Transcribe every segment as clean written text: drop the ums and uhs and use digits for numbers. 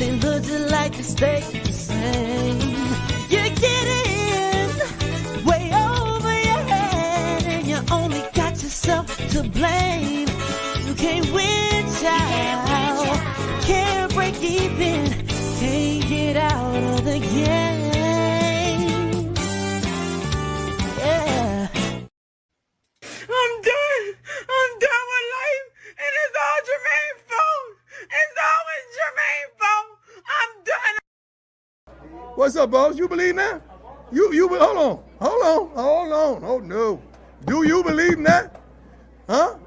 Nothing looks like it stays the same. You're getting way over your head, and you only got yourself to blame. You can't win, child. Can't break even. Can't get out of the game. Yeah. I'm done with life, and it's all Jermaine's fault. It's always Jermaine's fault. I'm done. What's up, boss? You believe that? You hold on. Oh no. Do you believe that? Huh?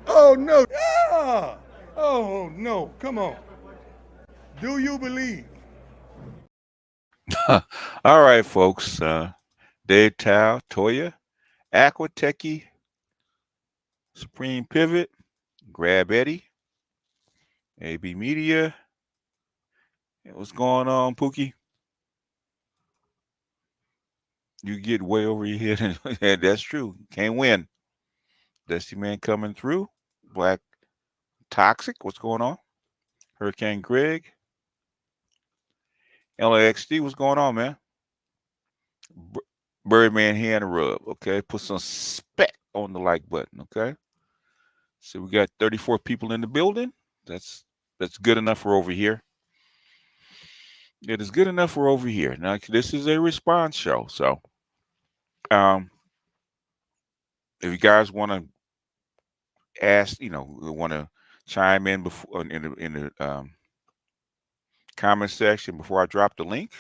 Oh no. Ah! Oh no. Come on. Do you believe? All right, folks. Dave Tao, Toya, Aquatechie, Supreme Pivot, Grab Eddie, AB Media. Hey, what's going on, Pookie? You get way over your head. Yeah, that's true. Can't win. Dusty Man coming through. Black Toxic. What's going on? Hurricane Greg. LAXD. What's going on, man? Birdman hand rub. Okay. Put some spec on the like button. Okay. So we got 34 people in the building. That's good enough for over here. It is good enough for over here. Now this is a response show, so if you guys want to ask, want to chime in before in the comment section before I drop the link,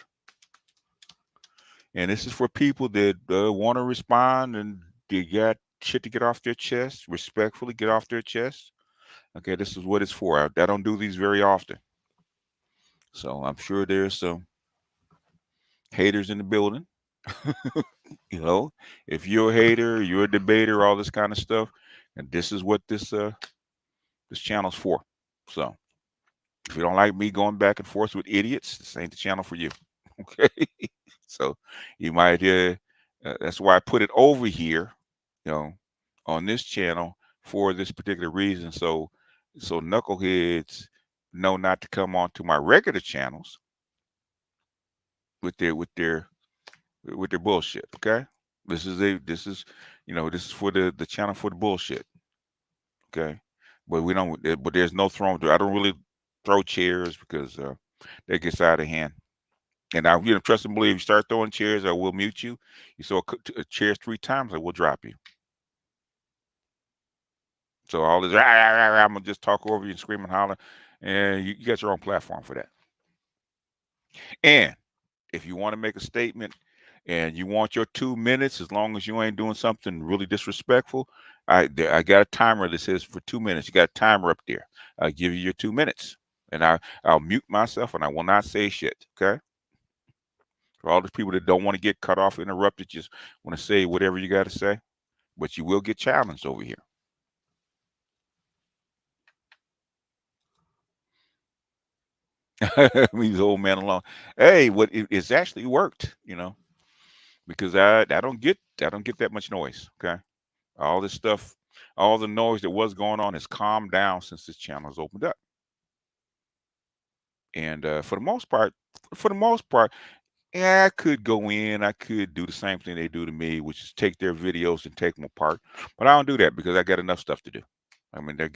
and this is for people that want to respond and they got shit to get off their chest, respectfully get off their chest. Okay, this is what it's for. I don't do these very often. So I'm sure there's some haters in the building. If you're a hater, you're a debater, all this kind of stuff, and this is what this channel's for. So if you don't like me going back and forth with idiots, this ain't the channel for you. Okay. So you might that's why I put it over here, on this channel for this particular reason. So knuckleheads know not to come on to my regular channels with their bullshit. Okay. This is for the channel for the bullshit. Okay. But there's no throwing. I don't really throw chairs because that gets out of hand. And I, trust and believe, you start throwing chairs, I will mute you. You throw chairs 3 times, I will drop you. So all this, I'm gonna just talk over you and scream and holler, and you got your own platform for that. And if you want to make a statement and you want your 2 minutes, as long as you ain't doing something really disrespectful, I got a timer that says for 2 minutes. You got a timer up there. I'll give you your 2 minutes, and I'll mute myself, and I will not say shit. Okay. For all the people that don't want to get cut off, interrupted, just want to say whatever you got to say, but you will get challenged over here. Leave the old man alone. Hey, it's actually worked, because I don't get that much noise. Okay, all this stuff, all the noise that was going on has calmed down since this channel has opened up. And for the most part, yeah, I could go in, I could do the same thing they do to me, which is take their videos and take them apart. But I don't do that because I got enough stuff to do. I mean, I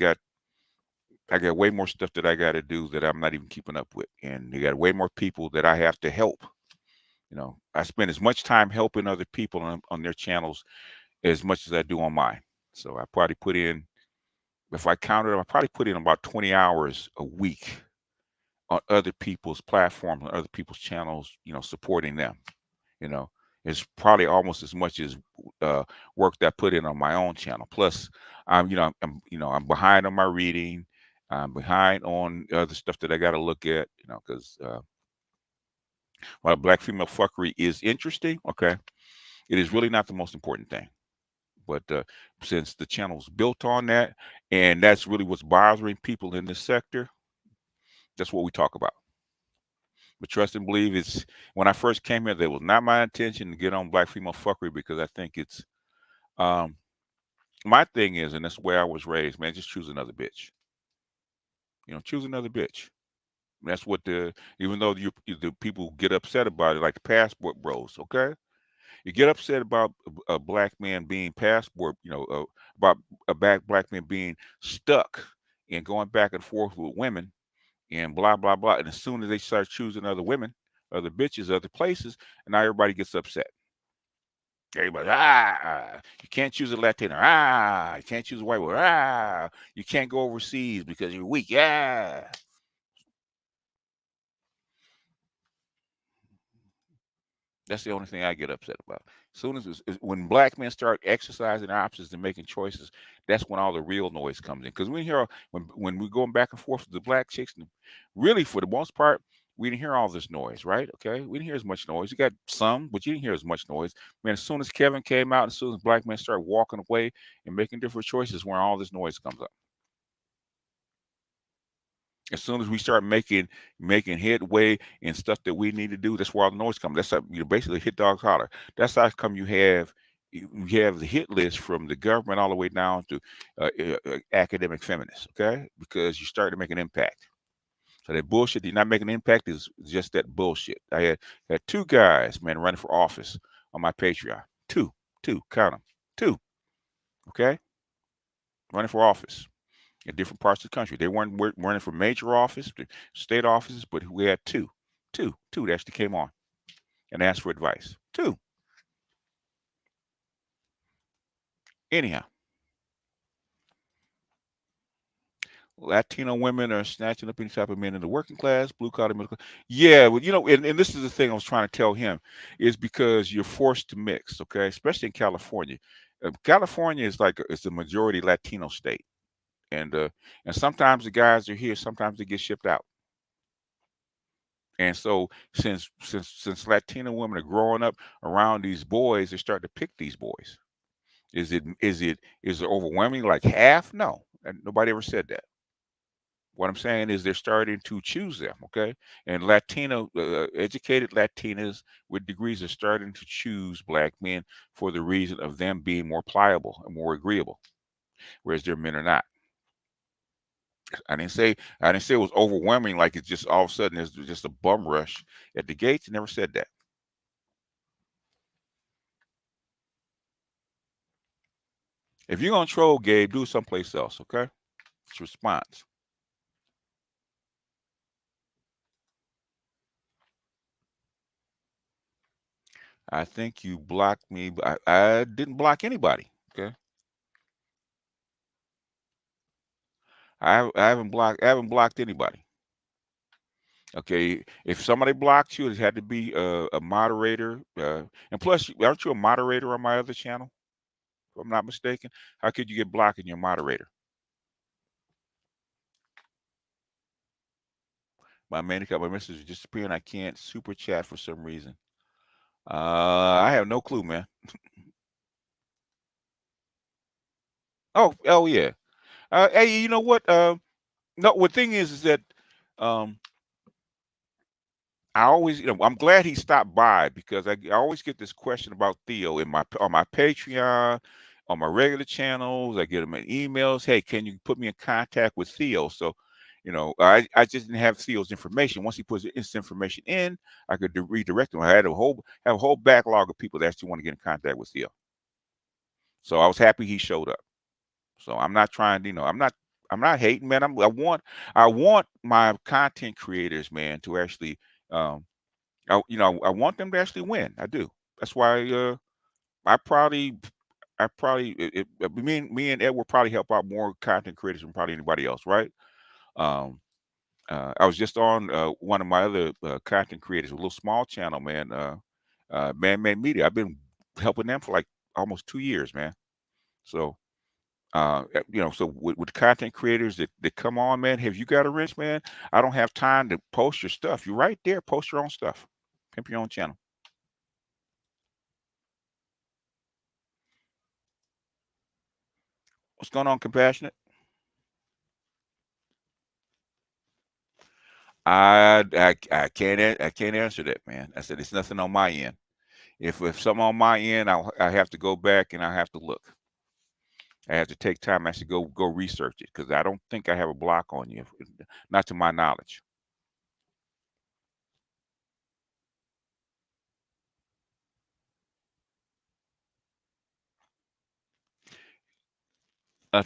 got way more stuff that I got to do that I'm not even keeping up with, and you got way more people that I have to help. I spend as much time helping other people on their channels as much as I do on mine. So I probably put in, if I counted, I probably put in about 20 hours a week on other people's platforms, on other people's channels, supporting them. It's probably almost as much as work that I put in on my own channel. Plus, I'm behind on my reading. I'm behind on other stuff that I got to look at, because while black female fuckery is interesting, okay, it is really not the most important thing. But since the channel's built on that, and that's really what's bothering people in this sector, that's what we talk about. But trust and believe, it's when I first came here, that was not my intention to get on black female fuckery, because I think it's my thing is, and that's the way I was raised, man, just choose another bitch. Choose another bitch. That's what even though the people get upset about it, like the passport bros, okay? You get upset about a black man being passport, about a black man being stuck and going back and forth with women and blah blah blah. And as soon as they start choosing other women, other bitches, other places, and now everybody gets upset. Everybody, you can't choose a Latino, you can't choose a white woman, you can't go overseas because you're weak, That's the only thing I get upset about. As soon as when black men start exercising their options and making choices, that's when all the real noise comes in. Because we hear when we're going back and forth with the black chicks, really for the most part, we didn't hear all this noise, right? Okay, we didn't hear as much noise. You got some, but you didn't hear as much noise. Man, as soon as Kevin came out, as soon as black men start walking away and making different choices, where all this noise comes up. As soon as we start making headway and stuff that we need to do, that's where all the noise comes. That's how, basically hit dog holler. That's how come you have the hit list from the government all the way down to academic feminists, okay? Because you start to make an impact. So that bullshit you're not making an impact is just that bullshit. I had two guys, man, running for office on my Patreon. Two, count them, two, okay, running for office in different parts of the country. They weren't running for major office, state offices, but we had two that actually came on and asked for advice. Two. Anyhow, Latino women are snatching up any type of men in the working class, blue collar, middle class. Yeah, well, and this is the thing I was trying to tell him, is because you're forced to mix, okay? Especially in California. California is it's a majority Latino state, and sometimes the guys are here, sometimes they get shipped out. And so since Latino women are growing up around these boys, they start to pick these boys. Is it overwhelming like half? No, and nobody ever said that. What I'm saying is they're starting to choose them, okay? And Latino, educated Latinas with degrees are starting to choose black men for the reason of them being more pliable and more agreeable, whereas their men are not. I didn't say it was overwhelming, like it's just all of a sudden there's just a bum rush at the gates. I never said that. If you're gonna troll Gabe, do it someplace else, okay? It's response. I think you blocked me, but I didn't block anybody. Okay. I haven't blocked anybody. Okay. If somebody blocked you, it had to be a moderator. And plus, aren't you a moderator on my other channel? If I'm not mistaken. How could you get blocked and you're a moderator? My message is disappearing. I can't super chat for some reason. I have no clue, man. Oh yeah. Hey, you know what? No, the thing is that I always, I'm glad he stopped by because I always get this question about Theo on my Patreon, on my regular channels. I get him in emails. Hey, can you put me in contact with Theo? So, I just didn't have Theo's information. Once he puts his information in, I could redirect him. I had a whole backlog of people that actually want to get in contact with Theo. So I was happy he showed up. So I'm not trying, I'm not hating, man. I want my content creators, man, to actually, I want them to actually win. I do. That's why I probably, me and Ed will probably help out more content creators than probably anybody else, right? I was just on one of my other content creators, a little small channel, man. Man Made Media. I've been helping them for like almost 2 years, man. So. So with content creators that come on, man, have you got a wrench, man? I don't have time to post your stuff. You're right there. Post your own stuff. Pimp your own channel. What's going on, Compassionate? I can't answer that, man. I said it's nothing on my end. If something on my end, I have to go back and I have to look. I have to take time. I should go research it because I don't think I have a block on you, not to my knowledge.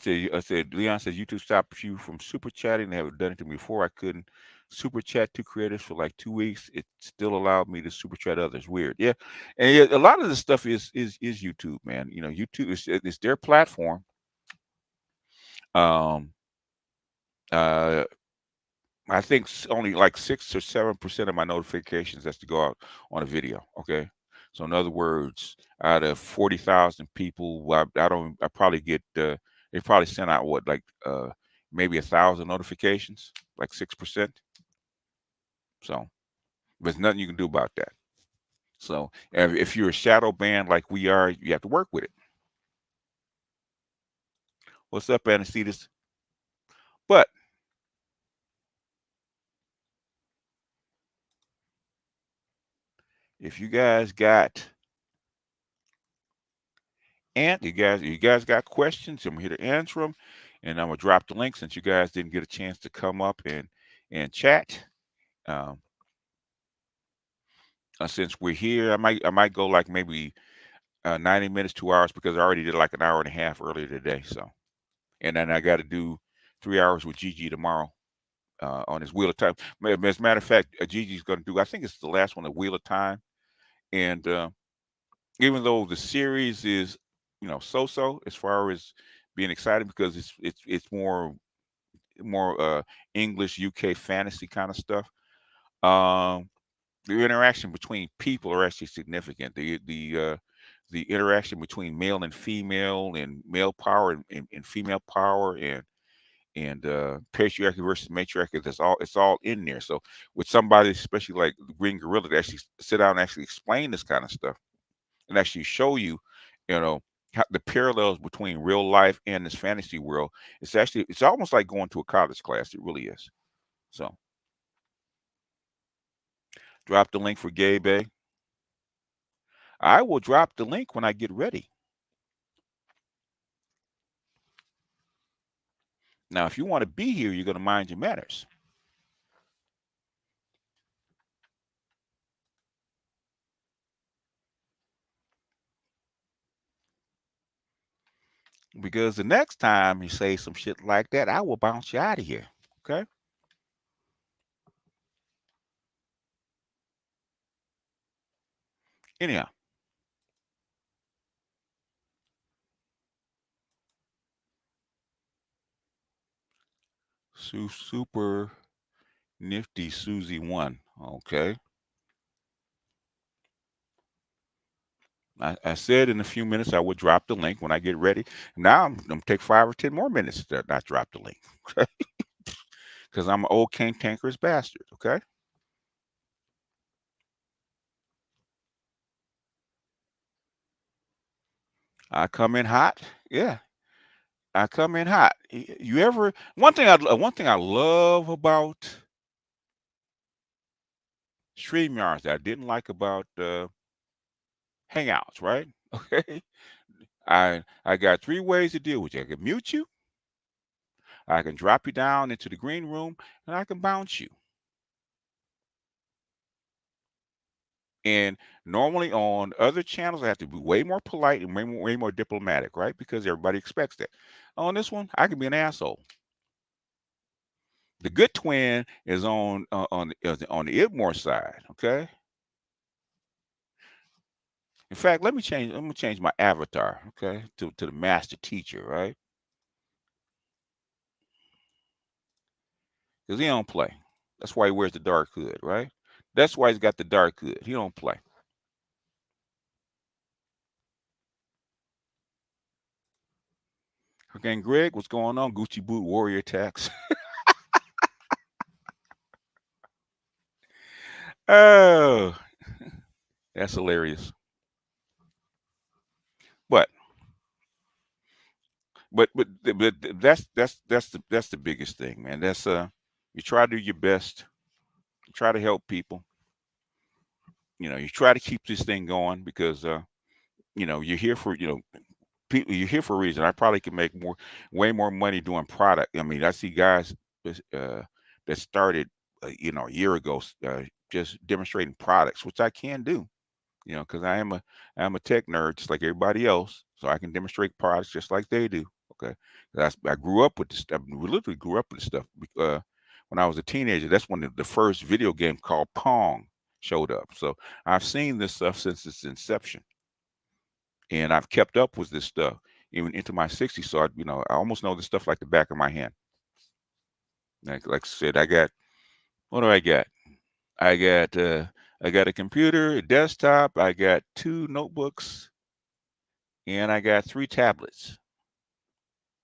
Leon says YouTube stopped you from super chatting. They haven't done it to me before. I couldn't super chat two creators for like 2 weeks. It still allowed me to super chat others. Weird, yeah. And yeah, a lot of this stuff is YouTube, man. You know, YouTube is their platform. Um, uh, I think only like 6 or 7% of my notifications has to go out on a video. Okay, so in other words, out of 40,000 people, I probably get they probably sent out what, like maybe 1,000 notifications, like 6%. So there's nothing you can do about that. So if you're a shadow banned like we are, you have to work with it. What's up, Anastasis? But if you guys got you guys got questions, I'm here to answer them, and I'm gonna drop the link since you guys didn't get a chance to come up and chat. Um, since we're here, I might go like maybe 90 minutes, 2 hours, because I already did like an hour and a half earlier today. So, and then I got to do 3 hours with Gigi tomorrow on his Wheel of Time. As a matter of fact, Gigi's going to do, I think it's the last one, the Wheel of Time, and even though the series is, so-so as far as being excited, because it's more English UK fantasy kind of stuff. The interaction between people are actually significant. The interaction between male and female, and male power and female power, and patriarchy versus matriarchy. It's all in there. So with somebody, especially like the Green Gorilla, to actually sit down and actually explain this kind of stuff and actually show you, you know, how the parallels between real life and this fantasy world. It's almost like going to a college class. It really is. So drop the link for Gabe. I will drop the link when I get ready. Now, if you want to be here, you're going to mind your manners. Because the next time you say some shit like that, I will bounce you out of here. Okay? Anyhow. Super nifty Susie 1. Okay. I said in a few minutes I would drop the link when I get ready. Now I'm going to take 5 or 10 more minutes to not drop the link. Okay? Because I'm an old cantankerous bastard. Okay? I come in hot. Yeah. I come in hot. One thing I love about StreamYards that I didn't like about Hangouts, right? Okay. I got 3 ways to deal with you. I can mute you, I can drop you down into the green room, and I can bounce you. And normally on other channels, I have to be way more polite and way more diplomatic, right? Because everybody expects that. On this one, I can be an asshole. The good twin is on the Idmore side, okay? In fact, I'm gonna change my avatar, okay, to the master teacher, right? Because he don't play. That's why he wears the dark hood, right? That's why he's got the dark hood. He don't play. Okay, and Greg, what's going on? Gucci boot warrior attacks. Oh, that's hilarious. But that's the biggest thing, man. That's you try to do your best, you try to help people. You try to keep this thing going because you're here for people. You're here for a reason. I probably could make way more money doing product. I mean, I see guys that started a year ago just demonstrating products, which I can do. Because I'm a tech nerd just like everybody else, so I can demonstrate products just like they do. Okay, I grew up with this stuff. We literally grew up with this stuff. When I was a teenager, that's when the first video game called Pong showed up. So I've seen this stuff since its inception, and I've kept up with this stuff even into my 60s. So I almost know this stuff like the back of my hand. Like I said, what do I got? I got a computer, a desktop. I got 2 notebooks, and I got 3 tablets,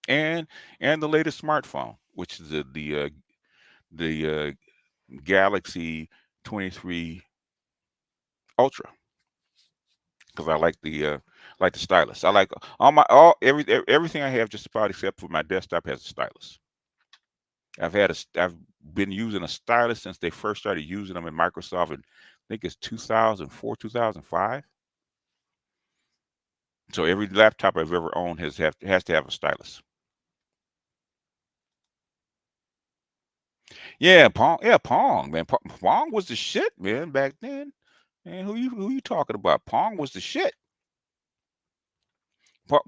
and the latest smartphone, which is the Galaxy 23 Ultra, because I like the stylus. I like everything I have just about except for my desktop has a stylus. I've been using a stylus since they first started using them in Microsoft, and I think it's 2004, 2005. So every laptop I've ever owned has to have a stylus. Yeah, Pong. Yeah, Pong, man. Pong was the shit, man, back then. Man, who you talking about? Pong was the shit.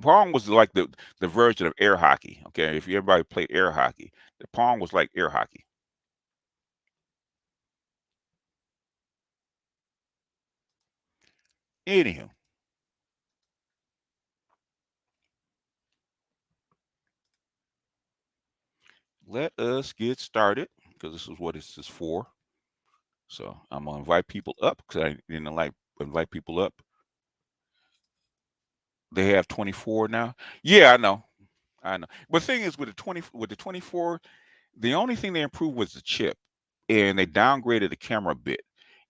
Pong was like the version of air hockey. Okay, if everybody played air hockey, the Pong was like air hockey. Anywho, let us get started because this is what this is for. So I'm gonna invite people up because I didn't like invite people up. They have 24 now. Yeah, I know. But the thing is, with the 24, the only thing they improved was the chip, and they downgraded the camera a bit.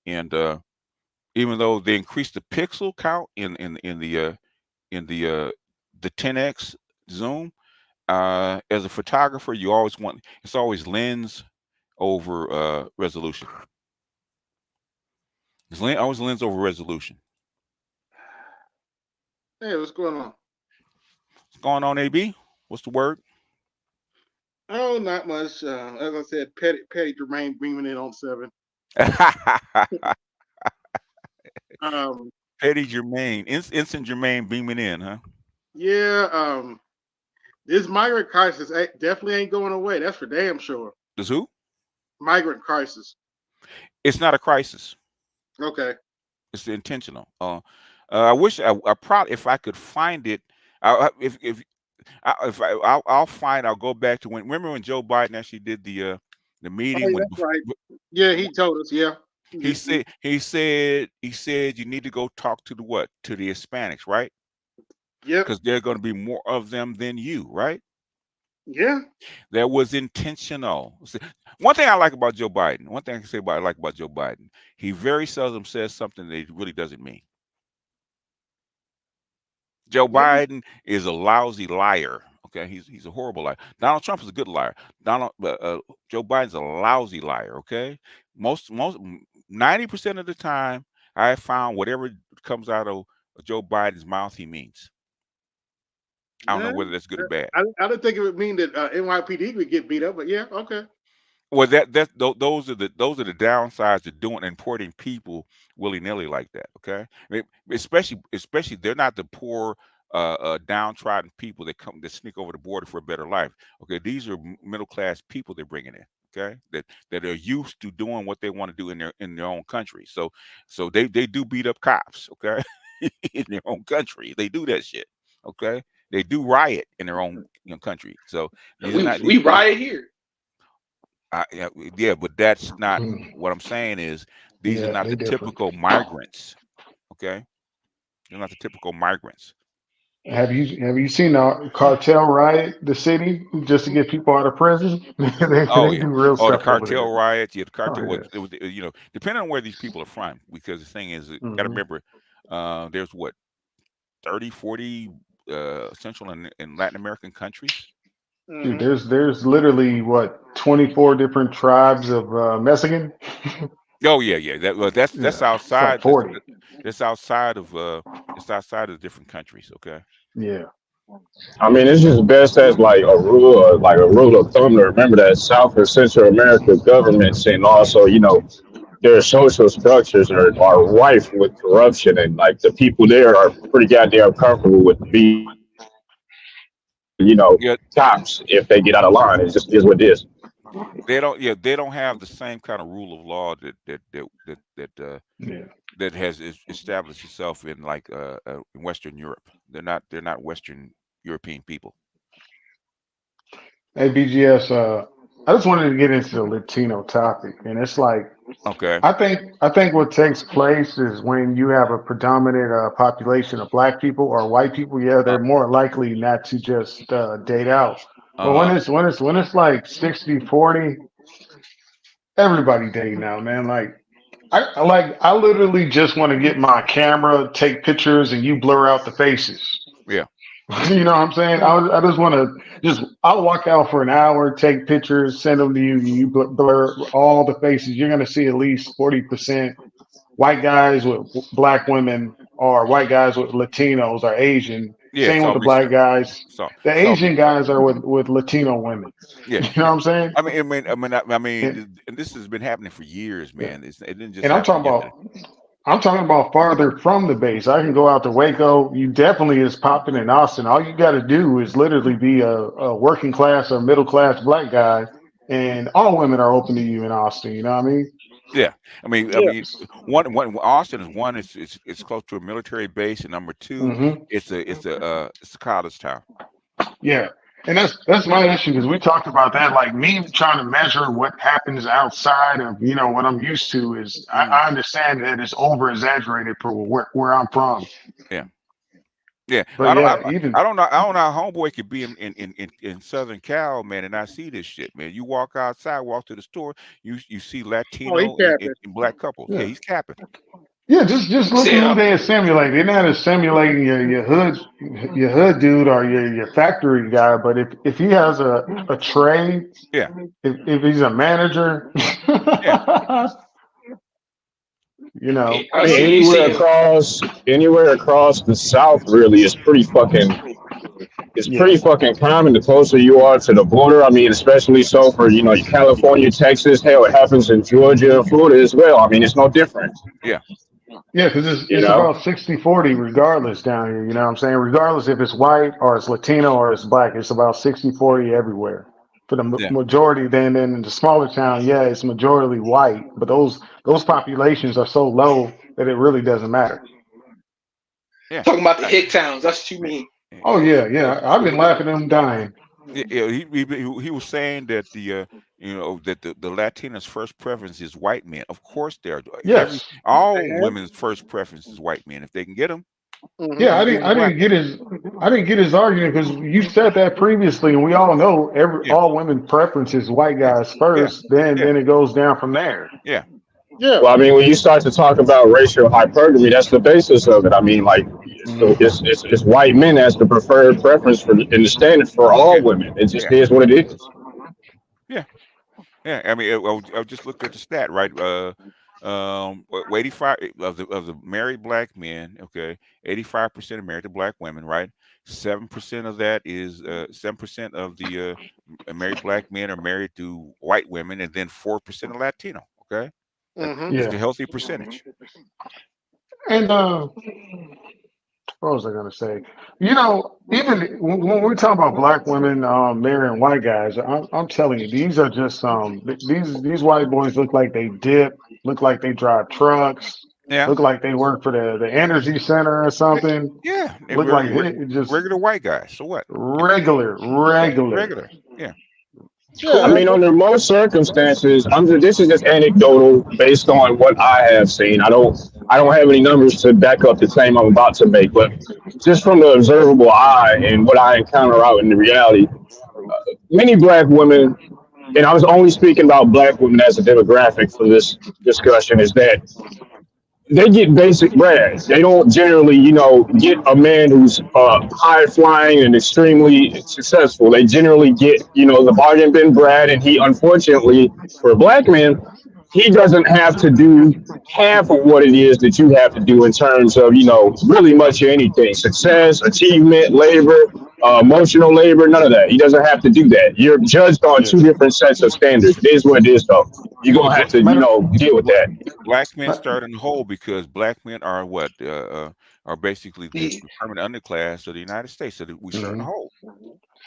And even though they increased the pixel count in the 10x zoom, as a photographer, it's always lens over resolution. It's always lens over resolution. Hey, what's going on? What's going on, AB? What's the word? Oh, not much. As I said, Petty Jermaine beaming in on 7. Petty Jermaine, Instant Jermaine beaming in, huh? Yeah. This migrant crisis definitely ain't going away. That's for damn sure. This who? Migrant crisis. It's not a crisis. Okay. It's intentional. I wish if I could find it. I'll go back to remember when Joe Biden actually did the meeting. Oh, that's right. Yeah, he told us. Yeah. He said you need to go talk to the Hispanics, right? Yeah. Because there are going to be more of them than you, right? Yeah. That was intentional. One thing I like about Joe Biden, one thing I can say I like about Joe Biden, he very seldom says something that he really doesn't mean. Joe Biden is a lousy liar. Okay, he's a horrible liar. Donald Trump is a good liar. Joe Biden's a lousy liar. Okay, most 90% of the time, I have found whatever comes out of Joe Biden's mouth, he means. I don't know whether that's good or bad. I didn't think it would mean that NYPD would get beat up, but yeah, okay. Well, those are the downsides of doing importing people willy-nilly like that. Okay, especially they're not the poor, downtrodden people that sneak over the border for a better life. Okay, these are middle-class people they're bringing in. Okay, that are used to doing what they want to do in their own country. So they do beat up cops. Okay, in their own country, they do that shit. Okay, they do riot in their own country. So we riot here. Yeah, but that's not what I'm saying. Is these are not the typical migrants? Okay, they're not the typical migrants. Have you seen the cartel riot the city just to get people out of prison? they do real stuff. The cartel riot. Yeah, the cartel. It was depending on where these people are from, because the thing is, you got to remember, there's 30, 40 Central and Latin American countries. Dude, there's literally 24 different tribes of Mexican. Oh yeah. That's outside. Like 40. That's outside of different countries. Okay. Yeah. I mean, it's just best as like a rule of thumb to remember that South and Central America governments, and also their social structures are rife with corruption, and like the people there are pretty goddamn comfortable with being Yeah, cops if they get out of line. It just is what it is. they don't. Yeah, they don't have the same kind of rule of law Yeah. that has established itself in like in Western Europe. They're not Western European people. Hey, BGS, I just wanted to get into the Latino topic, and it's like Okay. I think what takes place is when you have a predominant population of black people or white people, yeah, Uh they're more likely not to just date out. But huh. when it's like 60-40, everybody dating now, man. Like I literally just want to get my camera, take pictures, and you blur out the faces. Yeah. You know what I'm saying? I just want to I'll walk out for an hour, take pictures, send them to you. You blur all the faces. You're gonna see at least 40% white guys with black women, or white guys with Latinos or Asian. Yeah. Same It's with all the black mixed up. guys. The It's all Asian mixed up. guys are with Latino women. Yeah. You know what I'm saying? I And, mean, and this has been happening for years, yeah. man. It didn't just And happen yesterday. I'm talking about farther from the base. I can go out to Waco. You definitely is popping in Austin. All you got to do is literally be a working class or middle class black guy, and all women are open to you in Austin. You know what I mean? Yeah. I Yeah. mean, one Austin is one. It's close to a military base, and number two, Hmm. it's a college town. Yeah. And that's my issue, because we talked about that. Like, me trying to measure what happens outside of what I'm used to is Mm, I understand that it's over exaggerated for where I'm from. yeah. Yeah. But yeah, even I don't know how homeboy could be in Southern Cal, man, and I see this shit, man. You walk outside, walk to the store, you see Oh, he Latino capping. and black couples. Yeah, yeah. he's capping. Yeah, just look at who they assimilate. They're not assimilating your hood dude or your factory guy. But if he has a trade, Yeah. if he's a manager, Yeah. you know, I mean, anywhere across the South really is pretty fucking. It's yeah, pretty fucking common the closer you are to the border. I mean, especially so for California, Texas. Hell, it happens in Georgia, Florida as well. I mean, it's no different. Yeah. yeah, because You it's know. about 60-40 regardless down here. You know what I'm saying? Regardless if it's white or it's Latino or it's black, it's about 60-40 everywhere. For the Yeah. majority, then in the smaller town, yeah, it's majority white, but those populations are so low that it really doesn't matter. Yeah. Talking about the hick towns. That's what you mean. Oh yeah, I've been laughing at them dying. Yeah, he was saying that that the Latinos' first preference is white men. Of course, Yes, all They have. women's first preference is white men. If they can get them, Hmm. yeah, they can get them black. I didn't get his argument, because you said that previously, and we all know Yeah, all women preference is white yeah, guys yeah, first, then yeah, it goes down from there. yeah, Yeah. Well, I mean, when you start to talk about racial hypergamy, that's the basis of it. I mean, like, so Hmm. it's white men as the preferred preference for in the standard for all yeah, women. It just yeah, is what it is. yeah, yeah. I mean, I just looked at the stat, right? 85 of the married black men. Okay, 85% are married to black women, right? 7% of that is 7% of the married black men are married to white women, and then 4% are Latino. Okay, Hmm. that's a Yeah, healthy percentage. and what was I gonna say? You know, even when we talk about black women marrying white guys, I'm telling you, these are just these white boys look like they dip, look like they drive trucks, Yeah, look like they work for the energy center or something. yeah, and Look like it just regular white guys. So what? regular. Yeah, regular. Yeah, Yeah. I mean, under most circumstances, this is just anecdotal based on what I have seen. I don't have any numbers to back up the claim I'm about to make, but just from the observable eye and what I encounter out in the reality, many black women, and I was only speaking about black women as a demographic for this discussion, is that they get basic bread. They don't generally, get a man who's high flying and extremely successful. They generally get, the bargain bin bread, and he, unfortunately, for a black man, he doesn't have to do half of what it is that you have to do in terms of, really much of anything: success, achievement, labor, emotional labor, none of that. He doesn't have to do that. You're judged on Yeah. two different sets of standards. It is what it is, though. You're well, gonna have to, Matter, deal with that. black men ma- start in the hole because black men are what are basically the The permanent underclass of the United States. So that we start in the mhm. hole.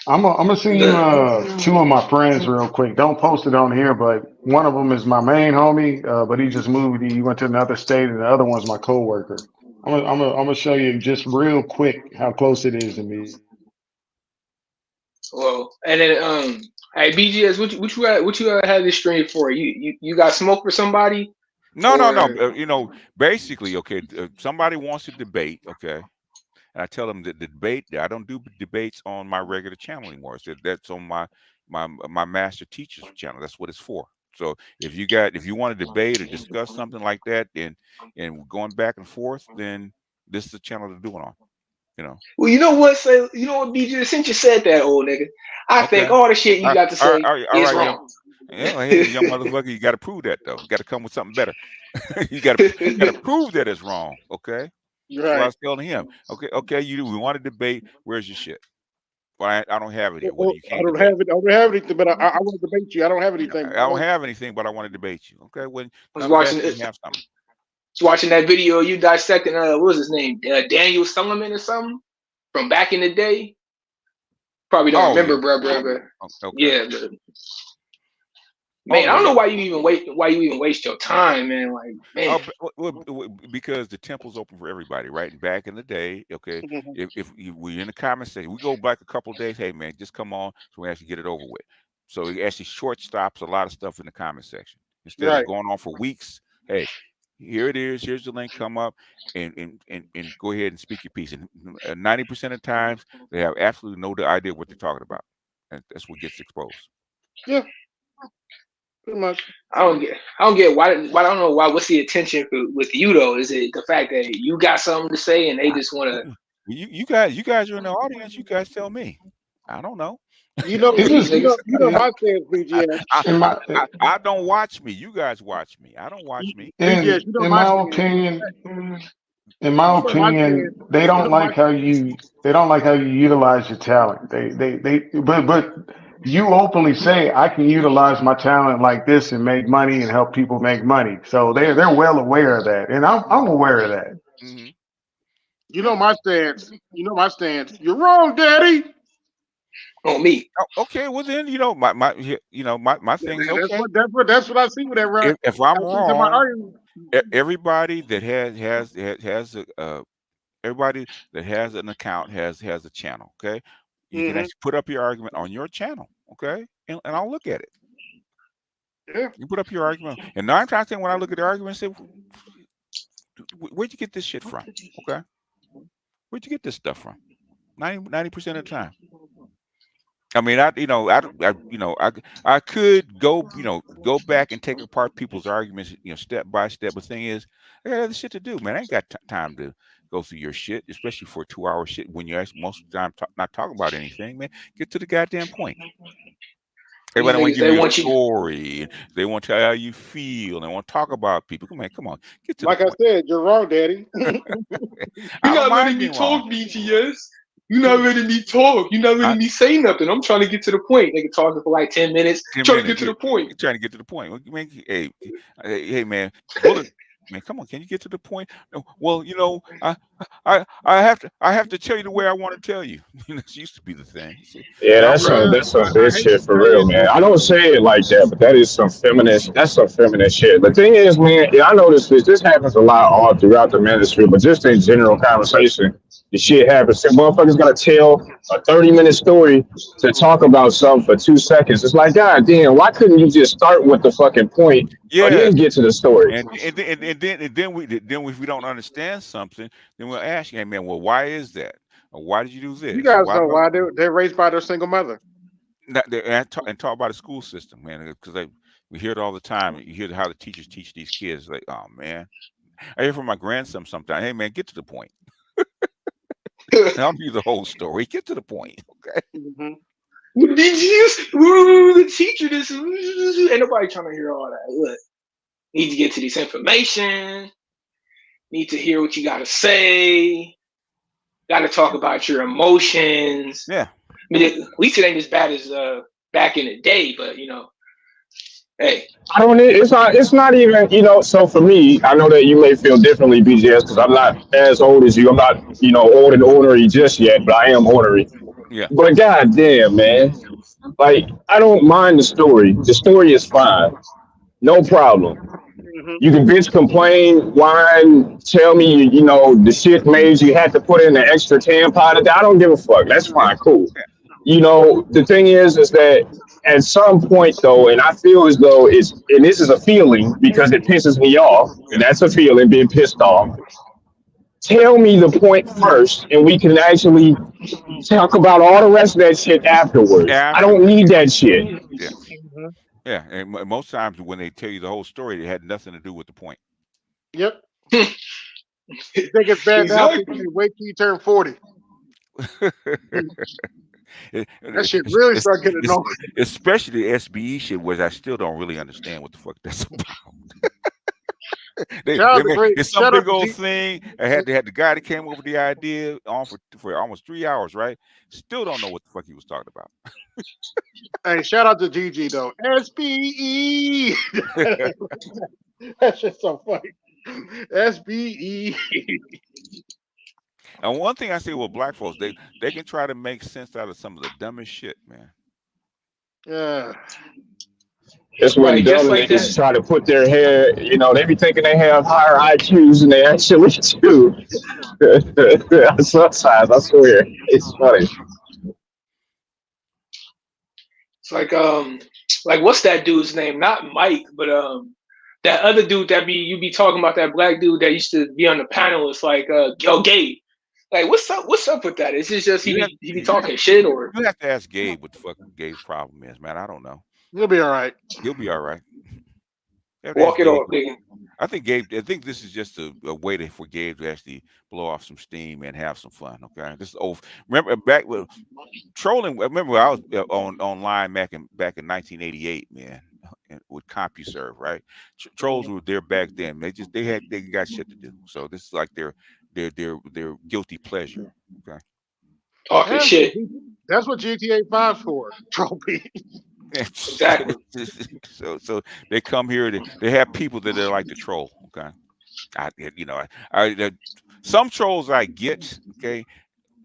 I'm gonna send you two of my friends real quick. Don't post it on here, but one of them is my main homie, but he just moved. He went to another state, and the other one's my coworker. I'm gonna show you just real quick how close it is to me. Well, and then hey BGS, what you had this stream for? You got smoke for somebody? No. Or You know, basically, okay, somebody wants to debate, okay, and I tell them that the debate, I don't do debates on my regular channel anymore. So that's on my master teacher's channel. That's what it's for. So if you want to debate or discuss something like that and going back and forth, then this is the channel to do it on. You know. well, you know what? BGS, since you said that, old nigga, I think Okay. all the shit you got to say All is right. wrong. Yeah, hey, young motherfucker, you got to prove that though. You got to come with something better. you got to prove that it's wrong. Okay. So I Right. was telling him, okay, we want to debate. Where's your shit? Well, I don't have it here. Well, Well, you I can't don't debate. have it. I don't have anything, but I want to debate you. I don't have anything. I don't have anything, but I want to debate you. Okay, when I was come back watching when it. you have something. Was watching that video of you dissecting what was his name, Daniel Solomon or something from back in the day. Probably don't Oh remember, yeah. bro. Okay. Yeah, but man, I don't know why you even waste your time, man. Like, man, Because the temple's open for everybody, right? And back in the day, okay, Mhm. if we in the comment section, we go back a couple of days. Hey man, just come on, so we actually get it over with. So it actually short stops a lot of stuff in the comment section instead Right. of going on for weeks. Hey, here it is. Here's the link. Come up and go ahead and speak your piece. And 90% of times they have absolutely no idea what they're talking about, and that's what gets exposed. Yeah. Pretty much. I don't get why I don't know why. What's the attention with you though? Is it the fact that you got something to say and they just want to? You guys are in the audience. You guys tell me. I don't know. You know, It's just you know my stance, BGS. I don't watch me. You guys watch me. I don't watch me. BGS, you know in my my stance. opinion, they You know my don't stance. You know my like how you utilize your talent. But you openly say I can utilize my talent like this and make money and help people make money. So they're well aware of that, and I'm aware of that. Mm-hmm. You know my stance. You know my stance. You're wrong, Daddy. On me. Oh, okay, well then my thing is okay. That's what I see with that right. If I'm I see somebody wrong, arguing. everybody that has everybody that has an account has a channel. Okay, you can actually put up your argument on your channel. Okay, and I'll look at it. Yeah. You put up your argument, and 9 times 10 when I look at the argument, I say, where'd you get this shit from? Okay, where'd you get this stuff from? 90% of the time. I mean, I could go back and take apart people's arguments, step by step. But the thing is, I got other shit to do, man. I ain't got time to go through your shit, especially for a 2-hour shit when you actually most of the time not talk about anything, man. Get to the goddamn point. Everybody want to give you a story. They want to tell you how you feel. They want to talk about people. Come on, get to like the I point. said, you're wrong, Daddy. You're not letting me talk, BTS. You're not letting me talk. You're not letting me say nothing. I'm trying to get to the point. Nigga talking for like 10 minutes. Trying to get to the point. Trying to get to the point. Hey, man. Bullet, man, come on. Can you get to the point? Well, I have to tell you the way I want to tell you. This used to be the thing. Yeah, that's some good shit for real, man. I don't say it like that, but that is some feminist. That's some feminist shit. The thing is, man, I notice this happens a lot all throughout the ministry, but just in general conversation, the shit happens. Motherfuckers gotta tell a 30-minute story to talk about something for 2 seconds. It's like, God damn, why couldn't you just start with the fucking point or then get to the story? And then if we don't understand something, then we'll ask you, hey man, well, why is that? Or why did you do this? You guys know why they're raised by their single mother. And talk about the school system, man, because we hear it all the time. You hear how the teachers teach these kids. Like, oh man, I hear from my grandson sometimes. Hey man, get to the point. I'll be the whole story. Get to the point, okay? The teacher, this ain't nobody trying to hear all that. Look, need to get to this information. Need to hear what you got to say. Got to talk about your emotions. Yeah. I mean, at least it ain't as bad as back in the day, but hey. It's not even, so for me, I know that you may feel differently, BGS, because I'm not as old as you. I'm not, old and ornery just yet, but I am ornery. Yeah. But goddamn, man, like I don't mind the story. The story is fine, no problem. Hmm. You can bitch, complain, whine, tell me you know the shit made you had to put in an extra tampon. I don't give a fuck. That's Yeah. fine, cool. You know the thing is that at some point though, and I feel as though it's and this is a feeling because it pisses me off, and that's a feeling being pissed off. Tell me the point first, and we can actually talk about all the rest of that shit afterwards. I After. don't need that shit. Yeah. Hmm. Yeah. And most times when they tell you the whole story, it had nothing to do with the point. Yep. You think it's bad now? Exactly. Wait till you turn 40. That shit really It's, start getting it's, annoying. especially the SBE shit, which I still don't really understand what the fuck that's about. Shout out to It's some shout out big to old G. thing. They had the guy that came over with the idea on for almost 3 hours, right? Still don't know what the fuck he was talking about. Hey, shout out to Gigi though. SBE. That's just so funny. SBE. And one thing I say with black folks, they can try to make sense out of some of the dumbest shit, man. Yeah. That's when Right, just dumb like niggas that. try to put their hair, you know, they be thinking they have higher IQs than they actually do. Sometimes, I swear, it's funny. It's like what's that dude's name? Not Mike, but that other dude that you be talking about, that black dude that used to be on the panel. It's like Gabe. Like what's up with that? Is it just he You have, be talking shit, or you have to ask Gabe what the fuck Gabe's problem is, man. I don't know. You'll be all right. He'll be all right. You have to ask walk it Gabe. off, nigga? I think this is just a way for Gabe to actually blow off some steam and have some fun. Okay, this is over. Remember back with trolling. Remember I was online back in 1988, man, with CompuServe, right? Trolls were there back then. They got shit to do. So this is like their guilty pleasure. Okay. Talking That's shit. that's what GTA 5's for. Trophy. Exactly. So they come here. They have people that they like to troll. Okay. Some trolls I get. Okay.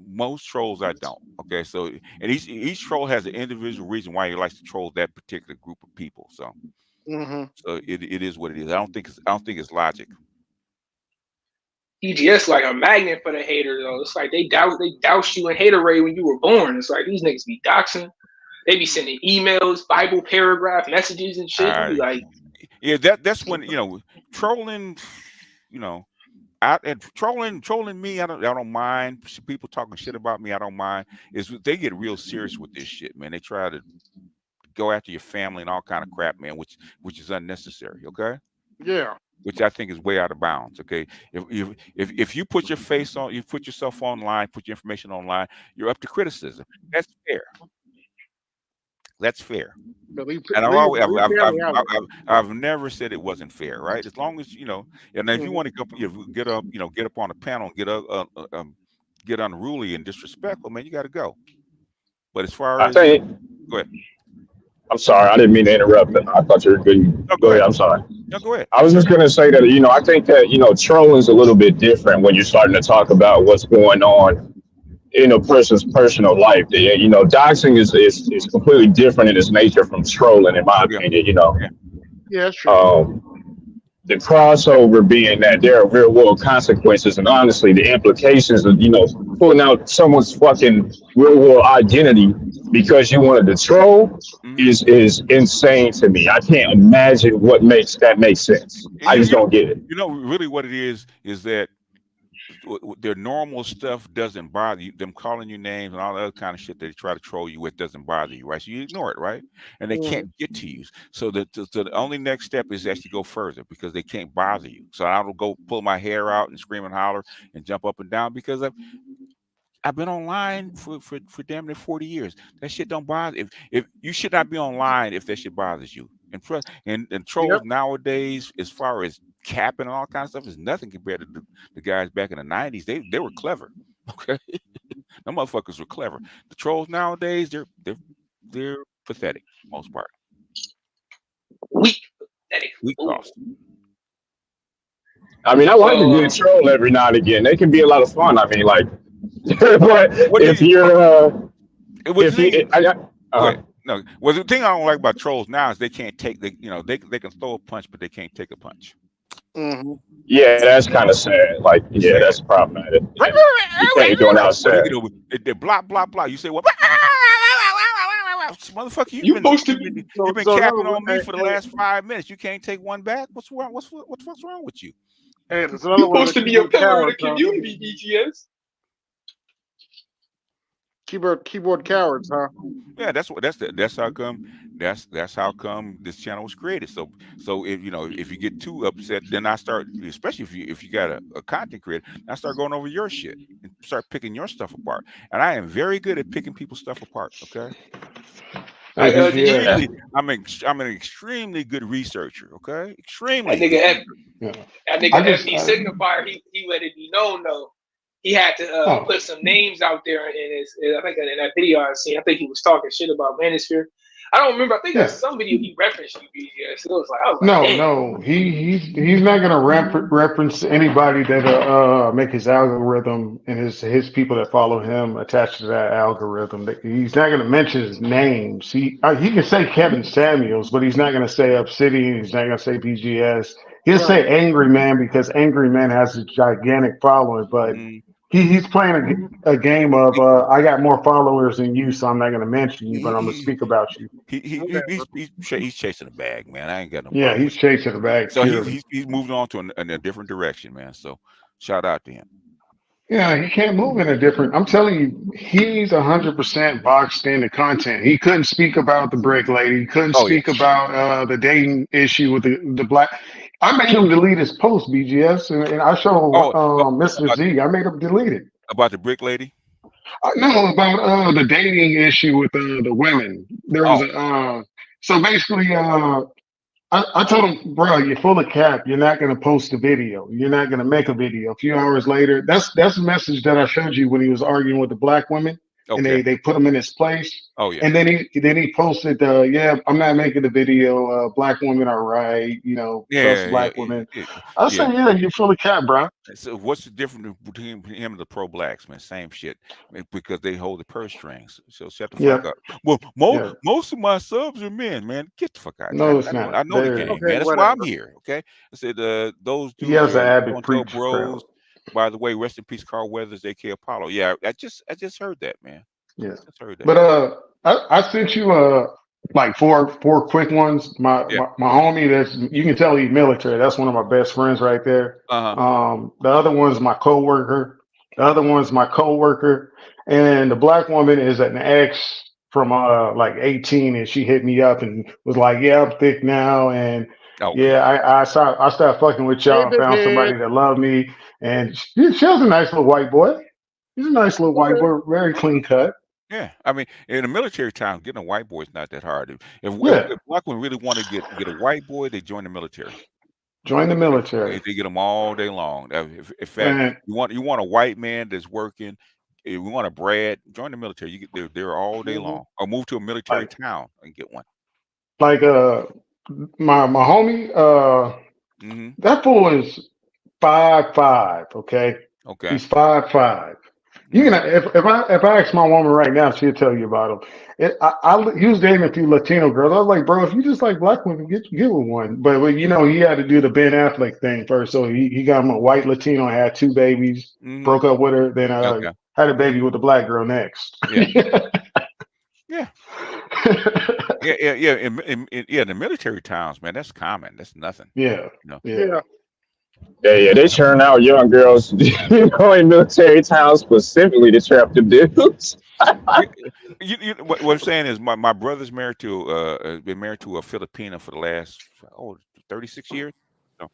Most trolls I don't. Okay. So and each troll has an individual reason why he likes to troll that particular group of people. So Hmm. it is what it is. I don't think it's logic. EGS like a magnet for the hater though. It's like they doused you in haterade when you were born. It's like these niggas be doxing. They be sending emails, Bible paragraph messages and shit. You be like, Yeah, that's when trolling. Trolling me. I don't mind. People talking shit about me. I don't mind. They get real serious with this shit, man. They try to go after your family and all kind of crap, man, which is unnecessary. Okay. Yeah. Which I think is way out of bounds. Okay, if you put your face on, you put yourself online, put your information online, you're up to criticism. That's fair. That's fair. And I've never said it wasn't fair, right? As long as and if you want to get up on a panel and get unruly and disrespectful, man, you got to go. But as far I as think. go ahead. I'm sorry, I didn't mean to interrupt. I thought you were good. No, Go ahead. I'm sorry. No, go ahead. I was just gonna say that I think that trolling is a little bit different when you're starting to talk about what's going on in a person's personal life. Doxing is completely different in its nature from trolling, in my opinion. Yeah, that's true. The crossover being that there are real world consequences, and honestly, the implications of pulling out someone's fucking real world identity because you wanted to troll is insane to me. I can't imagine what makes that make sense. I just don't get it. Really, what it is that their normal stuff doesn't bother you. Them calling you names and all the other kind of shit that they try to troll you with doesn't bother you, right? So you ignore it, right? And they can't get to you. So the only next step is actually go further because they can't bother you. So I don't go pull my hair out and scream and holler and jump up and down because I've been online for damn near 40 years. That shit don't bother. If you should not be online if that shit bothers you. And trolls nowadays, as far as capping and all kinds of stuff, is nothing compared to the guys back in the 90s. They were clever. Okay, the motherfuckers were clever. The trolls nowadays, they're pathetic for the most part. Weak, pathetic. Weak cost. I mean, I like a good troll every now and again. They can be a lot of fun. I mean, like, but if you're Well, the if thing, he, go uh, ahead. No, well, the thing I don't like about trolls now is they can't take the, they can throw a punch, but they can't take a punch. Mm-hmm. yeah, that's kind of sad. Like, It's yeah, sad. that's problematic. Yeah. You can't be doing that sad. They blah blah blah. You say, well, motherfucker, You supposed to be. you've been So capping no, on me hey, for the hey, last 5 minutes. You can't take one back. What's wrong? What's wrong with you? hey, so in You other words, supposed to be a keyboard pillar of the cowards, huh? community, BGS. Keyboard cowards, huh? Yeah, that's how come this channel was created. So if if you get too upset, then I start, especially if you got a content creator, I start going over your shit and start picking your stuff apart. And I am very good at picking people's stuff apart. Okay. Yeah. I'm an extremely good researcher. Okay, That extremely. nigga, Good. Yeah. that I nigga just, FD Signifier, he let it be known though. He had to oh, put some names out there in his. I think in that video I seen. I think he was talking shit about Manosphere. I don't remember. I think yeah. there's some video he referenced you, BGS. So I was like, No, damn. no, he's not gonna reference anybody that make his algorithm and his people that follow him attached to that algorithm. He's not gonna mention his names. He can say Kevin Samuels, but he's not gonna say Obsidian. He's not gonna say BGS. He'll say Angry Man because Angry Man has a gigantic following, but Mm. he's playing a game of I got more followers than you, so I'm not gonna mention you, but I'm gonna speak about you. He's chasing a bag, man. I ain't got no Yeah, problem he's with it. chasing the bag. So Purely. he's moved on to a different direction, man. So shout out to him. Yeah, he can't move in a different. I'm telling you, he's 100% boxed into content. He couldn't speak about the brick lady. He couldn't Oh yeah. speak about the dating issue with the black. I made him delete his post, BGS, and I showed Mr. about, Z. I made him delete it. about the brick lady. No, about the dating issue with the women. There was Oh, a so basically I told him, bro, you're full of cap. You're not gonna post a video. You're not gonna make a video. A few hours later, that's the message that I showed you when he was arguing with the black women, and okay. they put him in his place. Oh yeah. And then he posted, yeah, I'm not making the video. Black women are right, trust Yeah, black yeah, women. yeah, I said, yeah, you're full of cap, bro. So what's the difference between him and the pro blacks, man? Same shit, because they hold the purse strings. So shut the Yeah, fuck up. Well, yeah. most of my subs are men, man. Get the fuck out. No, it's I not. know the There, game, Okay, man. That's why I'm whatever. here. Okay. I said those he dudes has an are avid don't preach crowd. bros. By the way, rest in peace, Carl Weathers, aka Apollo. Yeah, I just heard that, man. Yeah, Just heard that. but I sent you like four quick ones. My Yeah. my homie, that's you can tell he's military. That's one of my best friends right there. The other one's my coworker. The other one's my coworker, and the black woman is an ex from like 18, and she hit me up and was like, "Yeah, I'm thick now, and Okay. yeah, I started fucking with Hey, y'all, found big somebody head. that loved me, and she was a nice little white boy. He's a nice little white Okay. boy, very clean cut. Yeah, I mean, in the military time, getting a white boy is not that hard. If Yeah, black women really want to get a white boy, they join the military. join the They military. get them all day long. In fact, And you want a white man that's working. If you want a Brad, join the military. You get there all day Mhm. long, or move to a military like town and get one. like my homie, Hmm. that fool is 5'5", okay? Okay. He's 5'5". You can if I ask my woman right now, she'll tell you about him. He was dating a few Latino girls. I was like, bro, if you just like black women, get with one. But he had to do the Ben Affleck thing first. So he got him a white Latino, had 2 babies, Hmm. broke up with her, then Okay. had a baby with the black girl next. Yeah. Yeah. Yeah. In the military towns, man, that's common. That's nothing. Yeah, You know. yeah. Yeah. They churn out young girls, in military towns specifically to trap the dudes. What I'm saying is, my brother's married to been married to a Filipina for the last 36 years. So,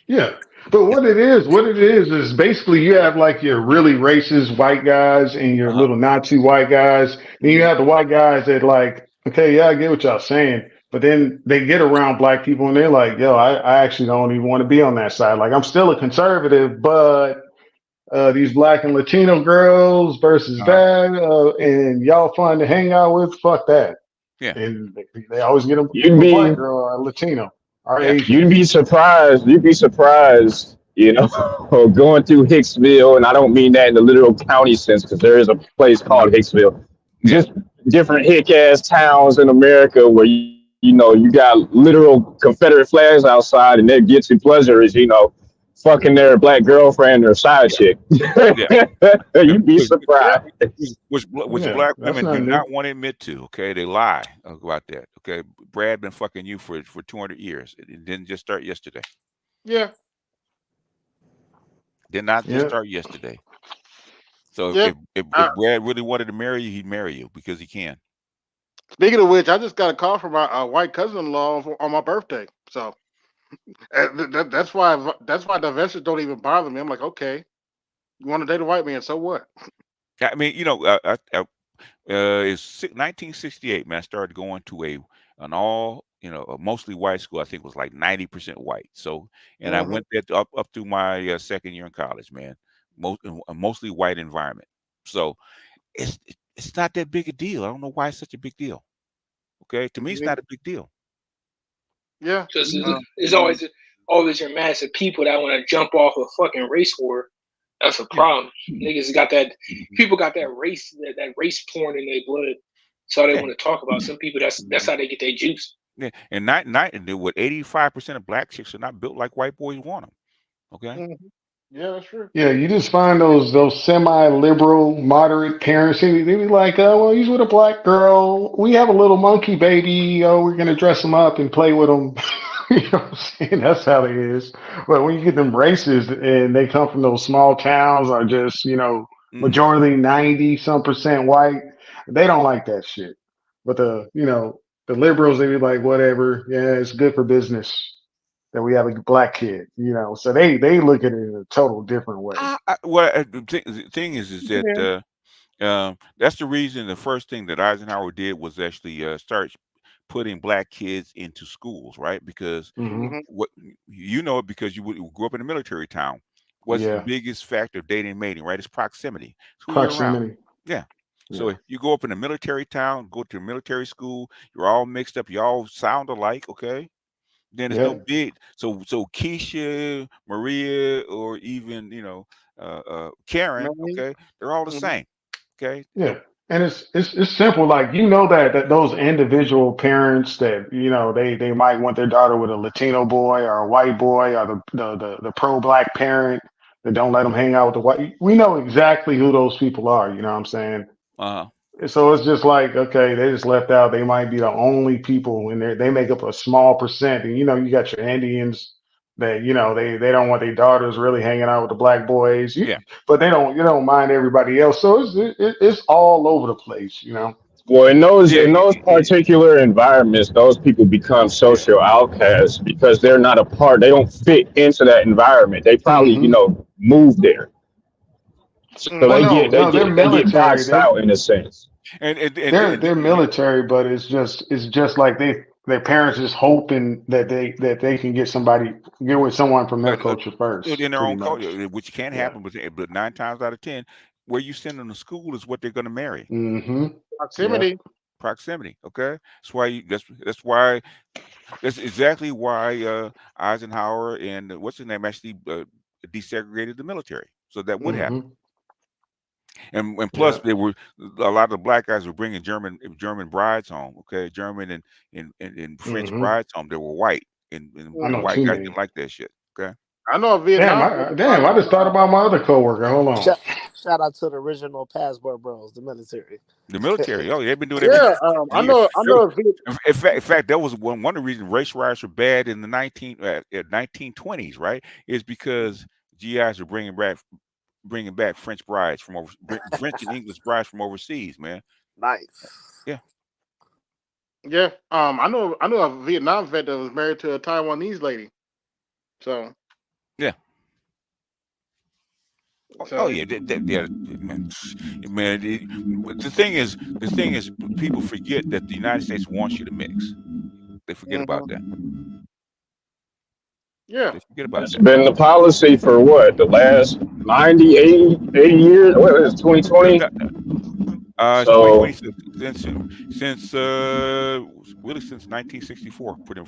Yeah, but what it is basically you have like your really racist white guys and your little not too white guys. Then you have the white guys that like, okay, yeah, I get what y'all saying, but then they get around black people and they're like, yo, I actually don't even want to be on that side. Like I'm still a conservative, but these black and Latino girls versus that, and y'all fun to hang out with, fuck that. yeah. And they always get them You'd a be black girl or a Latino or Yeah. Asian. you'd be surprised. You'd be surprised. Going through Hicksville, and I don't mean that in the literal county sense, because there is a place called Hicksville. just different hick ass towns in America where you know you got literal Confederate flags outside, and their guilty pleasure is fucking their black girlfriend or side chick. Yeah. You'd be surprised. Which Yeah, black that's women not do new. not want to admit to. Okay, they lie about that. Okay, Brad been fucking you for 200 years. It didn't just start yesterday. Yeah. Did not just Yeah. start yesterday. So Yeah. if Brad really wanted to marry you, he'd marry you because he can. Speaking of which, I just got a call from my white cousin-in-law on my birthday. So that's why the ventures don't even bother me. I'm like, okay, you want to date a white man, so what? I mean, it's 1968, man. I started going to an all, a mostly white school. I think it was like 90% white. So, and I Mhm. went there up through my second year in college, man. A mostly white environment. So it's not that big a deal. I don't know why it's such a big deal. Okay, to me, it's Yeah. not a big deal. Yeah. Because there's always your massive people that want to jump off a fucking race war. That's a problem. Niggas got that. People got that race porn in their blood. That's all they Yeah. want to talk about. Some people that's how they get their juice. Yeah, and not 85% of black chicks are not built like white boys want them. Okay. Mhm. Yeah, that's true. Yeah, you just find those semi-liberal, moderate parents. They be like, "Oh, well, he's with a black girl. We have a little monkey baby. Oh, we're gonna dress him up and play with him." You know what I'm saying? That's how it is. But when you get them racist and they come from those small towns or just majority 90% white, they don't like that shit. But the liberals, they be like, whatever. Yeah, it's good for business that we have a black kid, so they look at it in a total different way. The thing is that that's the reason. The first thing that Eisenhower did was actually start putting black kids into schools, right? Because Mhm. what it because you grew up in a military town. What's the Yeah, biggest factor of dating and mating, right? It's proximity. It's who you're around. proximity. Yeah. So Yeah, if you go up in a military town, go to a military school, you're all mixed up, you all sound alike, okay? Then it's no yeah, big. So Keisha, Maria, or even Karen, Melanie? okay, they're all the Mhm. same, okay. yeah. And it's simple. Like that those individual parents that they might want their daughter with a Latino boy or a white boy or the pro black parent that don't let them hang out with the white. We know exactly who those people are. You know what I'm saying? Uh-huh. So it's just like, okay, they just left out. They might be the only people in there. They make up a small percent. And you got your Indians that they don't want their daughters really hanging out with the black boys. Yeah. But you don't mind everybody else. So it's all over the place. Well, in those Yeah. particular environments, those people become social outcasts because they're not a part. They don't fit into that environment. They probably moved there, so Mhm. Well, they they're get military. boxed out in a sense. And They're military, but it's just like their parents just hoping that they can get with someone from their culture first, in their pretty own much. culture, which can Yeah. happen, but 9 times out of 10, where you send them to school is what they're going to marry. Mm-hmm. Proximity. Proximity. Okay, that's exactly why Eisenhower and what's his name actually desegregated the military, so that would happen. Mm-hmm. And plus, Yeah. there were a lot of the black guys were bringing German brides home. Okay, German and French Mm-hmm. brides home. They were white, and I know white too guys many. didn't like that shit. Okay. I know a Vietnam. Damn, I just thought about my other coworker. Hold on. Shout out to the original Passport Bros, the military. The military. Oh, they've been doing that. Yeah, I know a In fact, that was one of the reasons race riots were bad in the 1920s, right? Is because GIs were bringing back French brides from French and English brides from overseas, man. Nice. Yeah. Yeah. I know a Vietnam vet that was married to a Taiwanese lady. So yeah. Oh yeah, man. The thing is, people forget that the United States wants you to mix. They forget about that. Yeah. They forget about It's that. been the policy for what, the last 90, 80 years? What is it, 2020? It's So- 2020 since really since 1964 for the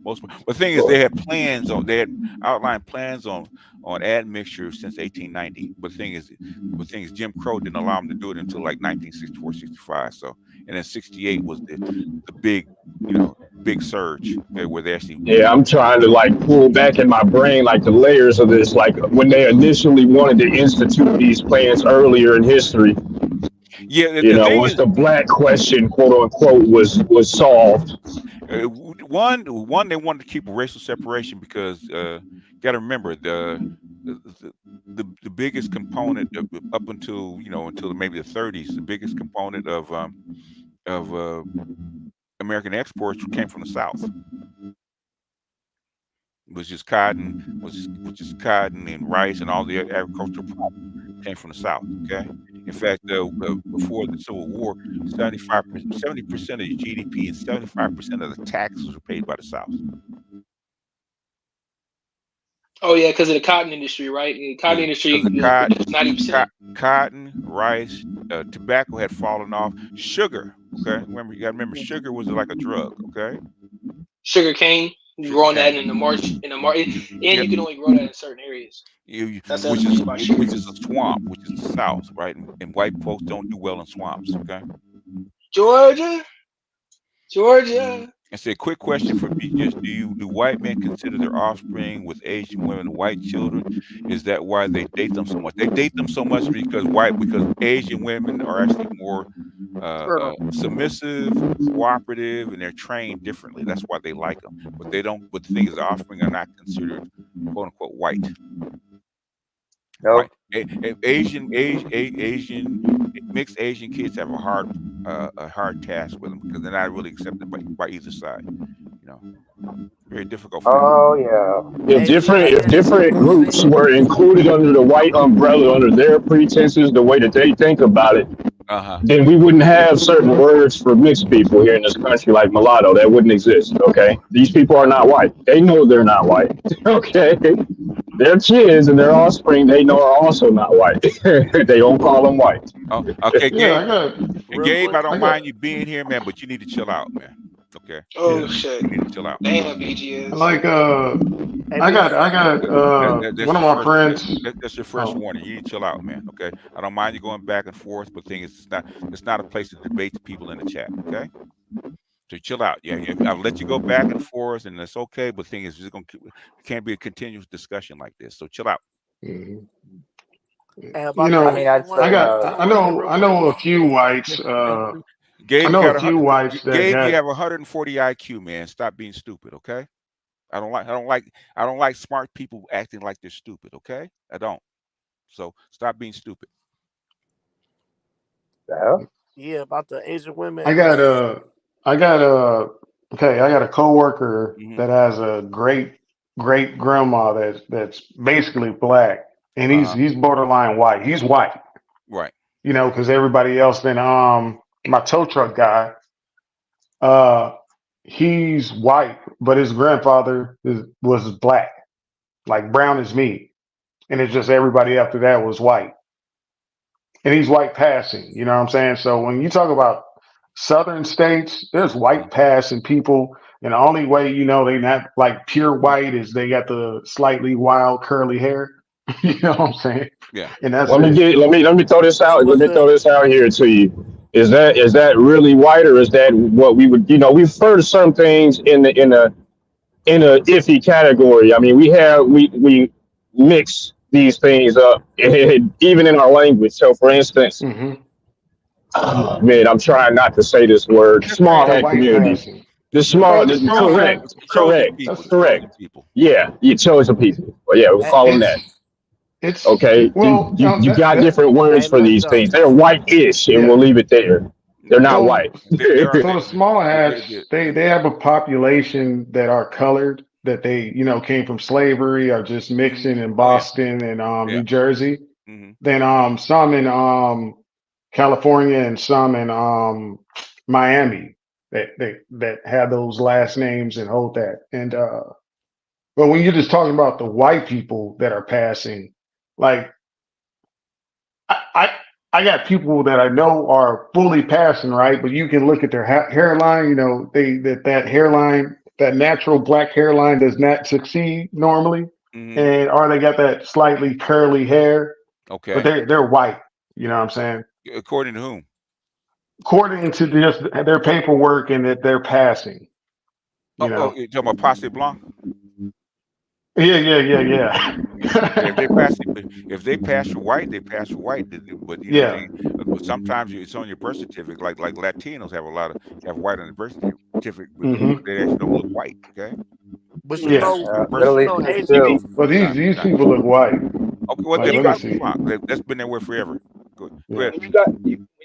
most part. But the thing is, they had outlined plans on admixture since 1890. But the thing is, Jim Crow didn't allow them to do it until like 1964, 65. So, and then 68 was the big, big surge, okay, where they actually. Yeah, I'm trying to like pull back in my brain like the layers of this, like when they initially wanted to institute these plans earlier in history. Yeah, Once the black question, quote unquote, was solved. One, they wanted to keep a racial separation because got to remember the biggest component up until until maybe the 30s, the biggest component of American exports came from the South. Which is cotton, which is cotton and rice and all the agricultural products came from the South. Okay, in fact, before the Civil War, 70% of the GDP and 75% of the taxes were paid by the South. Oh yeah, because of the cotton industry, right? The cotton industry, 90%. Cotton, rice, tobacco had fallen off. Sugar, okay. You got to remember, sugar was like a drug. Okay. Sugar cane. Growing that in the marsh, and you can only grow that in certain areas. Which is a swamp, which is the South, right? And white folks don't do well in swamps. Okay. Georgia. I say, quick question for me: do white men consider their offspring with Asian women white children? Is that why they date them so much? They date them so much because Asian women are actually more submissive, cooperative, and they're trained differently. That's why they like them. But they don't. But the thing is, the offspring are not considered quote unquote white. Nope. Asian mixed Asian kids have a hard task with them because they're not really accepted by either side. Very difficult. Oh yeah. If different groups were included under the white umbrella, under their pretenses, the way that they think about it, then we wouldn't have certain words for mixed people here in this country, like mulatto. That wouldn't exist. Okay, these people are not white. They know they're not white. Okay. Their kids and their offspring, they know, are also not white. They don't call them white. Oh, okay, Gabe, I don't mind you being here, man, but you need to chill out, man. Okay. Oh shit. You need to chill out. Damn, BGS. Like I got one of my friends. That's your first warning. You need to chill out, man. Okay. I don't mind you going back and forth, but the thing is, it's not a place to debate the people in the chat. Okay. So chill out. Yeah, I'll let you go back and forth, and that's okay. But the thing is, it can't be a continuous discussion like this. So chill out. Mm-hmm. I know a few whites. Gabe, I know a few whites that Gabe, you have 140 IQ, man. Stop being stupid, okay? I don't like smart people acting like they're stupid, okay? I don't. So stop being stupid. Yeah, about the Asian women. I got a coworker that has a great grandma that's basically black, and he's borderline white. He's white, right? Because everybody else. Then my tow truck guy, he's white, but his grandfather was black, like brown as me, and it's just everybody after that was white, and he's white passing. You know what I'm saying? So when you talk about Southern states, there's white passing people, and the only way they not like pure white is they got the slightly wild curly hair. You know what I'm saying? Yeah. And that's let me throw this out. Let me throw this out here to you. Is that really white, or is that what we would we've heard of some things in a iffy category. I mean, we mix these things up even in our language. So for instance, oh, man, I'm trying not to say this word. Small hat communities. The small, correct. That's correct. Yeah, you chosen people. Well, yeah, we'll call them that. It's okay. Well, you got different words for these things. They're white-ish, and we'll leave it there. They're not white. So the small hats, they have a population that are colored, that they came from slavery or just mixing in Boston and New Jersey. Then some in California and some in Miami that have those last names and hold that. And but when you're just talking about the white people that are passing, like I got people that I know are fully passing, right? But you can look at their hairline. You know, that hairline, that natural black hairline, does not succeed normally, Hmm. and or they got that slightly curly hair, but Okay. they're white. You know what I'm saying? According to whom? According to just their paperwork and that they're passing. You know? You talking about Passe Blanc? Yeah, yeah, yeah, Yeah, if they yeah. pass for white, they pass for white. But you know, Yeah. but sometimes it's on your birth certificate. Like Latinos have have white on the birth certificate, but Hmm. they actually don't look white. Okay, But so you Yeah. know, your birth Middle you know, Eastern Hey, as too. DB. But okay, these okay. people look white. Okay, well, When Like, you let me guys, Passe see. Blanc, that's been there with forever. Go Yeah. ahead. when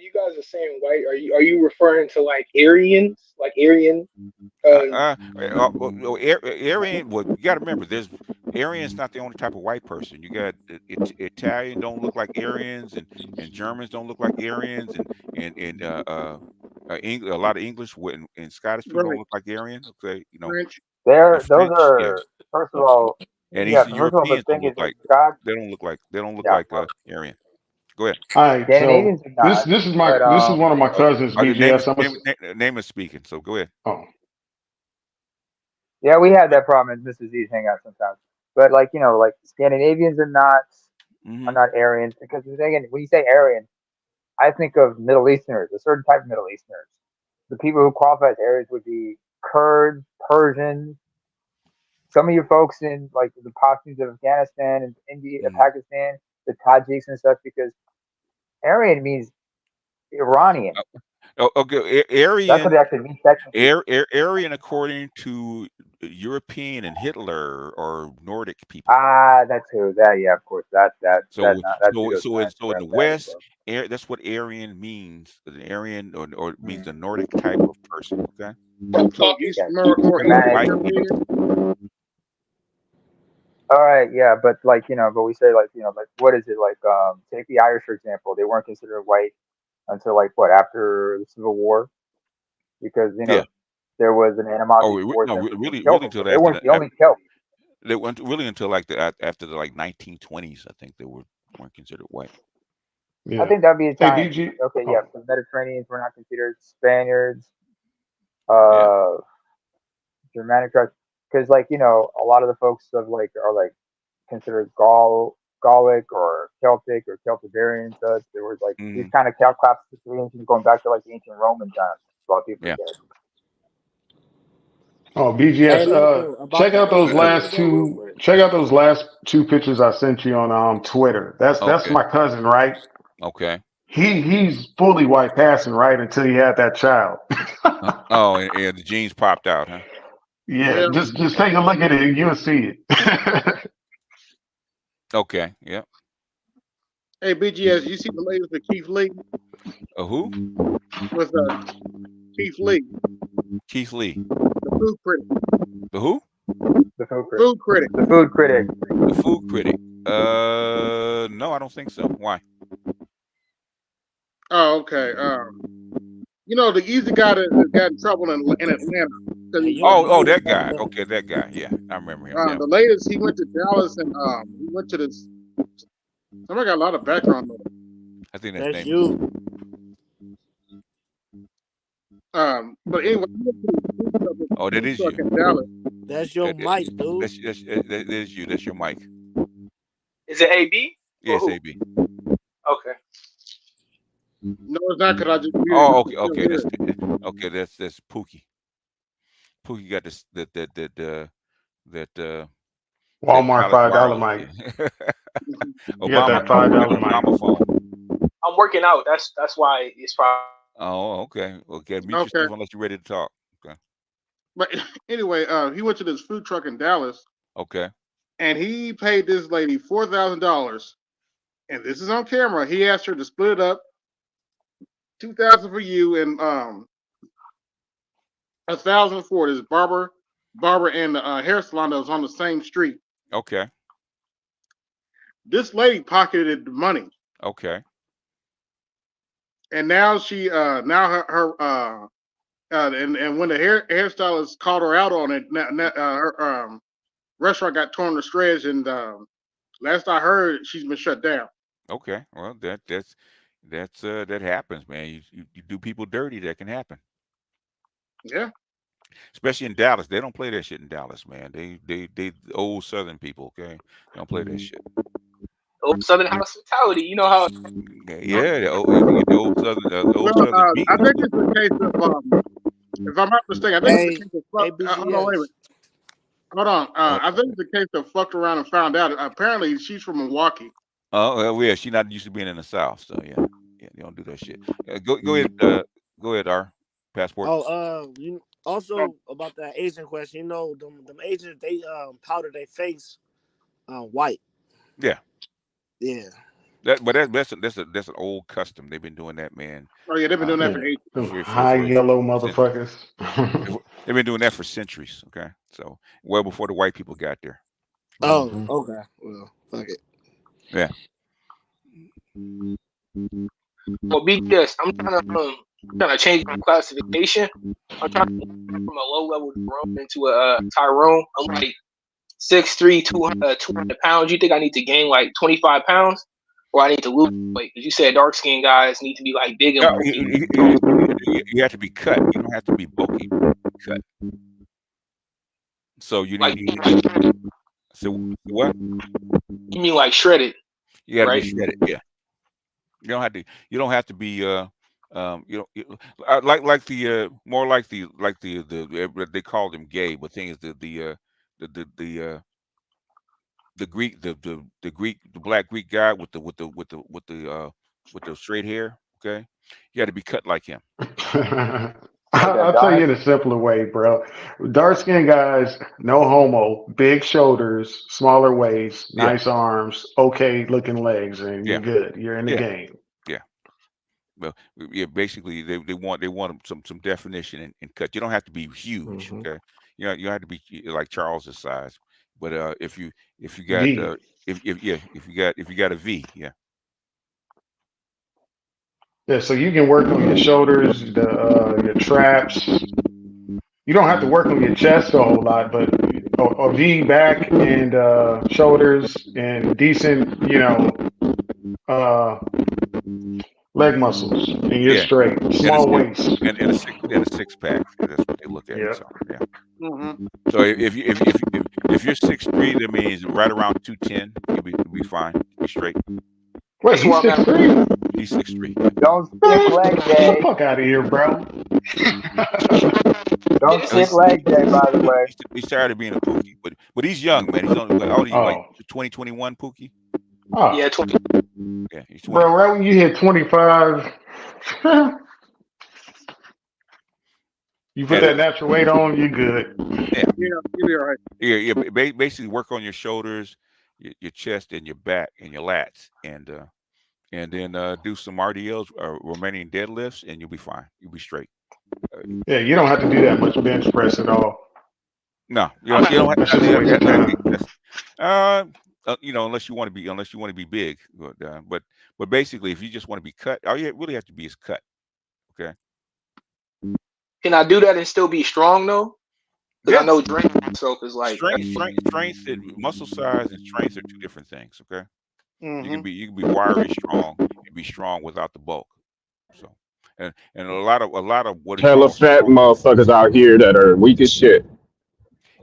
you guys are saying white, are you referring to like Aryans, like Aryan? Aryan. Well, you got to remember, Aryan's not the only type of white person. You got Italian don't look like Aryans, and Germans don't look like Aryans, and a lot of English and Scottish people don't Right. look like Aryan. Okay, French. the Those French, yeah, are, first of all, and yeah. Eastern First of all, the Europeans don't thing is, look like God, they don't look yeah. like Aryan. Go ahead. All right. So Scandinavians are not, but this is one of my cousins, The name BGS. is speaking. So go ahead. Oh, yeah, we have that problem at Mrs. Z's hangout sometimes. But like like Scandinavians are Hmm. not Aryans because the thing, when you say Aryan, I think of Middle Easterners, a certain type of Middle Easterners. The people who qualify as Aryans would be Kurds, Persians, some of your folks in like the Pashtuns of Afghanistan and India, Hmm. Pakistan, the Tajiks and stuff, because Aryan means Iranian. Okay, That's what it Aryan. actually means technically. Aryan, according to European and Hitler, or Nordic people. Ah, that's who. That yeah, of course. So That's who goes back. so in the Grab that as West, well. That's what Aryan means. The Aryan, or means the Nordic type of person. Okay, So Talking. he's Yeah, more like Eastern Germanic. white. European. All right, yeah, but like but we say like like what is it like? Take the Irish for example. They weren't considered white until like what after the Civil War because Yeah. there was an Oh, animosity towards no, them from really Celtic, until but they weren't the after only Celts. they went really until like after the like 1920s. I think they weren't considered white. I yeah. think that'd be a Hey, time. BG. Okay, yeah, Oh, the Mediterraneans were not considered Spaniards, Yeah. uh, Germanic tribes, because like a lot of the folks of like are like considered Gallic or Celtic or Celtiberian such. There was like these Hmm. kind of classifications going back to like the ancient Roman times. A lot of people Yeah. forget. oh, hey, BGS. listen about Check the out those Scandinavians last though, real two. quick. Check out those last two pictures I sent you on Twitter. That's Okay. my cousin, right? Okay. He's fully white passing, right? Until he had that child. Oh, and the genes popped out, huh? Yeah, Yeah. just take a look at it and you'll see it. Okay. Yeah. Hey, BGS, you see the latest with Keith Lee? Who? With Keith Lee, Keith Lee. the food critic. The who? The food critic. Food critic. The food critic. The food critic. No, I don't think so. Why? Oh, okay. You know the easy guy that got in trouble in Atlanta because Hey, he you don't Oh, know that about guy. that. Okay, that guy. Yeah, I remember him. Yeah. the latest he went to Dallas and he went to this. Somebody got a lot of background noise. I think that's That's name. you. But anyway, he went to this Oh, that food is truck you. in Dallas. That's your mic, dude. That is you. That's your mic. Is it AB? Or Yes, who? AB. Okay. No, it's not because I just muted Oh, it. okay. That's Pookie. Pookie got this that Walmart Dallas $5 wireless. mic. Yeah. You got that $5 mic. Obama phone. I'm working out. That's why it's probably. Oh, okay. Okay, mute Okay. yourself unless you're ready to talk. Okay. But anyway, he went to this food truck in Dallas Okay. and he paid this lady $4,000. And this is on camera. He asked her to split it up, $2,000 for you and $1,000 for this barber and the hair salon that was on the same street. Okay. This lady pocketed the money, Okay. and now she now her and when the hairstylist called her out on it, her restaurant got torn to shreds, and last I heard, she's been shut down. Okay. Well, That's that happens, man. You do people dirty, that can happen. Yeah. Especially in Dallas. They don't play that shit in Dallas, man. They old Southern people, okay? They don't play that shit. Old Southern hospitality. You know how Yeah, the old Southern Well, beat. I think it's a case of if I'm not mistaken, I think it's a case of hold on, wait a minute. Hold on. I think it's a case of fucked around and found out. Apparently, she's from Milwaukee. Oh, well, yeah, she's not used to being in the South, so yeah, they don't do that shit. Go ahead, R. Passport. Oh, you also about that Asian question. You know, them Asians, they powder their face white. Yeah. Yeah. That's an old custom. They've been doing that, man. Oh yeah, they've been doing that for ages. High yellow motherfuckers. They've been doing that for centuries. Okay, so well before the white people got there. Oh, okay. Well, fuck it. Yeah. Well, BTS, I'm trying to change my classification. I'm trying to go from a low level Jerome into a Tyrone. I'm like 6'3", 200 pounds. You think I need to gain like 25 pounds, or I need to lose weight? Because you said dark skinned guys need to be like big and bulky. You have to be cut. You don't have to be bulky. Cut. So you need. So what? You mean like shredded? You gotta right? be shredded. Yeah. You don't have to be like the more like the they call them gay, but thing is the black Greek guy with the straight hair. Okay, you got to be cut like him. I'll tell you in a simpler way, bro. Dark skinned guys, no homo, big shoulders, smaller waist, nice arms, okay looking legs, and you're good. You're in the game. Yeah. Well, yeah. Basically, they want some definition and cut. You don't have to be huge. Okay. You have to be like Charles's size. But if you got V. if you got a V, yeah. Yeah, so you can work on your shoulders, your traps. You don't have to work on your chest a whole lot, but a V back and shoulders and decent, leg muscles, and you're straight. Small waist and a six pack. That's what they look at. Yeah. So, yeah. So if you're 6'3", that means right around 210. You'll be fine. You'll be straight. Wait, he's 6'3"? He's 6'3". Don't skip leg Get day. the fuck out of here, bro. Don't skip leg day, by the way. He's tired of being a Pookie, but he's young, man. He's only like 2021 Pookie. Oh. Yeah, 20. Yeah, he's 20. Bro, right when you hit 25, you put that natural weight on, you good. Yeah, you'll be all right. Yeah. Basically, work on your shoulders, your chest, and your back, and your lats, and then do some RDLs, Romanian deadlifts, and you'll be fine. You'll be straight. Yeah, you don't have to do that much bench press at all. No, you don't have to do that. Unless you want to be big. But basically, if you just want to be cut, all you really have to be is cut. Okay. Can I do that and still be strong though? Because I know strength itself is like strength and muscle size and strength are two different things. Okay. You can be wiry strong and be strong without the bulk. So and a lot of what hella fat motherfuckers out here that are weak as shit.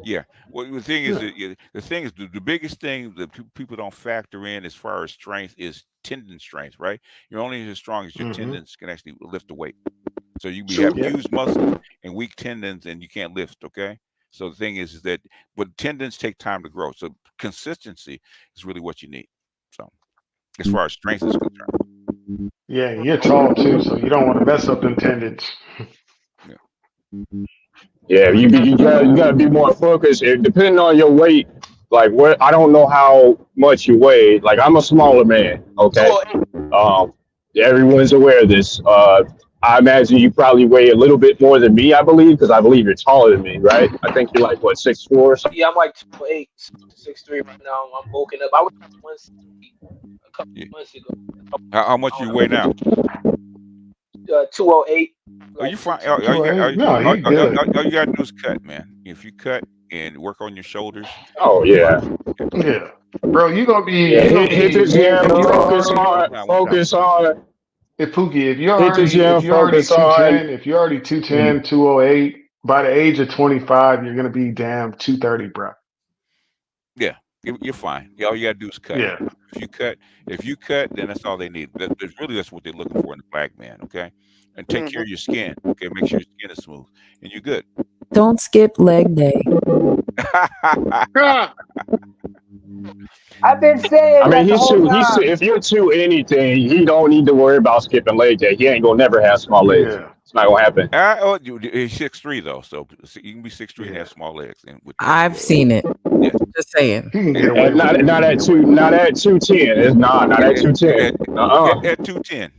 Yeah. Well, the thing is the biggest thing that people don't factor in as far as strength is tendon strength, right? You're only as strong as your tendons can actually lift the weight. So you have huge muscles and weak tendons, and you can't lift. Okay. So the thing is that, but tendons take time to grow. So consistency is really what you need. So as far as strength is concerned. Yeah, you're tall too, so you don't want to mess up them tendons. Yeah, you gotta be more focused. Depending on your weight, like what I don't know how much you weigh. Like I'm a smaller man, okay. Everyone's aware of this. I imagine you probably weigh a little bit more than me, I believe, because I believe you're taller than me, right? I think you're like what, 6'4" or something? Yeah, I'm like 2'8", 6'3" right now. I'm bulking up. I was 160 a couple months ago. How much you weigh now? 208. Are you fine? All you gotta do is cut, man. If you cut and work on your shoulders. Oh yeah. Yeah, bro, you gonna be hit the gym. Focus on If Pookie, Hit the gym, if you're already focus on. 210, if you're already 210, 208, by the age of 25, you're gonna be damn 230, bro. Yeah, you're fine. All you gotta do is cut. Yeah. If you cut, then that's all they need. That's what they're looking for in a black man. Okay, and take care of your skin. Okay, make sure your skin is smooth, and you're good. Don't skip leg day. I've been saying I that mean, the whole time. if you're to anything, he don't need to worry about skipping leg day. He ain't gonna never have small legs. Yeah. It's not gonna happen. He's 6'3" though, so you can be 6'3" and have small legs. And with I've seen it. Yeah. Just saying. He can get away And with it. not at 210. It's not at 210. At 210.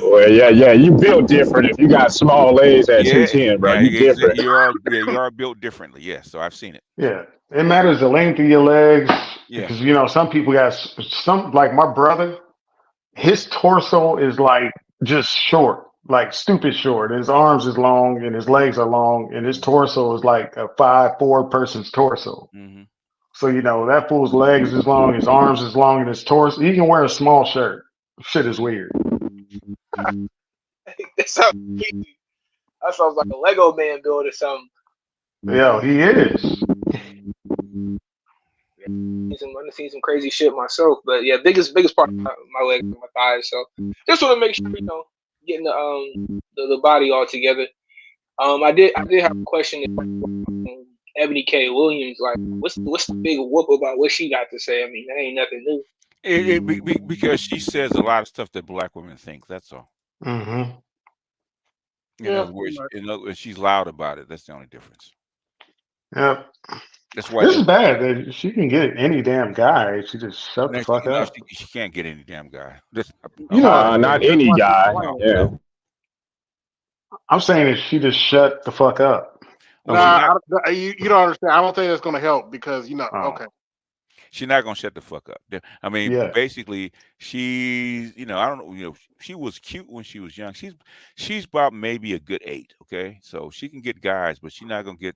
Well, yeah, you built different. If you got small legs at 210, bro, you different. You are built differently. Yes, so I've seen it. Yeah. It matters the length of your legs. Yeah. Because some people got some, like my brother, his torso is like just short, like stupid short. His arms is long and his legs are long, and his torso is like a 5'4" person's torso. Mm-hmm. So that fool's legs is long, his arms is long, and his torso. He can wear a small shirt. Shit is weird. That sounds crazy. That sounds like a Lego man build or something. Yeah, he is. I've seen some crazy shit myself, but yeah, biggest part of my legs and my thighs. So just want to make sure getting the body all together. I did have a question. Ebony K. Williams, like, what's the big whoop about what she got to say? I mean, that ain't nothing new. Because she says a lot of stuff that black women think. That's all. Mm-hmm. In other words, she's loud about it. That's the only difference. Yep. That's why this is bad. That she can get any damn guy. She just shut the fuck up. She can't get any damn guy. Not any guy. Yeah. I'm saying that she just shut the fuck up. Nah, you don't understand. I don't think that's going to help because okay. She's not gonna shut the fuck up. I mean, basically, she's I don't know. She was cute when she was young. She's about maybe a good 8. Okay, so she can get guys, but she's not gonna get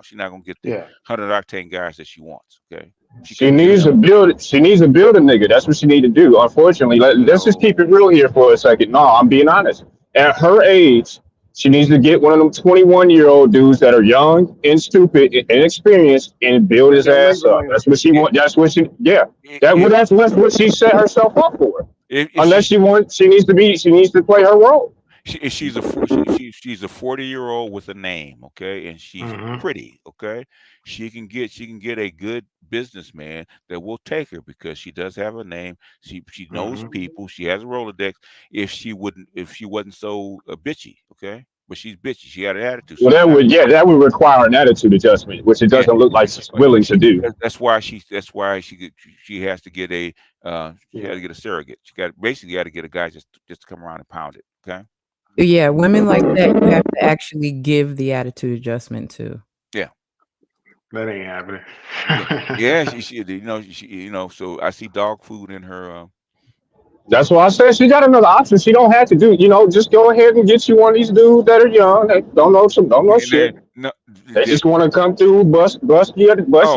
she's not gonna get the 100 octane guys that she wants. Okay, she needs to build. She needs to build a nigga. That's what she need to do. Unfortunately, let's just keep it real here for a second. No, I'm being honest. At her age, she needs to get one of them 21-year-old dudes that are young and stupid and inexperienced and build his ass up. That's what she wants. That's what she. Yeah. That's what she set herself up for. Unless she needs to play her role. She's a 40-year-old with a name, okay, and she's pretty, okay. She can get a good businessman that will take her because she does have a name. She knows people. She has a Rolodex. If she wasn't so bitchy, okay. But she's bitchy. She got an attitude. Well, that would require an attitude adjustment, which it doesn't look like she's willing to do. That's why she has to get a surrogate. She got to get a guy just to come around and pound it, okay. Yeah, women like that you have to actually give the attitude adjustment to. Yeah. That ain't happening. Yeah, so I see dog food in her. That's why I said she got another option. She don't have to do, just go ahead and get you one of these dudes that are young, that don't know shit. They just want to come through, bust you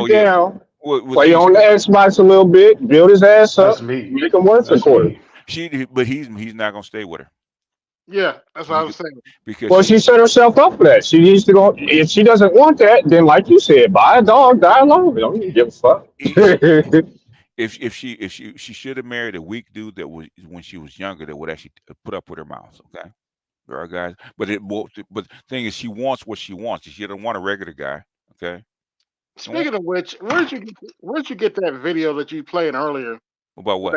down, play on the Xbox a little bit, build his ass up, make him work for quarter. But he's not gonna stay with her. Yeah, that's what I was saying. Because she set herself up for that. She needs to go. If she doesn't want that, then like you said, buy a dog, die alone. Don't give a fuck. If she should have married a weak dude that was when she was younger that would actually put up with her mouth. Okay, there are guys, but the thing is, she wants what she wants. She doesn't want a regular guy. Okay. Speaking of which, where'd you get that video that you played earlier? About what?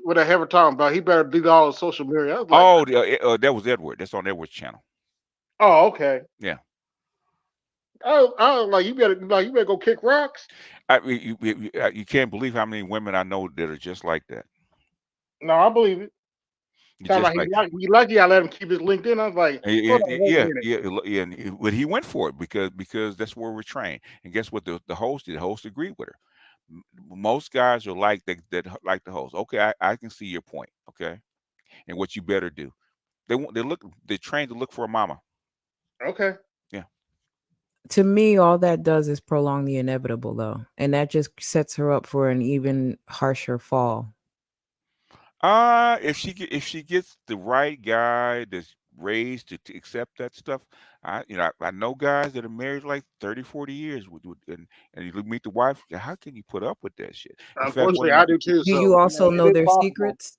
What I ever talking about? He better delete all his social media. I was like, that was Edward. That's on Edward's channel. Oh, okay. Yeah. I was like, you better go kick rocks. You can't believe how many women I know that are just like that. No, I believe it. He lucky I let him keep his LinkedIn. I was like, yeah. But he went for it because that's where we're trained. And guess what? The host did. The host agreed with her. Most guys are like that like the host. Okay, I can see your point. Okay, and what you better do. They're trained to look for a mama. Okay. Yeah. To me, all that does is prolong the inevitable, though, and that just sets her up for an even harsher fall. If she gets the right guy that's raised to accept that stuff, I know guys that are married like 30, 40 years and you meet the wife. How can you put up with that shit? In fact, one Unfortunately, of my I do too. Do you So also It know is their possible. secrets?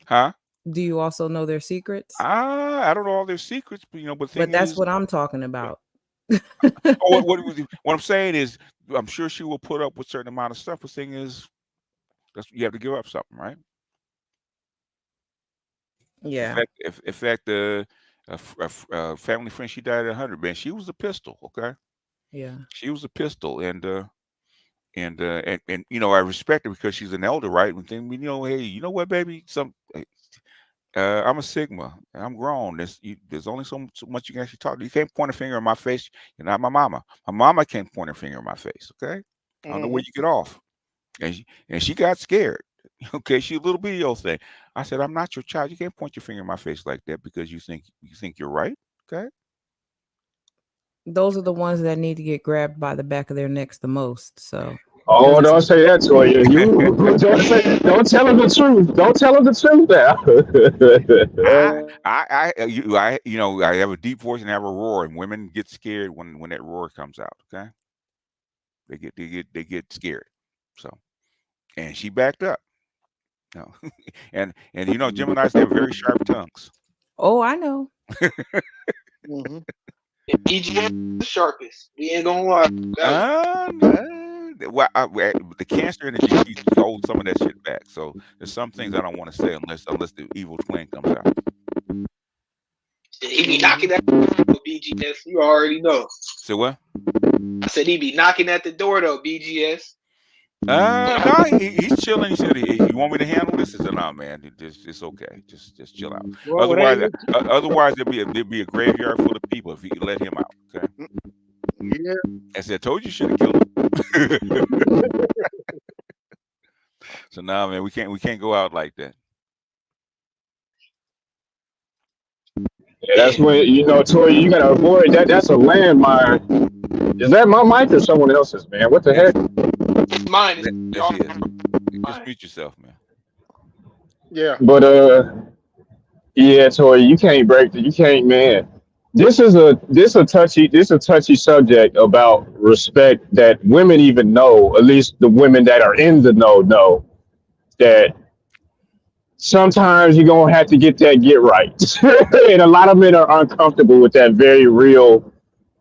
huh? Do you also know their secrets? I don't know all their secrets, but but the But thing that's is, what I'm talking about. what I'm saying is, I'm sure she will put up with a certain amount of stuff. The thing is, you have to give up something, right? In Yeah. fact, in fact, a family friend, she died at 100. Man, she was a pistol. Okay, Yeah. she was a pistol, and I respect her because she's an elder, right? And then hey, you know what, baby, I'm a Sigma. And I'm grown. There's only so much you can actually talk. You can't point a finger in my face. You're not my mama. My mama can't point a finger in my face. Okay, I don't know where you get off. And she got scared. Okay, she a little bitty old thing. I said, I'm not your child. You can't point your finger in my face like that because you think you're right. Okay. Those are the ones that need to get grabbed by the back of their necks the most. So Oh, don't say that, Toya. You don't tell him the truth. Don't tell him the truth now. I have a deep voice and I have a roar, and women get scared when that roar comes out. Okay, they get scared. So, and she backed up. No, and Geminis, they have very sharp tongues. Oh, I know. BGS the sharpest. We ain't gonna lie. The Cancer energy keeps holding some of that shit back. So there's some things I don't want to say unless the evil twin comes out. He be knocking at the door, BGS. You already know. So what? I said he be knocking at the door though, BGS. No, he's chilling. He said, "You want me to handle this?" I said, "No, man, it's okay. Just chill out. Well, Otherwise, there'd be a graveyard full of people if you let him out." Okay. Yeah. I said, "Told you should have killed him." So now, man, we can't go out like that. Yeah, that's when Toya, you gotta avoid that. That's a landmine. Is that my mic or someone else's, man? What the heck? Mine is. That's it. Just mute yourself, man. Yeah. But yeah, Toya, you can't, man. This is a touchy subject about respect that women even know, at least the women that are in the know that sometimes you're gonna have to get right. And a lot of men are uncomfortable with that very real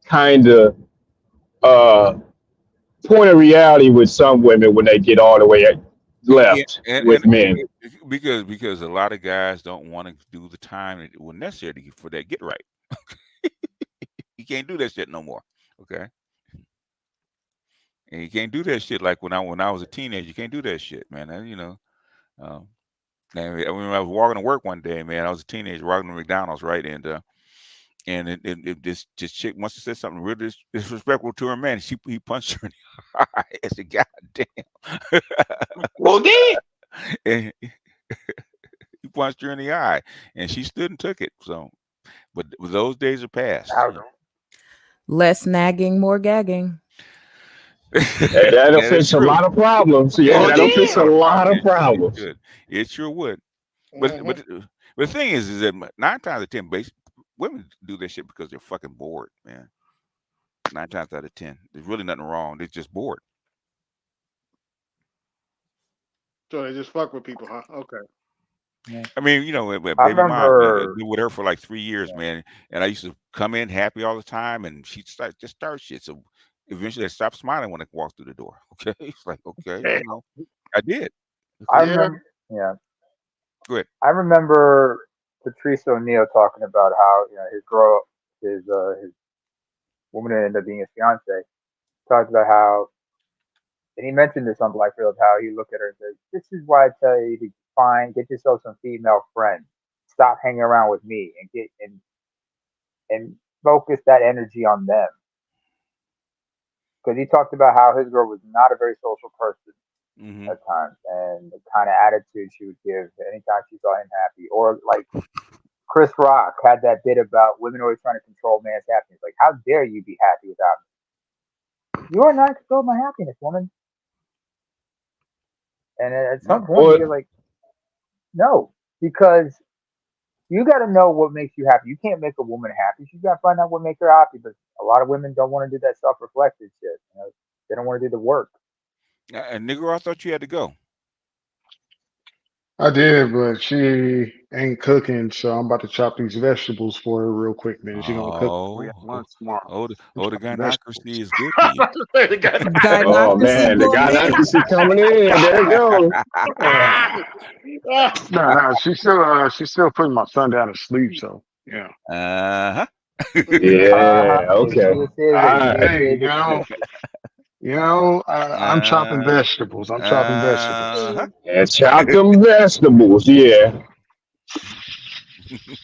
kind of point of reality with some women when they get all the way left with men. Because a lot of guys don't want to do the time that was necessary for that get right. You can't do that shit no more. Okay. And you can't do that shit like when I was a teenager. You can't do that shit, man. And I remember I was walking to work one day, man. I was a teenager walking to McDonald's, right? And this chick must have said something really disrespectful to her man. He punched her in the eye. I said, "God damn." Well, then. And he punched her in the eye, and she stood and took it. So, but those days are past. Less nagging, more gagging. Hey, that'll fix a lot of problems. Yeah, that'll fix a lot of problems. It sure would. But the thing is that 9 times out of 10, women do this shit because they're fucking bored, man. 9 times out of 10, there's really nothing wrong. They're just bored. So they just fuck with people, huh? Okay. Yeah. I mean, baby mom been with her for like 3 years, man. And I used to come in happy all the time, and she'd start shit. So eventually, I stopped smiling when I walked through the door. Okay, it's like, okay, I did. I remember. Yeah. Go ahead. I remember Patrice O'Neal talking about how his girl, his woman that ended up being his fiance, talked about how, and he mentioned this on Blackfield, how he looked at her and said, "This is why I tell you to get yourself some female friends. Stop hanging around with me and get and focus that energy on them." Because he talked about how his girl was not a very social person at times, and the kind of attitude she would give anytime she saw him happy, or like Chris Rock had that bit about women always trying to control man's happiness. Like, how dare you be happy without me? You are not controlling my happiness, woman. And at some point, you're like, No, because you got to know what makes you happy. You can't make a woman happy. You got to find out what makes her happy. But a lot of women don't want to do that self-reflective shit. You know, they don't want to do the work. And Negro, I thought you had to go. I did, but she ain't cooking, so I'm about to chop these vegetables for her real quick. Then she gonna cook before we have lunch tomorrow. The I'm chopping gynocracy vegetables. is good for you. The guy- Oh Gynocracy man, the going in. gynocracy coming in. There it goes. No, she's still putting my son down to sleep. So yeah. Uh-huh. Yeah. Okay. You All right. Hey, I'm chopping vegetables. I'm chopping vegetables. Uh-huh. And chop them vegetables. Yeah.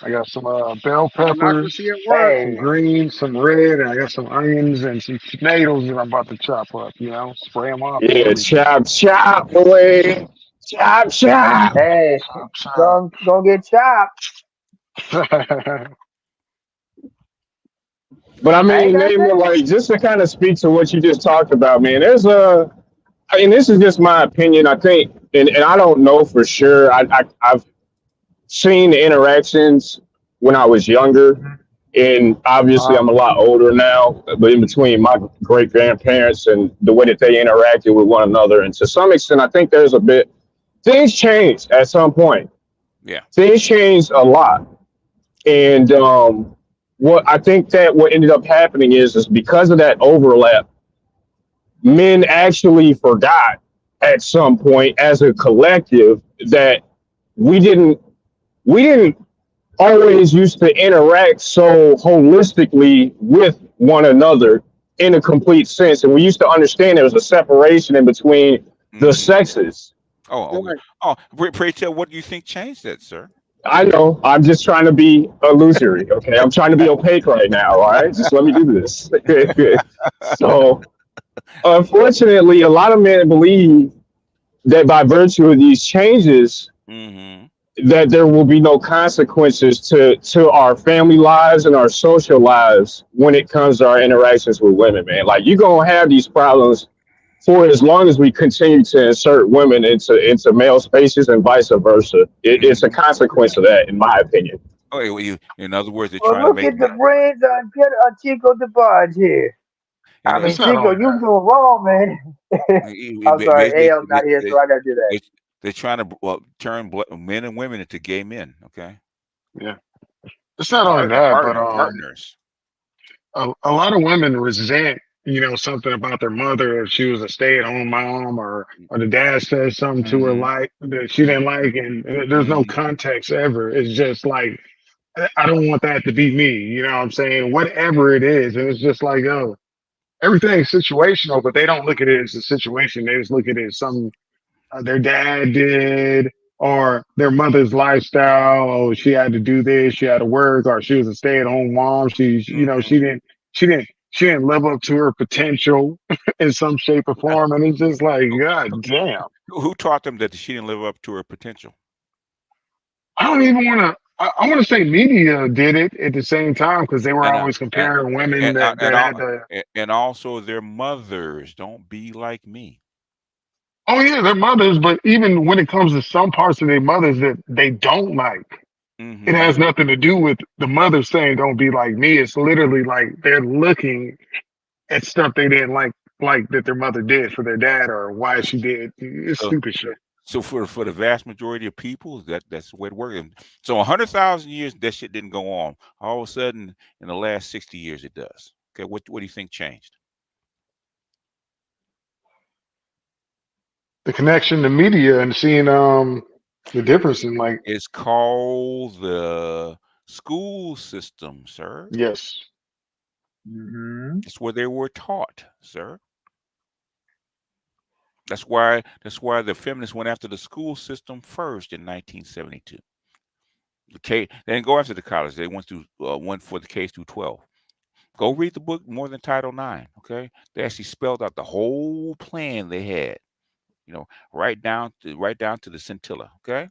I got some bell peppers, Democracy at work. some Hey, green, some red, and I got some onions and some tomatoes that I'm about to chop up. Spray them off and Yeah. everything. Chop, boy. Chop. hey, Chop, chop. gonna get chopped. But I I ain't mean, gotta Naaman, say. like just to kind of speak to what you just talked about, man. I mean, this is just my opinion. I think, and I don't know for sure. I've seen the interactions when I was younger, and obviously I'm a lot older now. But in between my great grandparents and the way that they interacted with one another, and to some extent, I think there's a bit things changed at some point. Yeah. Things changed a lot, and what I think that what ended up happening is because of that overlap, men actually forgot at some point as a collective that we didn't always used to interact so holistically with one another in a complete sense, and we used to understand there was a separation in between the sexes. Pray tell, what do you think changed that, sir? I know. I'm just trying to be illusory. Okay, I'm trying to be opaque right now. All right, just let me do this. So, unfortunately, a lot of men believe that by virtue of these changes, that there will be no consequences to our family lives and our social lives when it comes to our interactions with women. Man, like you're gonna have these problems for as long as we continue to insert women into male spaces and vice versa. It's a consequence of that, in my opinion. Okay, well, in other words, they're Well, trying to look make at the brains on Chico DeBarge here. I mean, Chico, you doing wrong, man. I'm sorry, AL's not here, so I gotta do that. They're trying to turn men and women into gay men. Okay. Yeah. It's not only that, but partners. A lot of women resent, something about their mother if she was a stay-at-home mom or the dad says something to her like that she didn't like, and there's no context ever. It's just like, I don't want that to be me. You know what I'm saying? Whatever it is, and it's just like, yo, everything's situational, but they don't look at it as a situation. They just look at it as something their dad did or their mother's lifestyle. Oh, she had to do this, she had to work, or she was a stay-at-home mom. She didn't live up to her potential in some shape or form. And it's just like, God damn. Who taught them that she didn't live up to her potential? I don't even want to. I want to say media did it at the same time because they were always comparing women that had the. And also their mothers. Don't be like me. Oh yeah, their mothers. But even when it comes to some parts of their mothers that they don't like, it has nothing to do with the mother saying "Don't be like me." It's literally like they're looking at stuff they didn't like that their mother did for their dad or why she did. It's stupid shit. So for the vast majority of people, that's the way it works. So 100,000 years, that shit didn't go on. All of a sudden, in the last 60 years, it does. Okay, what do you think changed? The connection to media and seeing the difference in like. It's called the school system, sir. Yes. It's where they were taught, sir. That's why the feminists went after the school system first in 1972. They didn't go after the college. They went for the K through 12. Go read the book More Than Title IX. Okay, they actually spelled out the whole plan they had. Right down to the scintilla. Okay.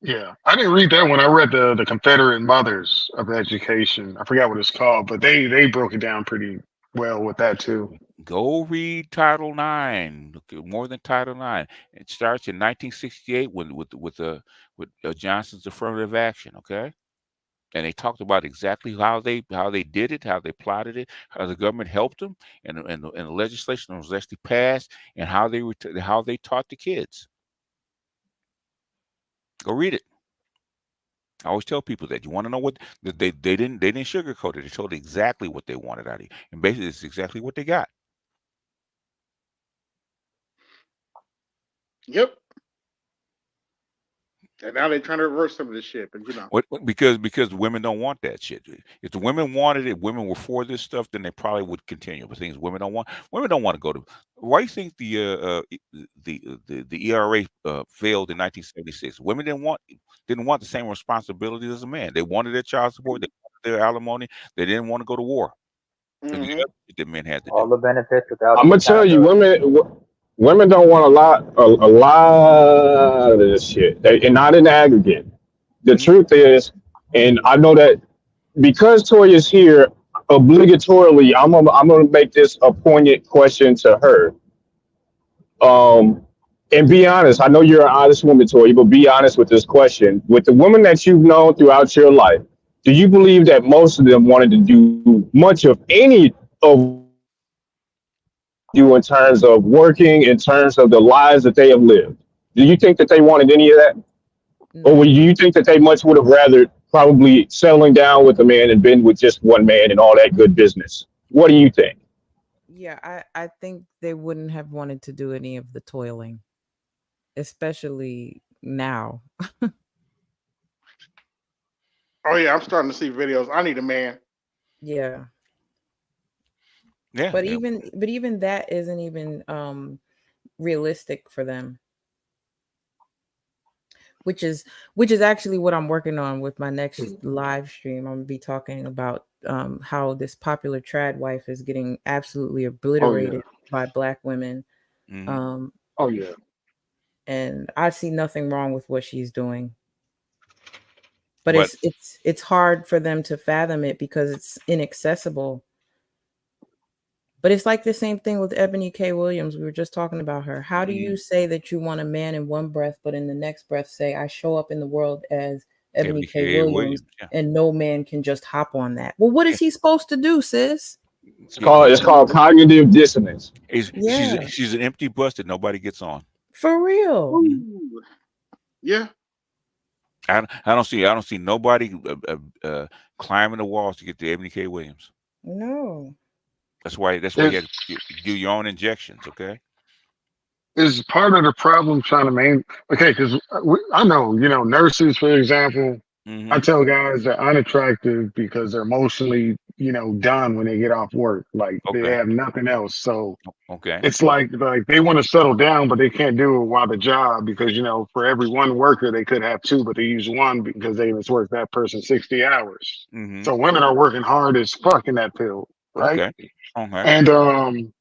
Yeah, I didn't read that one. I read the Confederate Mothers of Education. I forgot what it's called, but they broke it down pretty well with that too. Go read Title IX. More than Title IX. It starts in 1968 with Johnson's affirmative action. Okay, and they talked about exactly how they did it, how they plotted it, how the government helped them, and the legislation was actually passed, and how they taught the kids. Go read it. I always tell people that you want to know what they didn't sugarcoat it. They told exactly what they wanted out of you, and basically it's exactly what they got. Yep. And now they're trying to reverse some of this shit, but Because women don't want that shit. If the women wanted it, women were for this stuff, then they probably would continue. But things women don't want to go to. Why do you think the ERA failed in 1976? Women didn't want the same responsibilities as a man. They wanted their child support, they wanted their alimony, they didn't want to go to war. Mm-hmm. The men had to All do. the benefits without. I'm gonna tell you, women don't want a lot of this shit, and not in aggregate. The truth is, and I know that because Toya's here, obligatorily, I'm gonna make this a poignant question to her. And be honest. I know you're an honest woman, Toya, but be honest with this question. With the women that you've known throughout your life, do you believe that most of them wanted to do much of any of you in terms of working, in terms of the lives that they have lived? Do you think that they wanted any of that? Or do you think that they much would have rather probably settling down with a man and been with just one man and all that good business? What do you think? Yeah, I think they wouldn't have wanted to do any of the toiling, especially now. Oh yeah, I'm starting to see videos. I need a man. Yeah. Yeah. But even that isn't even realistic for them. Which is actually what I'm working on with my next live stream. I'm gonna be talking about how this popular trad wife is getting absolutely obliterated by Black women. Mhm. Oh yeah. And I see nothing wrong with what she's doing. But it's hard for them to fathom it because it's inaccessible. But it's like the same thing with Ebony K. Williams. We were just talking about her. How do you say that you want a man in one breath, but in the next breath say, I show up in the world as Ebony K. Williams, and no man can just hop on that? Well, what is he supposed to do, sis? It's called cognitive dissonance. She's an empty bus that nobody gets on. For real. Ooh. Yeah. I don't see nobody climbing the walls to get to Ebony K. Williams. No. That's why you have to do your own injections, okay? Is part of the problem trying to because I know, nurses, for example, I tell guys they're unattractive because they're emotionally, done when they get off work. Like they have nothing else. So it's like they want to settle down, but they can't do it while the job because, for every one worker, they could have two, but they use one because they must work that person 60 hours. So women are working hard as fuck in that field, right? Okay. And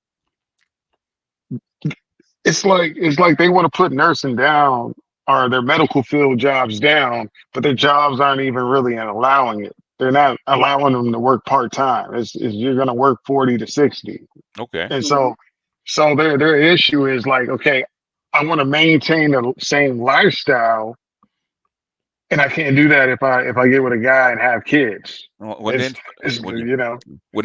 it's like they want to put nursing down or their medical field jobs down, but their jobs aren't even really allowing it. They're not allowing them to work part-time. You're going to work 40 to 60. Okay. And so their issue is like, okay, I want to maintain the same lifestyle, and I can't do that if I get with a guy and have kids. Then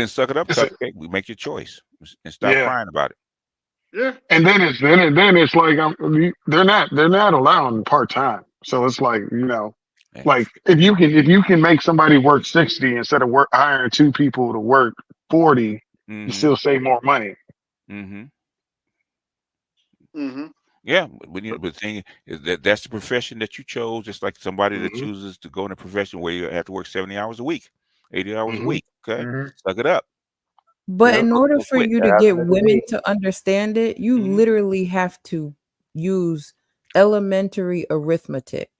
suck it up, we make your choice and stop crying about it. Yeah. And then it's like they're not allowing part-time. So it's like, like if you can make somebody work 60 instead of hiring two people to work 40, you still save more money. Yeah, but the thing is that's the profession that you chose. Just like somebody that chooses to go in a profession where you have to work 70 hours a week, 80 hours a week. Okay, suck it up. But in order for you to get women to understand it, you literally have to use elementary arithmetic.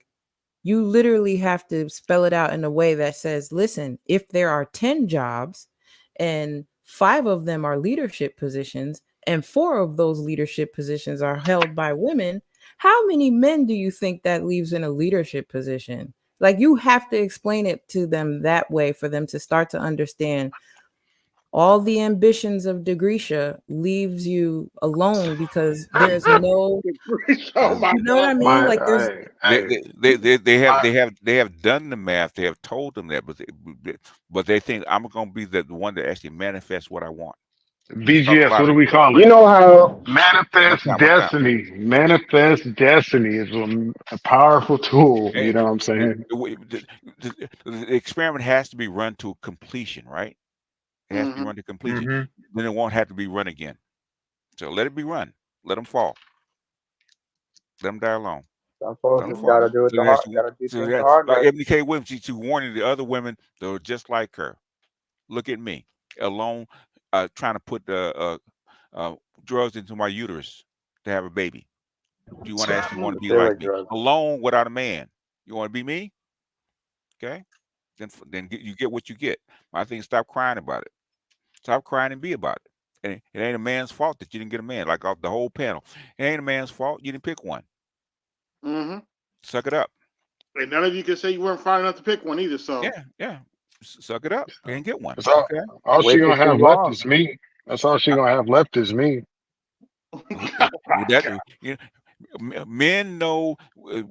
You literally have to spell it out in a way that says, listen, if there are 10 jobs and 5 of them are leadership positions and 4 of those leadership positions are held by women, how many men do you think that leaves in a leadership position? Like, you have to explain it to them that way for them to start to understand all the ambitions of Degrisha leaves you alone because there's no, Oh my you know what I God. mean? Like there's They have done the math. They have told them that, but they think I'm gonna be the one that actually manifests what I want. BGS, what do we call You it? know how Manifest destiny. Manifest destiny is a powerful tool. You know what I'm saying? The experiment has to be run to completion, right? It has to be run to completion. Then it won't have to be run again. So let it be run. Let them fall. Let them die alone. Some folks just gotta do it the hard. Gotta do things the hard like way. Ebony K. Williams, she's warning the other women that are just like her. Look at me, alone, trying to put drugs into my uterus to have a baby. Do you want to actually want to be like me? Alone without a man. You want to be me? Okay. Then you get what you get. I think stop crying about it. Stop crying and be about it. And it ain't a man's fault that you didn't get a man. Like off the whole panel, it ain't a man's fault. You didn't pick one. Suck it up. And none of you can say you weren't fine enough to pick one either. So yeah. Suck it up and get one. That's all, Okay. all she gonna have left is me. That's all she gonna have left is me. Men know. A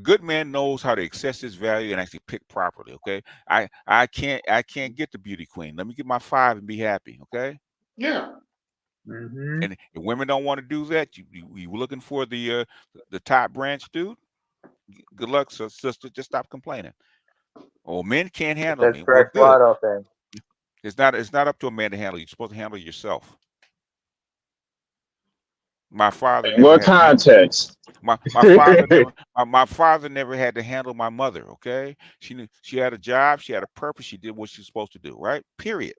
good man knows how to assess his value and actually pick properly. Okay. I can't get the beauty queen. Let me get my 5 and be happy. Okay. yeah. And if women don't want to do that, you looking for the top branch dude. Good luck, sister. Just stop complaining. Oh, men can't handle me. Well, good. It's not up to a man to handle you. You're supposed to handle yourself. My father. What context? My father never had to handle my mother. Okay, she had a job. She had a purpose. She did what she was supposed to do. Right. Period.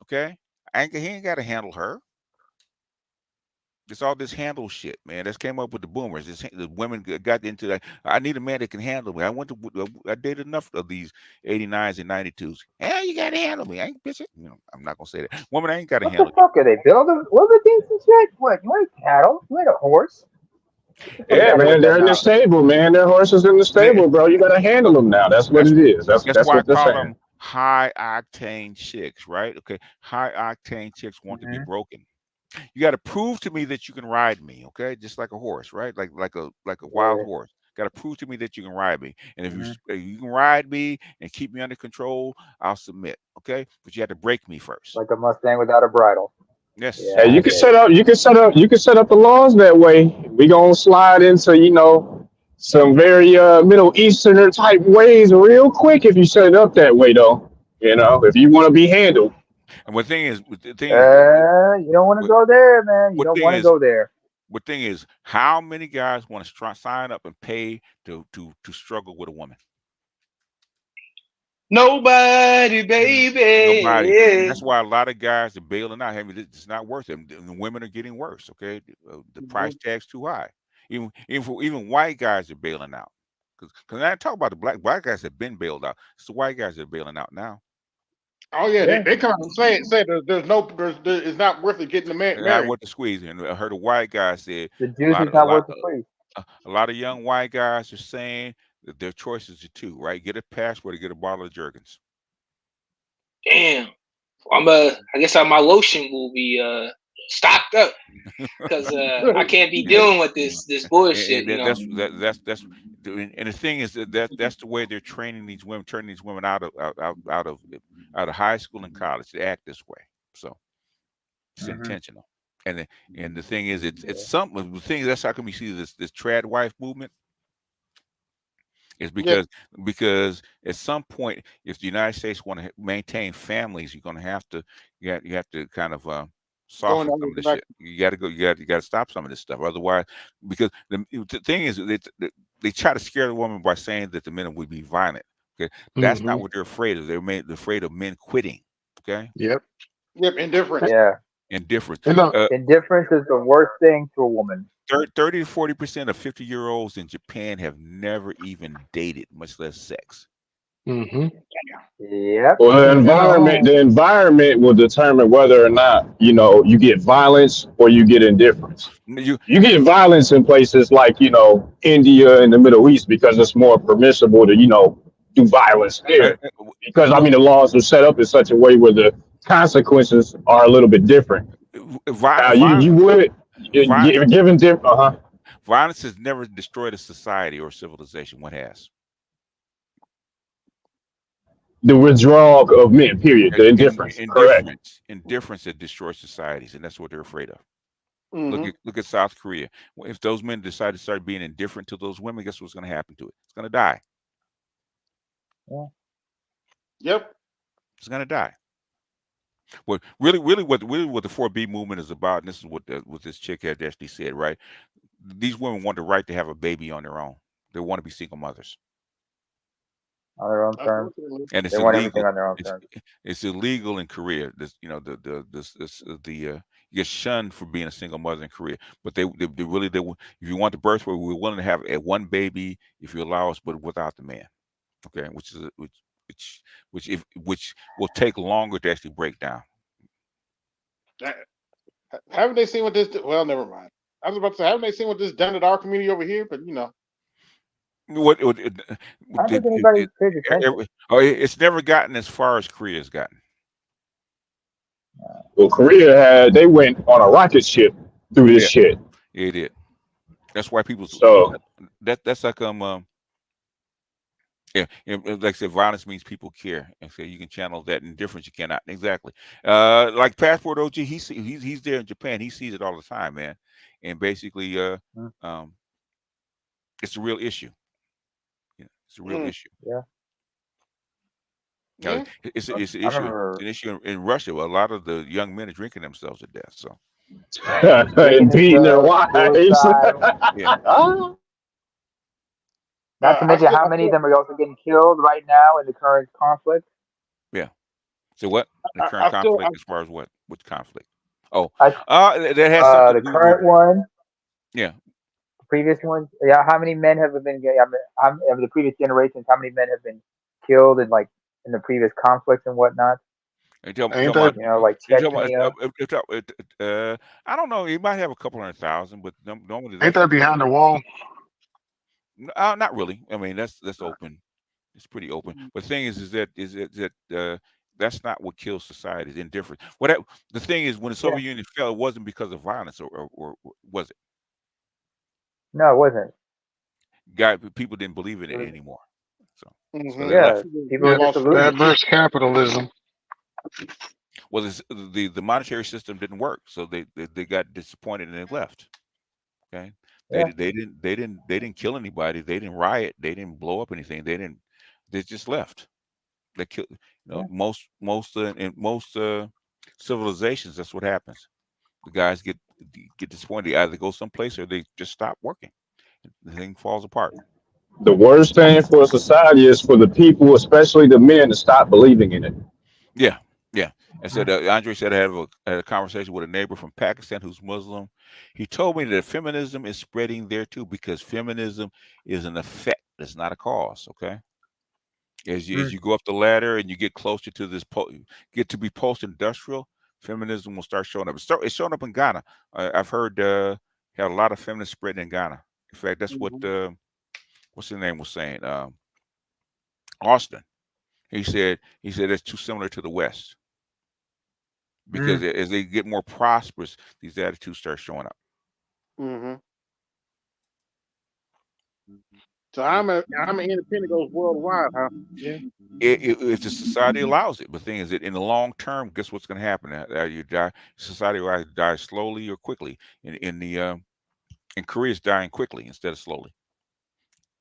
Okay. He ain't got to handle her. It's all this handle shit, man. That's came up with the boomers. The women got into that. I need a man that can handle me. I dated enough of these 89s and 92s. Hey, you gotta handle me. I ain't bitch it. I'm not gonna say that. Woman, I ain't gotta handle. What the fuck are they building? What are these shit? What? You ain't cattle. You ain't a horse. Yeah, man, they're in the stable, man. Their horses in the stable, bro. You gotta handle them now. That's what it is. That's why what they're I call saying. them high octane chicks, right? Okay, high octane chicks want to be broken. You got to prove to me that you can ride me, okay? Just like a horse, right? Like a wild horse. Got to prove to me that you can ride me. And if you can ride me and keep me under control, I'll submit, okay? But you have to break me first. Like a Mustang without a bridle. Yes. Yeah, you can set up the laws that way. We gonna slide into some very Middle Easterner type ways real quick if you set it up that way, though. If you want to be handled. And the thing is, you don't want to go there, man. You don't want to go there. The thing is, how many guys want to sign up and pay to struggle with a woman? Nobody, baby. Nobody. Yeah. That's why a lot of guys are bailing out. I mean, it's not worth it. The women are getting worse. Okay, the price tag's too high. Even white guys are bailing out. Because I talk about the black guys have been bailed out. It's the white guys that are bailing out now. Oh yeah, they come and say it's not worth it getting the man married. Not worth the squeeze. And I heard a white guy said the juice is not worth the squeeze. A lot of young white guys are saying that their choices are 2, right? Get a passport or get a bottle of Jergens. Damn. I guess my lotion will be stocked up because I can't be dealing with this bullshit. That's and the thing is that's the way they're training these women, turning these women out of high school and college to act this way. So it's intentional. And the thing is, it's something. The thing is, that's how come you see this trad wife movement. Is because at some point, if the United States want to maintain families, you're going to have to you have to kind of soften some of this shit. You got to stop some of this stuff. Otherwise, because the thing is, they try to scare the woman by saying that the men would be violent. Okay, that's not what they're afraid of. They're afraid of men quitting. Okay. Yep. Indifference. Yeah. Indifference. Indifference is the worst thing to a woman. 30 to 40% of 50-year-olds in Japan have never even dated, much less sex. Yep. Well, the environment will determine whether or not you get violence or you get indifference. You get violence in places like India and the Middle East because it's more permissible to do violence there, because I Well, mean the laws are set up in such a way where the consequences are a little bit different. You would given different. Violence has never destroyed a society or civilization. What has? The withdrawal of men. Period. The indifference. Correct. Indifference that destroys societies, and that's what they're afraid of. Mm-hmm. Look at South Korea. If those men decide to start being indifferent to those women, guess what's going to happen to it? It's going to die. Yeah. Yep. It's going to die. What really what the 4B movement is about, and this is what this chick had actually said, right? These women want the right to have a baby on their own. They want to be single mothers. On their own terms. And it's they want illegal. everything on their own terms. It's illegal in Korea. You get shunned for being a single mother in Korea. But they really if you want the birth rate, we're willing to have one baby if you allow us, but without the man. Okay, which will take longer to actually break down. Haven't they seen what this? Well, never mind. I was about to say, haven't they seen what this done at our community over here? But you know, I think anybody paid attention. It's never gotten as far as Korea's gotten. Well, Korea they went on a rocket ship through this shit. Yeah, it did. That's why people. So that's like yeah, like I said, violence means people care, and so you can channel that indifference. You cannot exactly. Like Passport OG, he's there in Japan. He sees it all the time, man. And basically, it's a real issue. Yeah, it's a real issue. Yeah. It's an issue in Russia. A lot of the young men are drinking themselves to death. So. And beating their wives. Yeah. Not to mention how many of them are also getting killed right now in the current conflict. Yeah. So what? The current conflict as far as what? Which conflict? Oh, that has something to the do current with, one. Yeah. The previous ones. Yeah. How many men have been? Of the previous generations, how many men have been killed in the previous conflicts and whatnot? Like Chechnya. I don't know. You might have a couple 100,000, but normally ain't that behind the wall? Not really. I mean, that's open. It's pretty open. But the thing is that that's not what kills society. It's indifference. The thing is, when the Soviet Union fell, it wasn't because of violence, or was it? No, it wasn't. People didn't believe in it anymore. So people that versus capitalism. Well, the monetary system didn't work, so they got disappointed and they left. Okay. They didn't kill anybody. They didn't riot. They didn't blow up anything. They just left. They killed. Most civilizations. That's what happens. The guys get disappointed. They either go someplace or they just stop working. The thing falls apart. The worst thing for society is for the people, especially the men, to stop believing in it. Yeah. I said, Andre said I had a conversation with a neighbor from Pakistan who's Muslim. He told me that feminism is spreading there too, because feminism is an effect. It's not a cause. Okay. As you go up the ladder and you get closer to this, get to be post-industrial, feminism will start showing up. It's showing up in Ghana. I've heard had a lot of feminists spreading in Ghana. In fact, that's what what's his name was saying. Austin. He said it's too similar to the West. Because as they get more prosperous, these attitudes start showing up. Mm-hmm. So I'm an independent goes worldwide, huh? Yeah. If the society allows it, but the thing is that in the long term, guess what's going to happen? You die. Society will either die slowly or quickly. In Korea, it's dying quickly instead of slowly.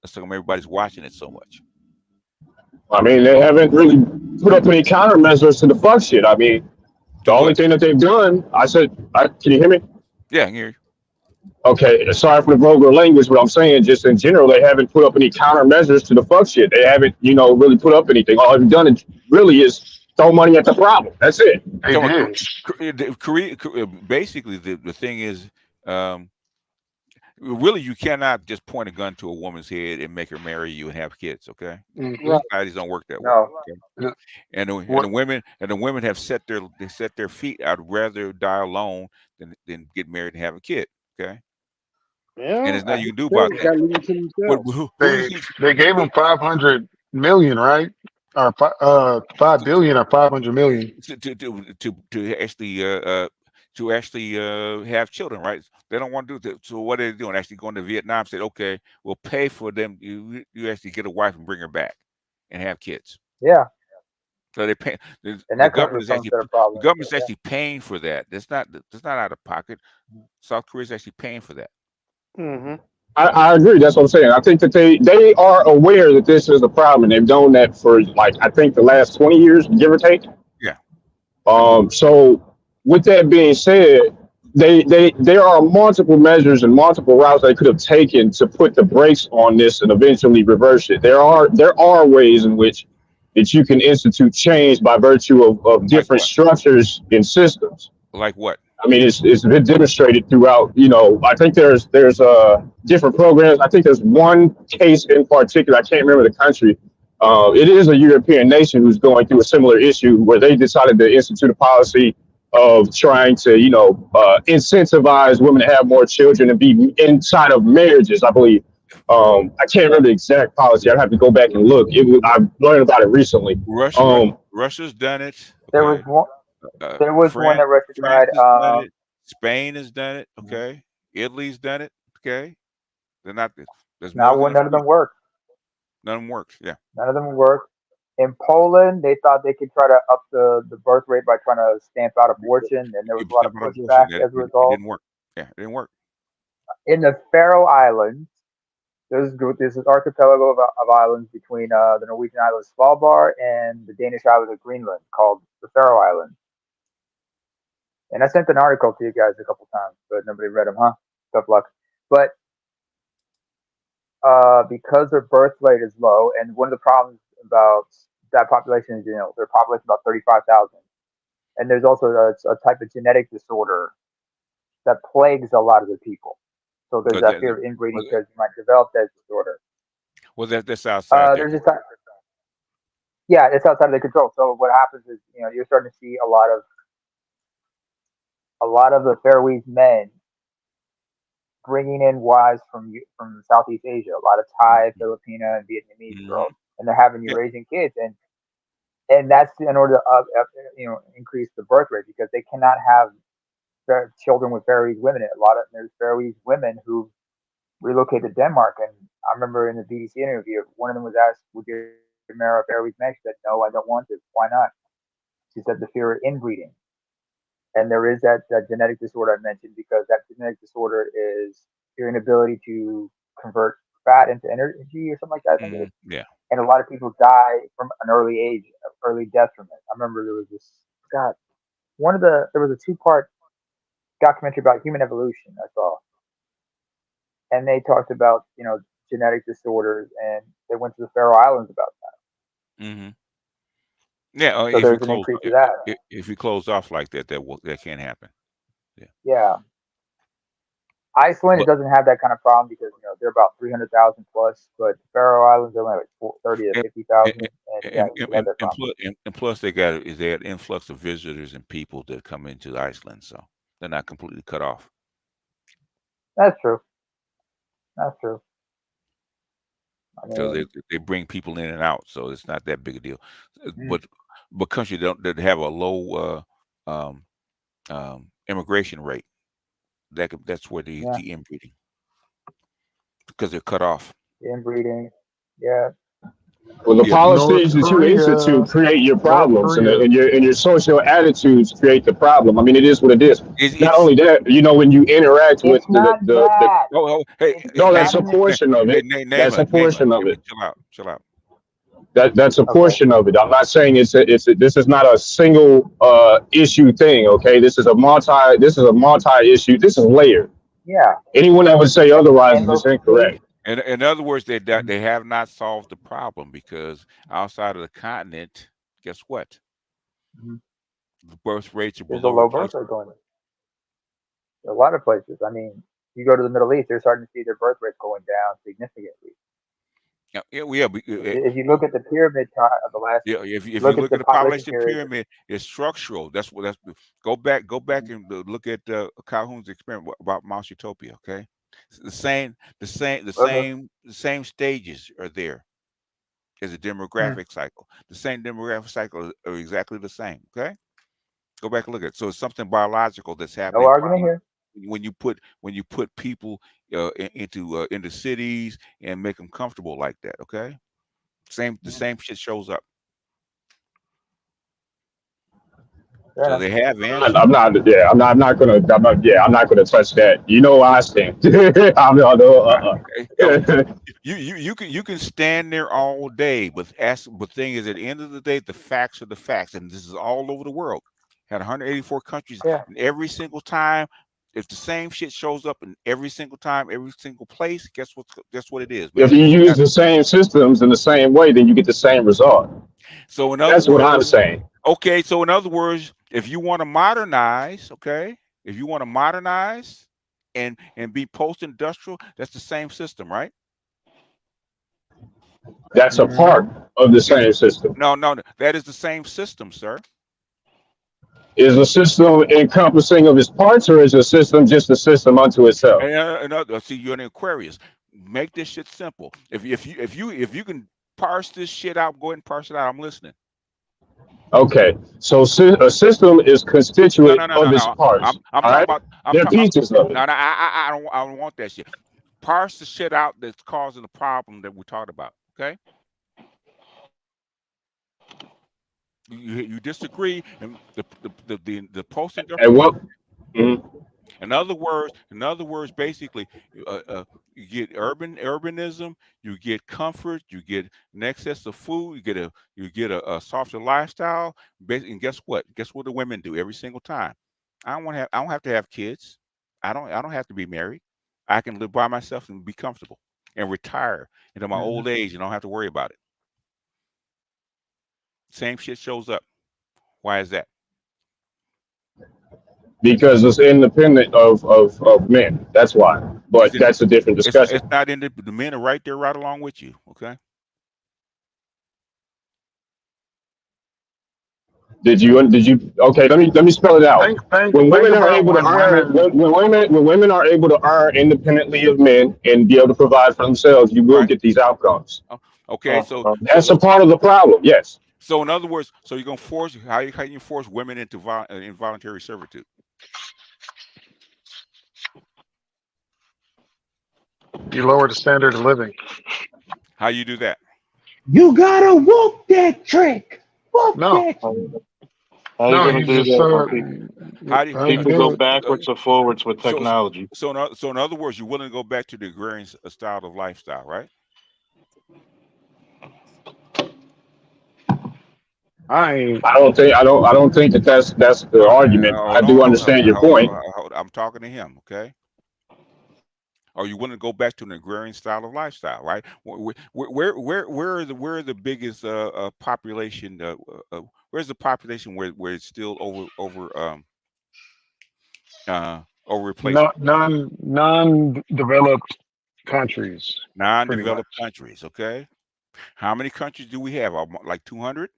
That's how everybody's watching it so much. I mean, they haven't really put up any countermeasures to the fuck shit. I mean. The only thing that they've done, can you hear me? Yeah, I can hear you. Okay, sorry for the vulgar language, but I'm saying just in general, they haven't put up any countermeasures to the fuck shit. They haven't, really put up anything. All they've done really is throw money at the problem. That's it. Korea, basically, the thing is, really, you cannot just point a gun to a woman's head and make her marry you and have kids. Okay, societies don't work that way. Okay? And the women have set their feet. I'd rather die alone than get married and have a kid. Okay. Yeah. And there's nothing you can do about that. They gave them 500 million, right? Or 5 billion or 500 million. To actually have children, right? They don't want to do that. So what are they doing? Actually going to Vietnam, said, okay, we'll pay for them. You actually get a wife and bring her back and have kids. Yeah. So they pay. And The that comes government with is some actually set of the problems. government's But yeah. actually paying for that. That's not out of pocket. South Korea's actually paying for that. Mm-hmm. I agree. That's what I'm saying. I think that they are aware that this is a problem, and they've known that for like I think the last 20 years, give or take. Yeah. So with that being said, there are multiple measures and multiple routes they could have taken to put the brakes on this and eventually reverse it. There are ways in which that you can institute change by virtue of different structures and systems. Like what? I mean, it's been demonstrated throughout. I think there's different programs. I think there's one case in particular. I can't remember the country. It is a European nation who's going through a similar issue where they decided to institute a policy of trying to, incentivize women to have more children and be inside of marriages. I believe. I can't remember the exact policy. I'd have to go back and look. I learned about it recently. Russia's done it. Okay. There was one. There was one that Russia tried. France has done it. Spain has done it. Okay. Italy's done it. Okay. They're not. There's None of them work. None of them works. Yeah. None of them work. In Poland, they thought they could try to up the birth rate by trying to stamp out abortion, and there was a lot of pushback as a result. It didn't work. Yeah, it didn't work. In the Faroe Islands, there's this archipelago of islands between the Norwegian island Svalbard and the Danish island of Greenland called the Faroe Islands. And I sent an article to you guys a couple times, but nobody read them, huh? Tough luck. But because their birth rate is low, and one of the problems about that population is, their population is about 35,000. And there's also a type of genetic disorder that plagues a lot of the people. So there's that fear of inbreeding because you might develop that disorder. Well, that's outside. It's outside of their control. So what happens is, you're starting to see a lot of the Faroese men bringing in wives from Southeast Asia, a lot of Thai, Filipino, and Vietnamese girls, and they're having you raising kids, and that's in order to increase the birth rate because they cannot have their children with Faroese women. There's Faroese women who relocated to Denmark, and I remember in the BBC interview, one of them was asked, "Would you marry a Faroese man?" She said, "No, I don't want to. Why not?" She said, "The fear of inbreeding." And there is that genetic disorder I mentioned because that genetic disorder is your inability to convert fat into energy or something like that. Yeah. And a lot of people die from an early age, early death from it. I remember there was there was a 2-part documentary about human evolution I saw. And they talked about, genetic disorders, and they went to the Faroe Islands about that. Mm-hmm. Yeah, so there's an increase to that. If you close off like that can't happen. Yeah. Iceland doesn't have that kind of problem because they're about 300,000 plus, but Faroe Islands are like 30 to 50,000. And plus they got an influx of visitors and people that come into Iceland, so they're not completely cut off. That's true. So they bring people in and out, so it's not that big a deal. But countries that have a low immigration rate, that's where the inbreeding, because they're cut off. Inbreeding, yeah. Well, the policies that you institute create your problems, and your social attitudes create the problem. I mean, it is what it is. Not only that, when you interact with that's a portion of it. That's a portion of it. Chill out. That's a portion of it. I'm not saying this is not a single issue thing. Okay, this is a multi issue. This is layered. Yeah. Anyone that would say otherwise is incorrect. In other words, they have not solved the problem because outside of the continent, guess what? The birth rates are below. There's a low birth rate going. A lot of places. I mean, you go to the Middle East, they're starting to see their birth rates going down significantly. If you look at the pyramid of the last, if you look at the population pyramid, it's structural. That's go back and look at Calhoun's experiment about Mouse Utopia. Okay, the same stages are there. Is a demographic cycle. The same demographic cycle are exactly the same. Okay, go back and look at it. So it's something biological that's No happening argument here. when you put people into cities and make them comfortable like that. Okay, the same shit shows up. Fair So enough. they have answers. I'm not gonna touch that. You know where I stand. I'm not, You can stand there all day, but thing is, at the end of the day, the facts are the facts, and this is all over the world. Had 184 countries, Yeah. and every single time, if the same shit shows up in every single time, every single place, guess what it is, man? If you use the same systems in the same way, then you get the same result. So in other That's what I'm words, saying. okay. So in other words, if you want to modernize, okay, if you want to modernize and be post-industrial, that's the same system, right? That's a part of the same system. No, that is the same system, sir. Is a system encompassing of its parts, or is a system just a system unto itself? See, you're an Aquarius. Make this shit simple. If you can parse this shit out, go ahead and parse it out. I'm listening. Okay, so a system is constituent of its parts. I'm talking about. They're pieces of it. No, I don't want that shit. Parse the shit out that's causing the problem that we talked about. Okay. You disagree, and the post-industrial. And what? Mm-hmm. In other words, basically, you get urbanism, you get comfort, you get an excess of food, you get a softer lifestyle. And guess what? Guess what the women do every single time? I don't have to have kids. I don't have to be married. I can live by myself and be comfortable and retire into my old age and don't have to worry about it. Same shit shows up. Why is that? Because it's independent of men. That's why. But that's a different discussion. It's not in the men are right there, right along with you. Okay. Did you? Okay, let me spell it out. When women are able to earn, when women are able to earn independently of men and be able to provide for themselves, you will get these outcomes. Okay, so that's a part of the problem. Yes. So in other words, so you're gonna force how you force women into involuntary servitude? You lower the standard of living. How you do that? You gotta whoop that trick. Whoop that. How No, you gonna you do just that? How do you People go backwards or forwards with technology. So in other words, you're willing to go back to the agrarian style of lifestyle, right? I don't think that's the argument. I do understand your point. I'm talking to him, okay? Are you willing to go back to an agrarian style of lifestyle, right? Where are the biggest population? Where's the population where it's still over replacement? Non-developed countries. Non-developed countries, okay. How many countries do we have? Like 200.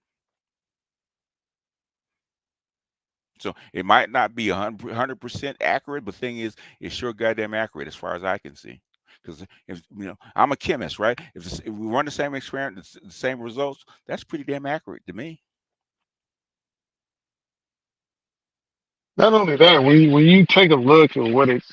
So it might not be 100% accurate, but the thing is, it's sure goddamn accurate as far as I can see. Because if I'm a chemist, right? If we run the same experiment, the same results, that's pretty damn accurate to me. Not only that, when you take a look at what it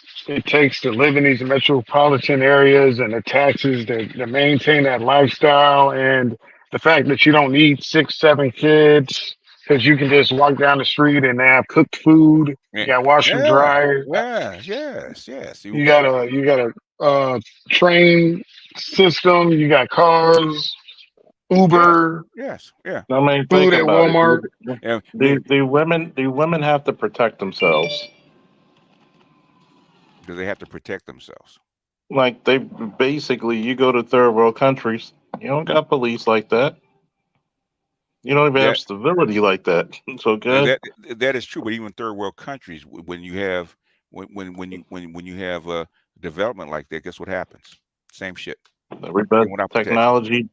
takes to live in these metropolitan areas and the taxes to maintain that lifestyle, and the fact that you don't need 6, 7 kids because you can just walk down the street and have cooked food. You got washer and dryer. Yes. You got a train system. You got cars, Uber. Yes. I mean, food at Walmart. The women have to protect themselves. Do they have to protect themselves? Like they basically, you go to third world countries, you don't got police like that. You don't even have civility like that. So good. That is true, but even third world countries, when you have a development like that, guess what happens? Same shit. Everybody, technology.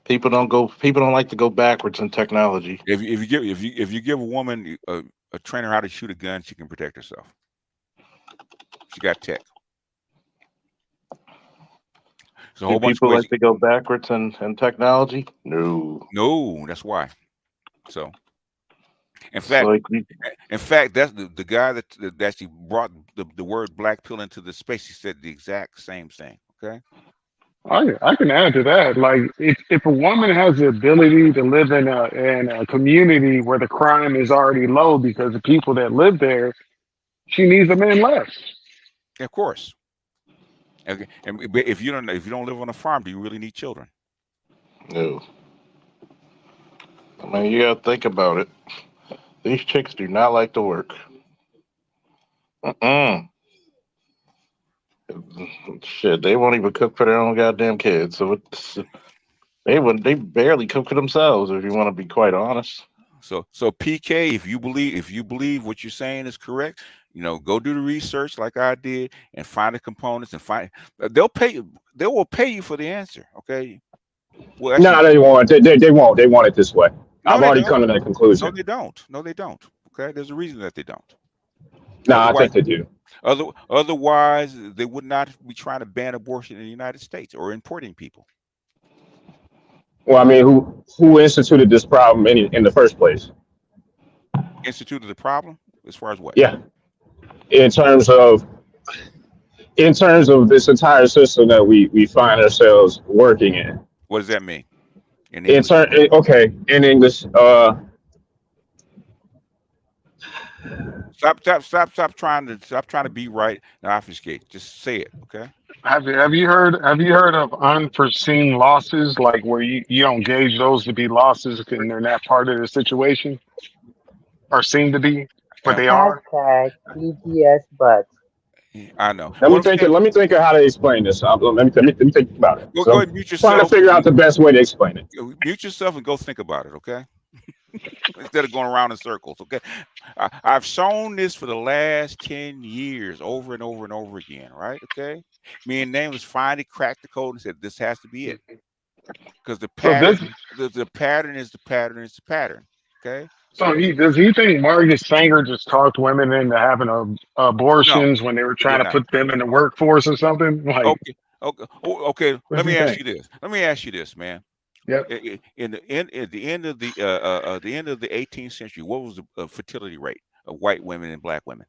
People don't like to go backwards in technology. If you give a woman a trainer how to shoot a gun, she can protect herself. She got tech. There's a whole Do bunch of people ways. like to go backwards in technology? No. No, that's why. So, in It's fact, like that's the guy that actually brought the word black pill into the space. He said the exact same thing. Okay. I can add to that. Like, if a woman has the ability to live in a community where the crime is already low because the people that live there, she needs a man less. Of course. Okay. But if you don't live on a farm, do you really need children? no. I mean, you gotta think about it. These chicks do not like to work. Shit, they won't even cook for their own goddamn kids. So they barely cook for themselves. If you want to be quite honest. So PK, if you believe what you're saying is correct, go do the research like I did and find the components and find. They will pay you for the answer. Okay. Well, No, they won't. They won't. They want it this way. No, I've they already don't. come to that conclusion. No, they don't. No, they don't. Okay. There's a reason that they don't. No, I Otherwise, think they do. otherwise, they would not be trying to ban abortion in the United States or importing people. Well, I mean, who instituted this problem in the first place? Instituted the problem as far as what? Yeah, in terms of this entire system that we find ourselves working in. What does that mean? In English? Okay, in English. Stop trying to be right and obfuscate. Just say it, okay? Have you heard of unforeseen losses, like where you don't gauge those to be losses and they're not part of the situation, or seem to be, but they are? Hashtag BTS butts. I know. Let me think of how to explain this. Let me think about it. Go ahead, mute yourself. Trying to figure out the best way to explain it. Mute yourself and go think about it, okay? Instead of going around in circles, okay? I've shown this for the last 10 years over and over and over again, right? Okay? Me and Nameless finally cracked the code and said, this has to be it. Because the pattern, the pattern is the pattern is the pattern, okay? So does he think Margaret Sanger just talked women into having abortions when they were trying to put them in the workforce or something? Like, okay. Let me ask you this, man. Yep. At the end of the 18th century, what was the fertility rate of white women and black women?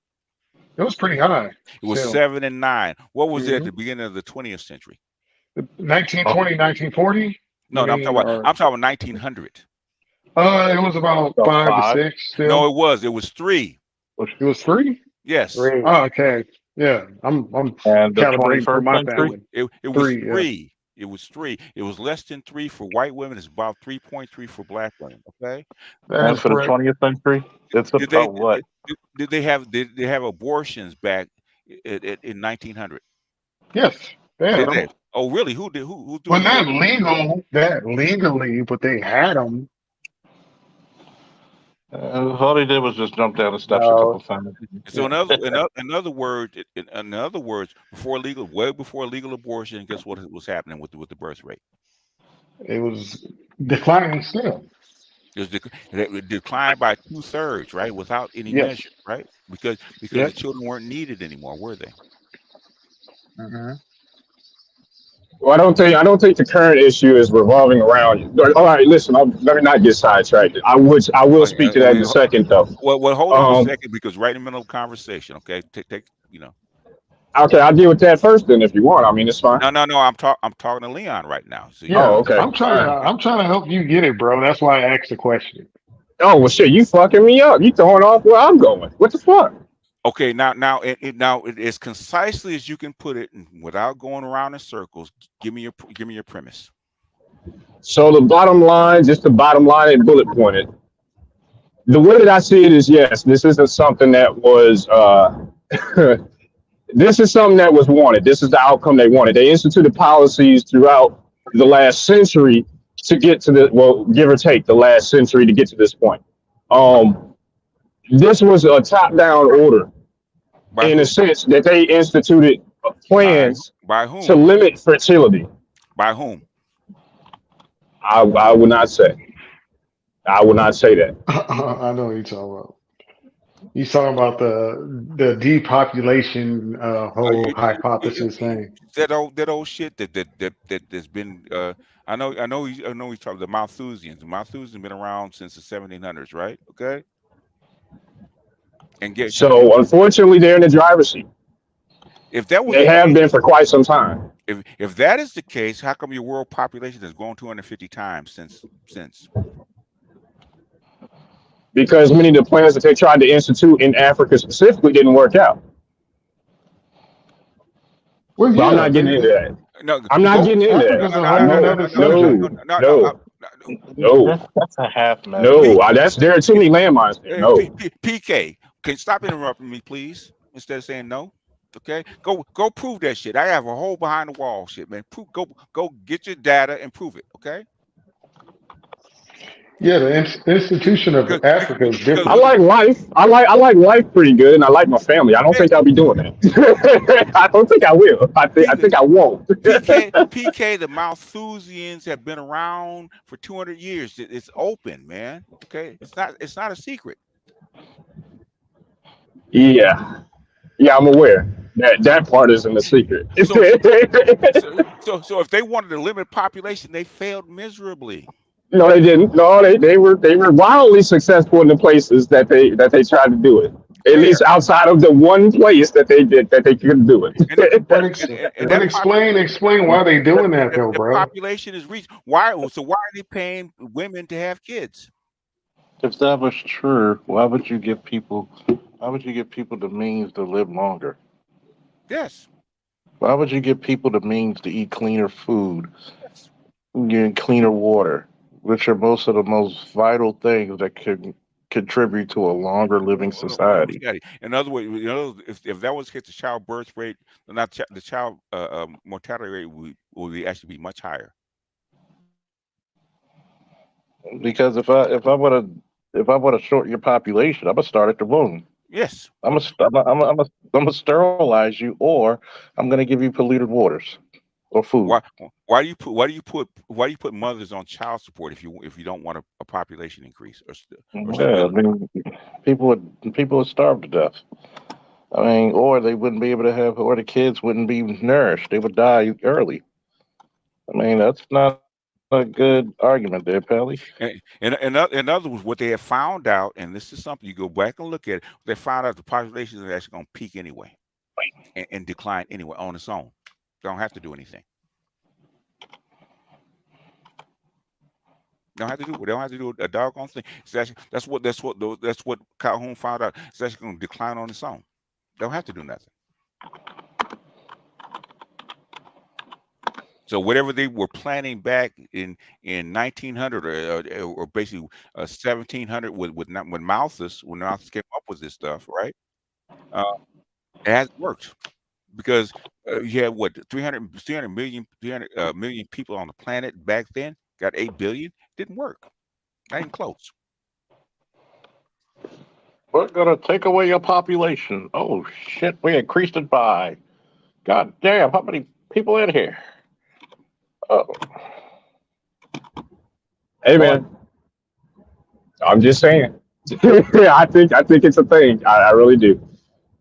It was pretty high. It was 7 and 9. What was it at the beginning of the 20th century? 1920, 1940? No, I'm talking 1900. It was about 5 to 6. Still. No, it was 3. It was 3? Yes. 3. Oh, okay. Yeah, I'm calibrating for my family. It was 3. It was 3. It was less than 3 for white women. It's about 3.3 for black women. Okay. And for the 20th century, it's about what? Did they have abortions back in 1900? Yes. Did they? Oh, really? Who? Well, not legally, but they had them. All they did was just jump down the steps a couple times. So in other words, way before legal abortion, guess what was happening with the birth rate? It was declining still. It declined by 2/3, right? Without any measure, right? Because the children weren't needed anymore, were they? Mm-hmm. Well, I don't think the current issue is revolving around. All right, listen. Let me not get sidetracked. I will speak to that in a second, though. Well, hold on a second, because right in the middle of the conversation, okay? Take. Okay, I'll deal with that first, then, if you want. I mean, it's fine. No. I'm talking to Leon right now. So okay. I'm trying to help you get it, bro. That's why I asked the question. Oh well, shit! You fucking me up. You throwing off where I'm going. What the fuck? Okay, now as concisely as you can put it, without going around in circles. Give me your premise. So the bottom line and bullet pointed. The way that I see it is, yes, this isn't something that was. This is something that was wanted. This is the outcome they wanted. They instituted policies throughout the last century to get to give or take the last century to get to this point. This was a top-down order in a sense that they instituted plans by whom? To limit fertility. By whom? I would not say. I would not say that. I know what you're talking about. You talking about the depopulation whole hypothesis thing? That old shit that's been I know he's talking the Malthusians. The Malthusians have been around since the 1700s, right? Okay. And So unfortunately, they're in the driver's seat. if that was They have been for quite some time. if that is the case, how come your world population has grown 250 times since? Because many of the plans that they tried to institute in Africa specifically didn't work out. Well, But I'm yeah, not getting into that. No, I'm not getting into Africa's a whole nother that. subject. No. That's a half man. No. There are too many landmines there. No. PK, can you stop interrupting me, please? Instead of saying no. Okay, go prove that shit. I have a whole behind the wall shit, man. Go get your data and prove it. Okay. Yeah, the institution of Africa is different. I like life. I like life pretty good, and I like my family. I don't think I'll be doing that. I don't think I will. I think I won't. PK, the Malthusians have been around for 200 years. It's open, man. Okay, it's not a secret. Yeah, I'm aware that part isn't a secret. So if they wanted to limit population, they failed miserably. No, they didn't. No, they were wildly successful in the places that they tried to do it. At least outside of the one place that they couldn't do it. But explain why they doing that though, bro. Population is reached. Why? So why are they paying women to have kids? If that was true, why would you give people the means to live longer? Yes. Why would you give people the means to eat cleaner food, get cleaner water, which are most of the most vital things that could contribute to a longer living society? In other words, if that was the case, the child birth rate, the child mortality rate would actually be much higher. Because if I want to shorten your population, I'm gonna start at the womb. Yes. I'm gonna sterilize you, or I'm gonna give you polluted waters or food. Why do you put mothers on child support if you don't want a population increase? Yeah, I mean, people would starve to death. I mean, or they wouldn't be able to have, or the kids wouldn't be nourished. They would die early. I mean, that's not a good argument there, Pelly. In other words, what they have found out, and this is something you go back and look at, they found out the population is actually going to peak anyway and decline anyway on its own. They don't have to do anything. They don't have to do a doggone thing. That's what Calhoun found out. It's actually going to decline on its own. They don't have to do nothing. So whatever they were planning back in 1900 or basically 1700 when Malthus came up with this stuff, right? It hasn't worked because you had what 300 million people on the planet back then. Got 8 billion. Didn't work. Not even close. We're gonna take away your population. Oh shit, we increased it by. God damn, how many people in here? Oh. Hey man, I'm just saying. I think it's a thing. I really do.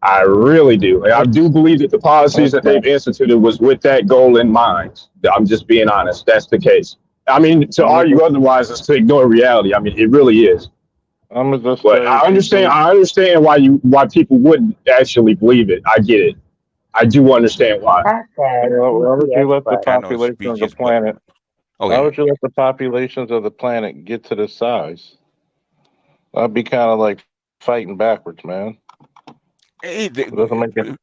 I really do. And I do believe that the policies that they've instituted was with that goal in mind. I'm just being honest. That's the case. I mean, to argue otherwise is to ignore reality. I mean, it really is. But I understand why people wouldn't actually believe it. I get it. I do understand why. Why would you let the population of the planet? Why would you let the populations of the planet get to this size? That'd be kind of like fighting backwards, man. It doesn't make it.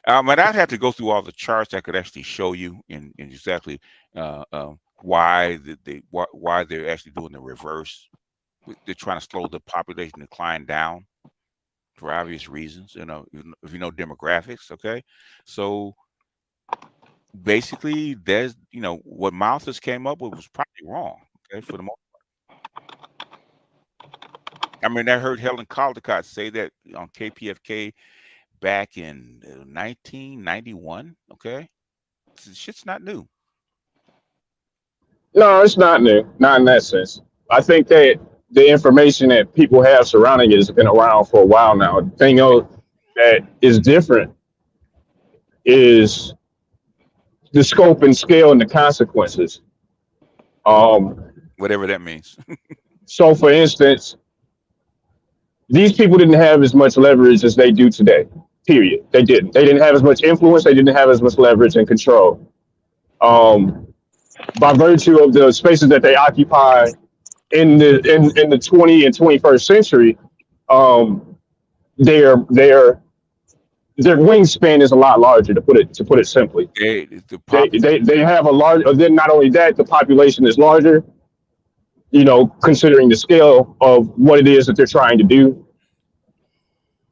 I'd have to go through all the charts that could actually show you in exactly why they're actually doing the reverse. They're trying to slow the population decline down for obvious reasons. If you know demographics, okay. So basically, there's what Malthus came up with was probably wrong. Okay, for the most part. I mean, I heard Helen Caldicott say that on KPFK back in 1991. Okay, shit's not new. No, it's not new. Not in that sense. I think that the information that people have surrounding it has been around for a while now. The thing that is different is the scope and scale and the consequences. Whatever that means. So, for instance, these people didn't have as much leverage as they do today. Period. They didn't. They didn't have as much influence. They didn't have as much leverage and control. By virtue of the spaces that they occupy in the 20th and 21st century, their wingspan is a lot larger. To put it simply, they have a large. Then not only that, the population is larger. You know, considering the scale of what it is that they're trying to do,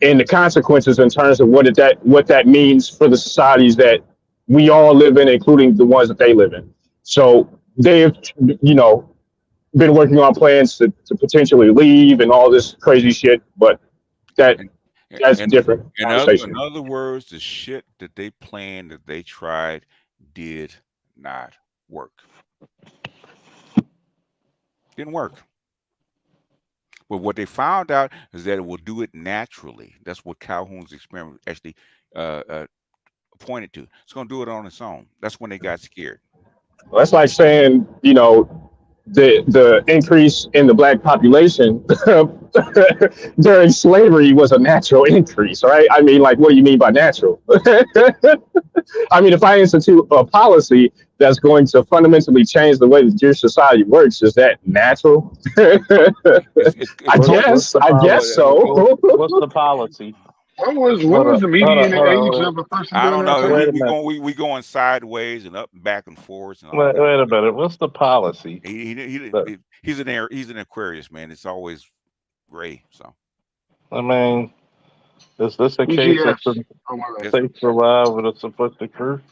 and the consequences in terms of what that means for the societies that we all live in, including the ones that they live in. So they've, you know, been working on plans to potentially leave and all this crazy shit, but that's different conversation. In other words, the shit that they planned, that they tried, did not work. Didn't work. But what they found out is that it will do it naturally. That's what Calhoun's experiment actually pointed to. It's going to do it on its own. That's when they got scared. Well, that's like saying, you know, the increase in the black population during slavery was a natural increase, right? I mean, like, what do you mean by natural? I mean, if I institute a policy that's going to fundamentally change the way that your society works, is that natural? I guess so. What's the policy? What was the median age of a person? I don't know. We going sideways and up and back and forth. And wait a minute. What's the policy? He's an Aquarius, man. It's always gray. So, I mean, is this a case of safe survival and it's supposed to occur?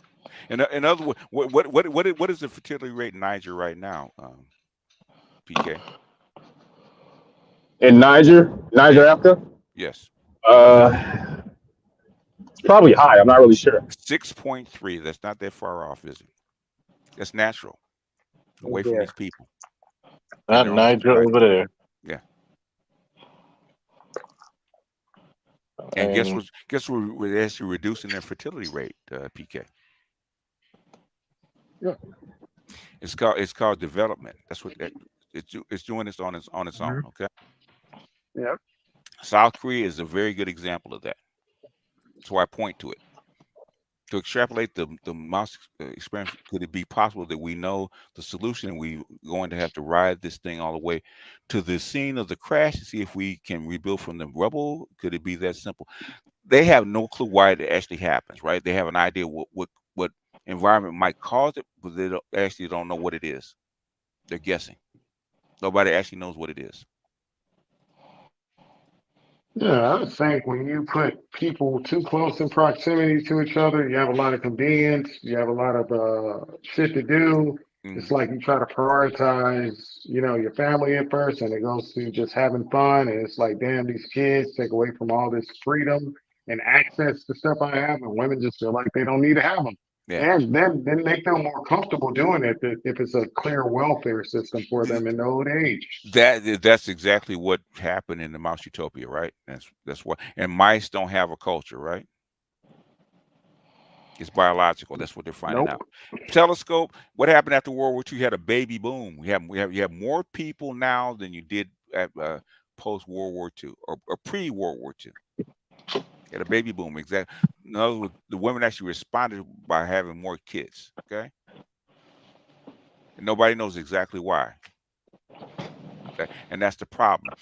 In other words, what is the fertility rate in Niger right now, PK? In Niger, Africa? Yes. It's probably high. I'm not really sure. 6.3. That's not that far off, is it? That's natural. Away from these people. Not Niger over there. Yeah. And guess what? We're actually reducing their fertility rate, PK. Yeah. It's called development. That's what it's doing. This on its own. Okay. Yep. South Korea is a very good example of that. That's why I point to it. To extrapolate the mouse experiment, could it be possible that we know the solution and we're going to have to ride this thing all the way to the scene of the crash to see if we can rebuild from the rubble? Could it be that simple? They have no clue why it actually happens, right? They have an idea what environment might cause it, but they actually don't know what it is. They're guessing. Nobody actually knows what it is. Yeah, I think when you put people too close in proximity to each other, you have a lot of convenience, you have a lot of shit to do. It's like you try to prioritize, you know, your family at first, and it goes to just having fun. And it's like, damn, these kids take away from all this freedom and access to stuff I have, and women just feel like they don't need to have them. Yeah. And then they feel more comfortable doing it if it's a clear welfare system for them in their old age. That's exactly what happened in the Mouse Utopia, right? That's what. And mice don't have a culture, right? It's biological. That's what they're finding out. Telescope. What happened after World War II? You had a baby boom. You have more people now than you did at post World War II or pre World War II. Had a baby boom, exactly. In other words, the women actually responded by having more kids. Okay, and nobody knows exactly why. Okay, and that's the problem.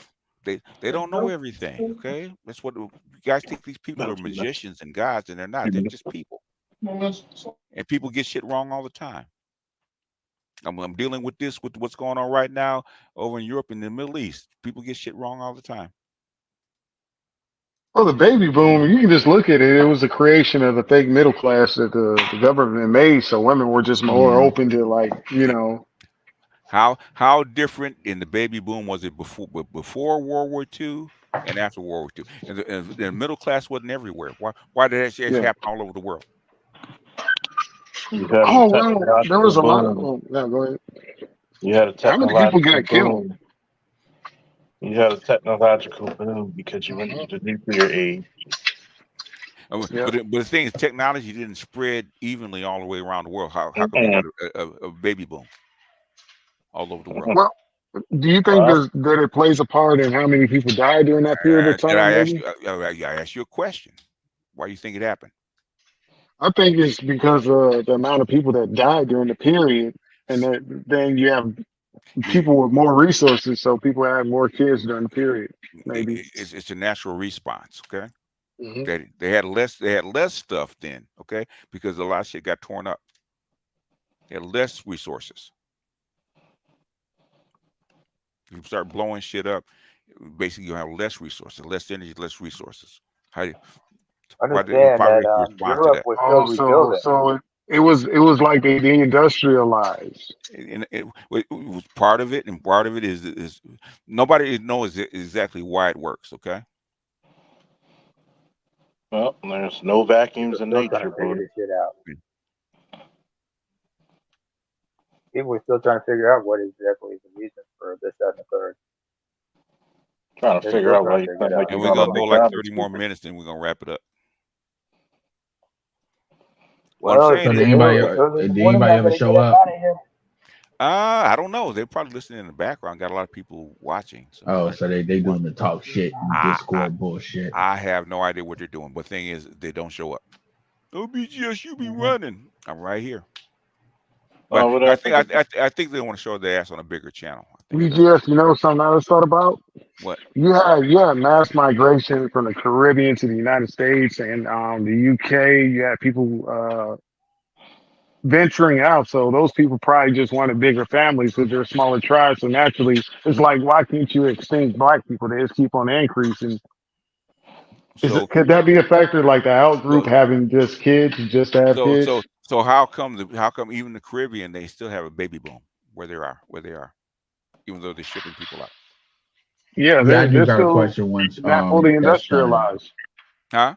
They don't know everything. Okay, that's what you guys think. These people are magicians and gods, and they're not. They're just people. And people get shit wrong all the time. I'm dealing with this with what's going on right now over in Europe and the Middle East. People get shit wrong all the time. Well, the baby boom, you can just look at it. It was a creation of the fake middle class that the government made, so women were just more open to, like, you know. How different in the baby boom was it before World War II and after World War II? And the middle class wasn't everywhere. Why did that shit happen all over the world? Oh, well, there was a lot of them. No, go ahead. You had a How many people got killed? You had a technological boom because you went into the nuclear age. But Yeah. the thing is, technology didn't spread evenly all the way around the world. How come you got a baby boom all over the world? Well, do you think that it plays a part in how many people died during that period of Did time? I ask Maybe. you? I asked you a question. Why do you think it happened? I think it's because of the amount of people that died during the period, and then you have people with more resources, so people had more kids during the period. Maybe. It's a natural response. Okay. Hmm. They had less stuff then. Okay, because a lot of shit got torn up. They had less resources. If you start blowing shit up, basically you have less resources, less energy, less resources. Why Understand probably that respond to Europe that? was still rebuilding. So it was like they deindustrialized. And it was part of it, and part of it is nobody knows exactly why it works. Okay. Well, there's no vacuums in Still trying nature, to figure bro. this shit out. People are still trying to figure out what exactly is the reason for this, that, and the third. Trying to They're figure still out why trying to you figure think it like out. And you we're got gonna on go like McDonald's 30 more stupid. minutes, then we're gonna wrap it up. What Well, I'm it's saying So is, early in the did morning. anybody I ever gotta show get up up? out of here. I don't know. They're probably listening in the background. Got a lot of people watching. So Oh, so they what? doing the talk shit, I Discord bullshit. I have no idea what they're doing. But thing is, they don't show up. Oh, BGS, you be running. I'm right here. But Oh, I whatever. think I think they want to show their ass on a bigger channel. I think that's BGS, you know something I just thought about? what. You had mass migration from the Caribbean to the United States and the UK. You had people venturing out, so those people probably just wanted bigger families because they're smaller tribes. So naturally, it's like, why can't you extinct black people? They just keep on increasing. So Could that be a factor, like the out group so having just kids, just to have kids? so how come even the Caribbean they still have a baby boom where they are, even though they're shipping people out? Yeah, Yeah, I do they're got a still question once not fully that's done. industrialized. Huh?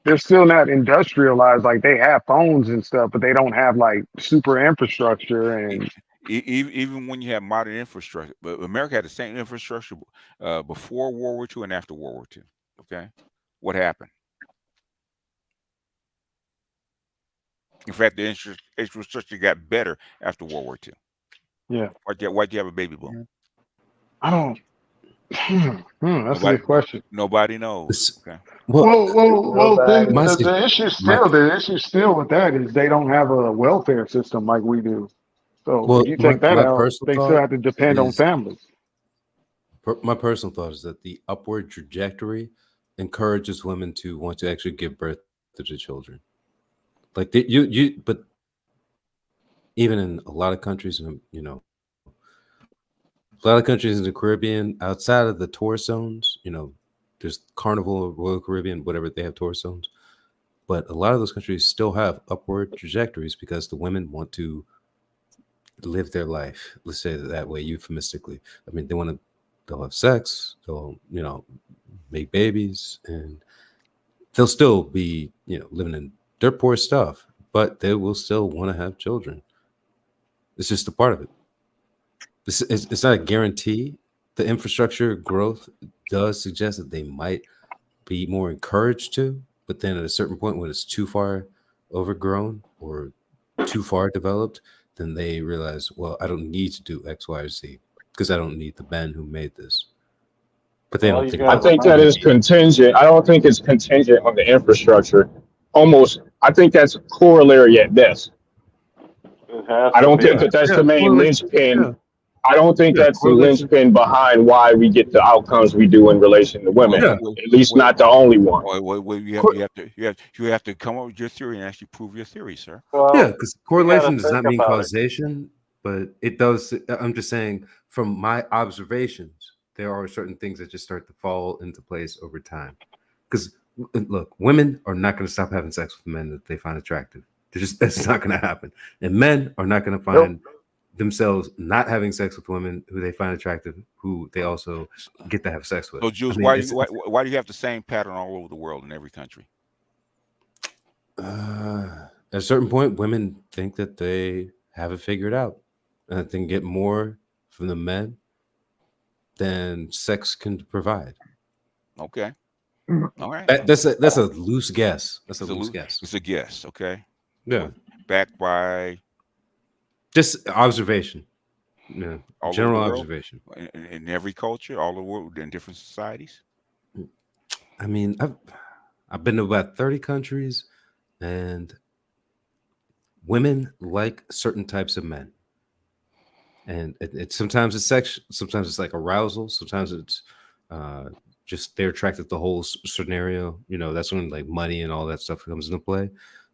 They're still not industrialized. Like they have phones and stuff, but they don't have like super infrastructure and Even when you have modern infrastructure, but America had the same infrastructure before World War II and after World War II. Okay, what happened? In fact, the infrastructure got better after World War II. yeah. Why'd you have a baby boom? I don't. That's a Nobody, good question. nobody knows. Okay. Well. Then my the issue still with that is they don't have a welfare system like we do. So if you take that my out, personal they still thought have to depend on is families. my personal thought is that the upward trajectory encourages women to want to actually give birth to the children. Like but even in a lot of countries, a lot of countries in the Caribbean, outside of the tourist zones, there's Carnival, Royal Caribbean, whatever, they have tourist zones. But a lot of those countries still have upward trajectories because the women want to live their life. Let's say it that way, euphemistically. I mean, they'll have sex, they'll, make babies, and they'll still be, living in dirt poor stuff, but they will still want to have children. It's just a part of it. It's not a guarantee. The infrastructure growth does suggest that they might be more encouraged to, but then at a certain point when it's too far overgrown or too far developed, then they realize, well, I don't need to do X, Y, or Z because I don't need the men who made this. But they don't think. I think that is contingent. I don't think it's contingent on the infrastructure. I think that's corollary at best. I don't think that that's the main linchpin. I don't think that's the linchpin behind why we get the outcomes we do in relation to women. At least not the only one. Well, you have to come up with your theory and actually prove your theory, sir. Yeah, because correlation does not mean causation, but it does. I'm just saying, from my observations, there are certain things that just start to fall into place over time. Because look, women are not going to stop having sex with men that they find attractive. That's not going to happen. And men are not going to find themselves not having sex with women who they find attractive, who they also get to have sex with. So, Jules, why do you have the same pattern all over the world in every country? At a certain point, women think that they have it figured out, and that they can get more from the men than sex can provide. Okay. All right. That's a loose guess. That's a loose guess. It's a guess. Okay. Yeah. Backed by just observation. Yeah. all over General the world, observation. in every culture, all over the world, in different societies. I mean, I've been to about 30 countries, and women like certain types of men. And sometimes it's sex, sometimes it's like arousal, sometimes it's just they're attracted to the whole scenario. You know, that's when like money and all that stuff comes into play.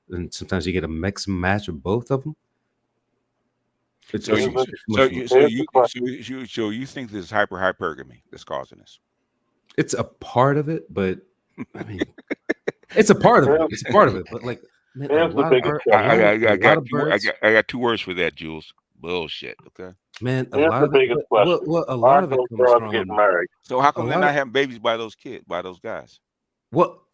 And sometimes you get a mix and match of both of them. So you think this is hypergamy that's causing this? It's a part of it, but I mean, it's a part of it. It's a part of it, but like, man, I got two words for that, Jules. Bullshit. Okay, man. That's the biggest question. A lot of it comes from getting married. So how come they're not having babies by those guys? Well,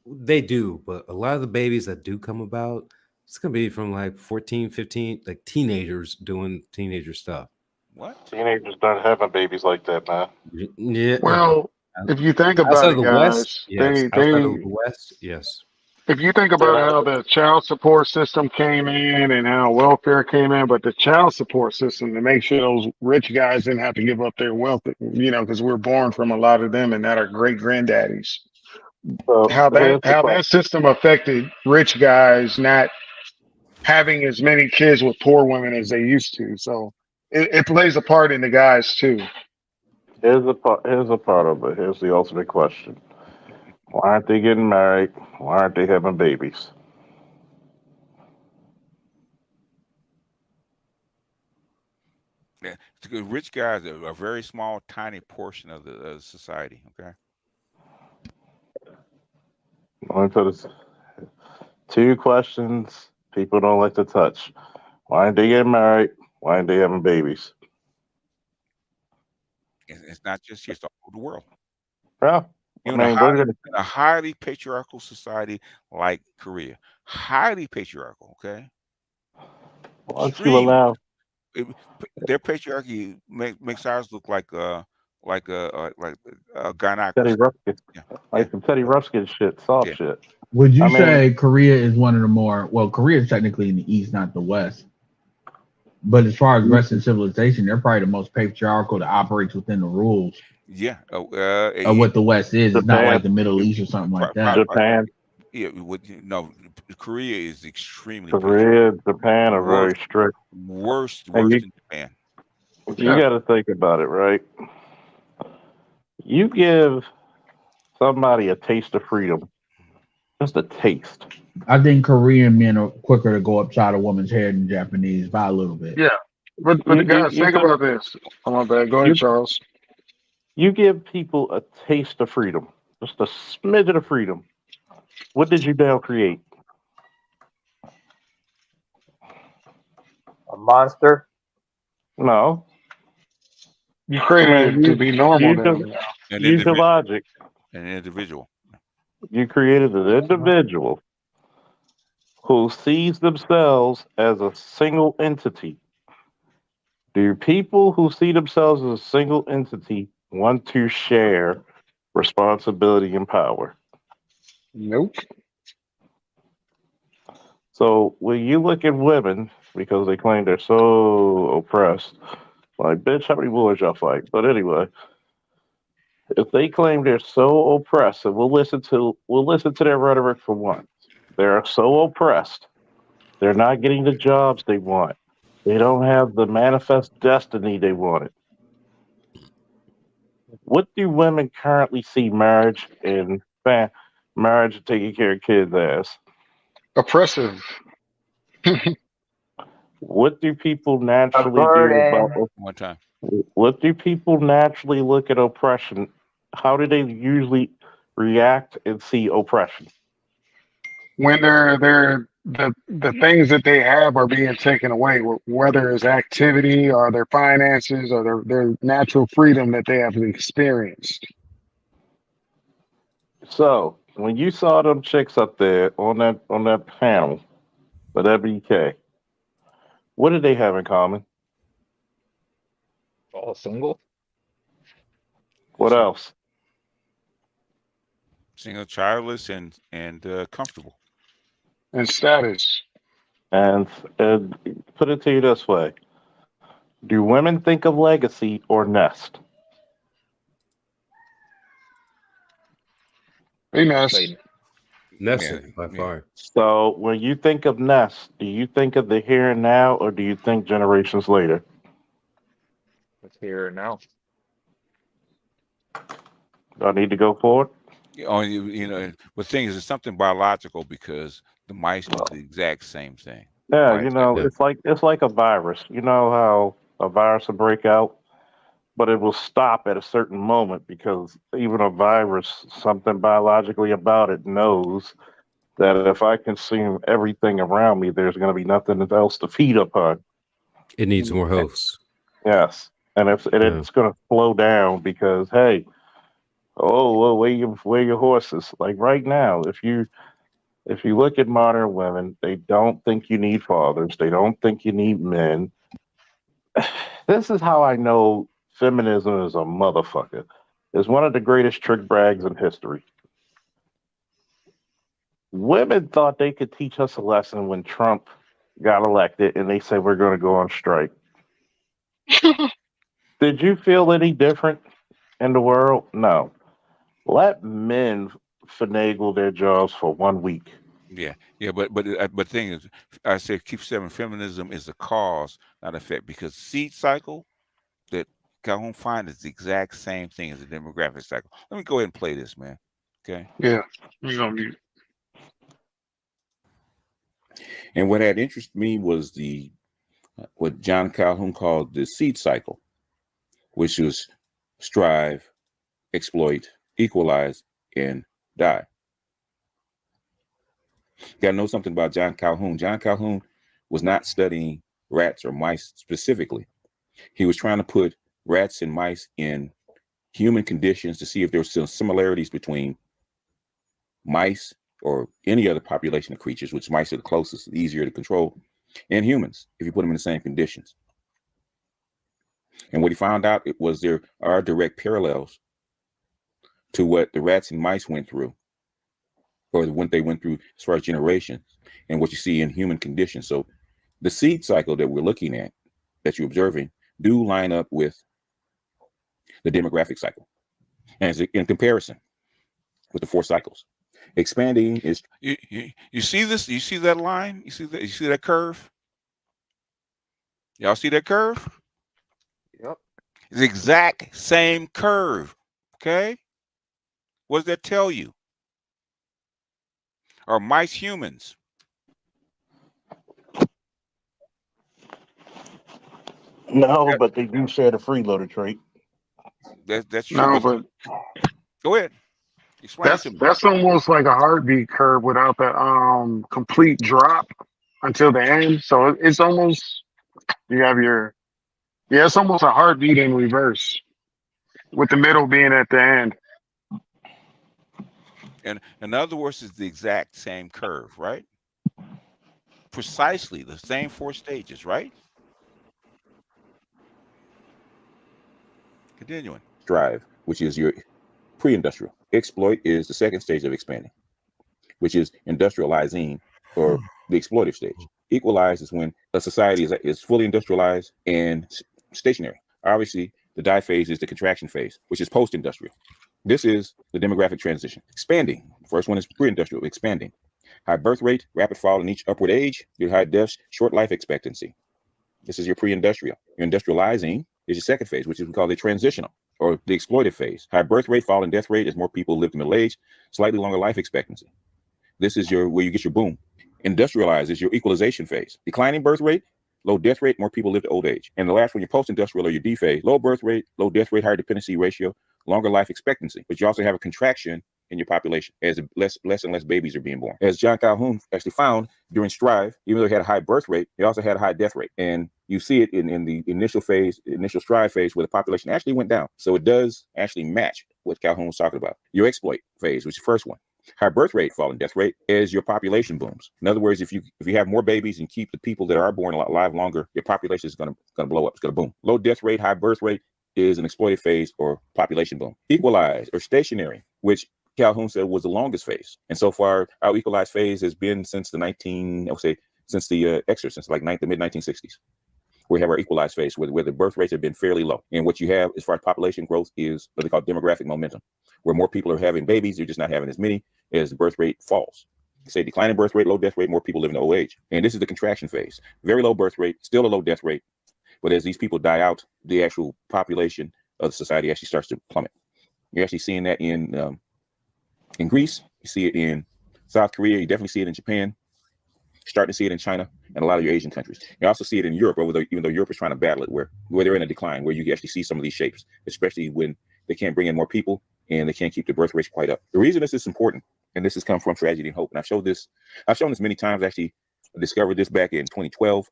they do, but a lot of the babies that do come about, it's gonna be from like 14, 15, like teenagers doing teenager stuff. What? Teenagers not having babies like that, man. Yeah. Well, if you think about it, guys, West, yes. Outside of the West, yes. If you think about how the child support system came in and how welfare came in, but the child support system to make sure those rich guys didn't have to give up their wealth, you know, because we're born from a lot of them and not our great granddaddies. How that system affected rich guys not having as many kids with poor women as they used to. So it plays a part in the guys too. Here's a part of it. Here's the ultimate question. Why aren't they getting married? Why aren't they having babies? Yeah, because rich guys are a very small, tiny portion of the society. Okay. Two questions people don't like to touch. Why aren't they getting married? Why aren't they having babies? It's not just here; it's all over the world. Yeah. In a highly patriarchal society like Korea, highly patriarchal. Okay. Once you allow their patriarchy makes ours look like a gynecology. Teddy Ruxpin, like some Teddy Ruxpin shit, soft shit. Would you say Korea is one of the more Korea is technically in the East, not the West. But as far as Western civilization, they're probably the most patriarchal that operates within the rules. Yeah. Of what the West is. It's not like the Middle East or something like that. Japan. Yeah, no, Korea is extremely. Korea, Japan are very strict. Worse than Japan. You got to think about it, right? You give somebody a taste of freedom, just a taste. I think Korean men are quicker to go upside a woman's head than Japanese by a little bit. Yeah, but guys, think about this. Oh my bad. Go ahead, Charles. You give people a taste of freedom, just a smidgen of freedom. What did you now create? A monster? No. You created it to be normal. Use your logic. An individual. You created an individual who sees themselves as a single entity. Do people who see themselves as a single entity want to share responsibility and power? Nope. So when you look at women, because they claim they're so oppressed, like, bitch, how many wars y'all fight? But anyway, if they claim they're so oppressed, and we'll listen to their rhetoric for once. They're so oppressed. They're not getting the jobs they want. They don't have the manifest destiny they wanted. What do women currently see marriage and taking care of kids as? Oppressive. What do people naturally do about What do people naturally look at oppression? How do they usually react and see oppression? When the things that they have are being taken away, whether it's activity or their finances or their natural freedom that they have experienced. So when you saw them chicks up there on that panel with WK, what did they have in common? All single. What else? Single, childless, and comfortable. And status. And put it to you this way: do women think of legacy or nest? They nest. Nest Yeah, by yeah. far. So when you think of nest, do you think of the here and now, or do you think generations later? Let's hear it now. Do I need to go forward? You know, the thing is, it's something biological because the mice do the exact same thing. Yeah, Mice, you know, Yeah. it's like a virus. You know how a virus will break out, but it will stop at a certain moment because even a virus, something biologically about it knows that if I consume everything around me, there's going to be nothing else to feed upon. It needs more hosts. Yes, and Yeah. it's going to slow down because hey, well, where your horses? Like right now, if you look at modern women, they don't think you need fathers. They don't think you need men. This is how I know feminism is a motherfucker. It's one of the greatest trick bags in history. Women thought they could teach us a lesson when Trump got elected and they said we're going to go on strike. Did you feel any different in the world? No. Let men finagle their jobs for 1 week. Yeah, but the thing is, I say keep saying feminism is the cause, not effect, because seed cycle that Calhoun find is the exact same thing as the demographic cycle. Let me go ahead and play this, man. Okay. Yeah. We're gonna mute. And what had interested me was what John Calhoun called the seed cycle, which was strive, exploit, equalize, and die. You got to know something about John Calhoun. John Calhoun was not studying rats or mice specifically. He was trying to put rats and mice in human conditions to see if there were some similarities between mice or any other population of creatures, which mice are the closest, easier to control, and humans, if you put them in the same conditions. And what he found out was there are direct parallels to what the rats and mice went through, or what they went through as far as generations, and what you see in human conditions. So the seed cycle that we're looking at, that you're observing, do line up with the demographic cycle. And it's in comparison with the 4 cycles. Expanding is you see this? You see that line? You see that curve? Y'all see that curve? Yep. It's the exact same curve. Okay. What does that tell you? Are mice humans? No, but they do share the freeloader trait. That's true. No, but Go ahead. Explain it to me. that's almost like a heartbeat curve without the complete drop until the end. So it's almost you have it's almost a heartbeat in reverse, with the middle being at the end. And in other words, it's the exact same curve, right? Precisely the same 4 stages, right? Continuing. strive, which is your pre-industrial. Exploit is the second stage of expanding, which is industrializing, or the exploitive stage. Equalize is when a society is fully industrialized and stationary. Obviously, the die phase is the contraction phase, which is post-industrial. This is the demographic transition. Expanding. First one is pre-industrial, expanding. High birth rate, rapid fall in each upward age, your high deaths, short life expectancy. This is your pre-industrial. Your industrializing is your second phase, which is we call the transitional or the exploitive phase. High birth rate, fall in death rate as more people live to middle age, slightly longer life expectancy. This is where you get your boom. Industrialize is your equalization phase. Declining birth rate, low death rate, more people live to old age. And the last one, your post-industrial or your D phase, low birth rate, low death rate, higher dependency ratio, longer life expectancy. But you also have a contraction in your population as less and less babies are being born. As John Calhoun actually found during Strive, even though he had a high birth rate, he also had a high death rate. And you see it in the initial Strive phase, where the population actually went down. So it does actually match what Calhoun was talking about. Your exploit phase, which is the first one. High birth rate, fall in death rate, as your population booms. In other words, if you have more babies and keep the people that are born alive longer, your population is going to blow up. It's going to boom. Low death rate, high birth rate is an exploited phase or population boom. Equalized or stationary, which Calhoun said was the longest phase. And so far, our equalized phase has been since the since like the mid 1960s. We have our equalized phase where the birth rates have been fairly low. And what you have as far as population growth is what they call demographic momentum, where more people are having babies, you're just not having as many as the birth rate falls. Say declining birth rate, low death rate, more people live in old age. And this is the contraction phase. Very low birth rate, still a low death rate. But as these people die out, the actual population of the society actually starts to plummet. You're actually seeing that in Greece. You see it in South Korea. You definitely see it in Japan. Starting to see it in China and a lot of your Asian countries. You also see it in Europe, even though Europe is trying to battle it, where they're in a decline, where you actually see some of these shapes, especially when they can't bring in more people and they can't keep the birth rates quite up. The reason this is important, and this has come from Tragedy and Hope, and I've shown this many times. Actually, I discovered this back in 2011,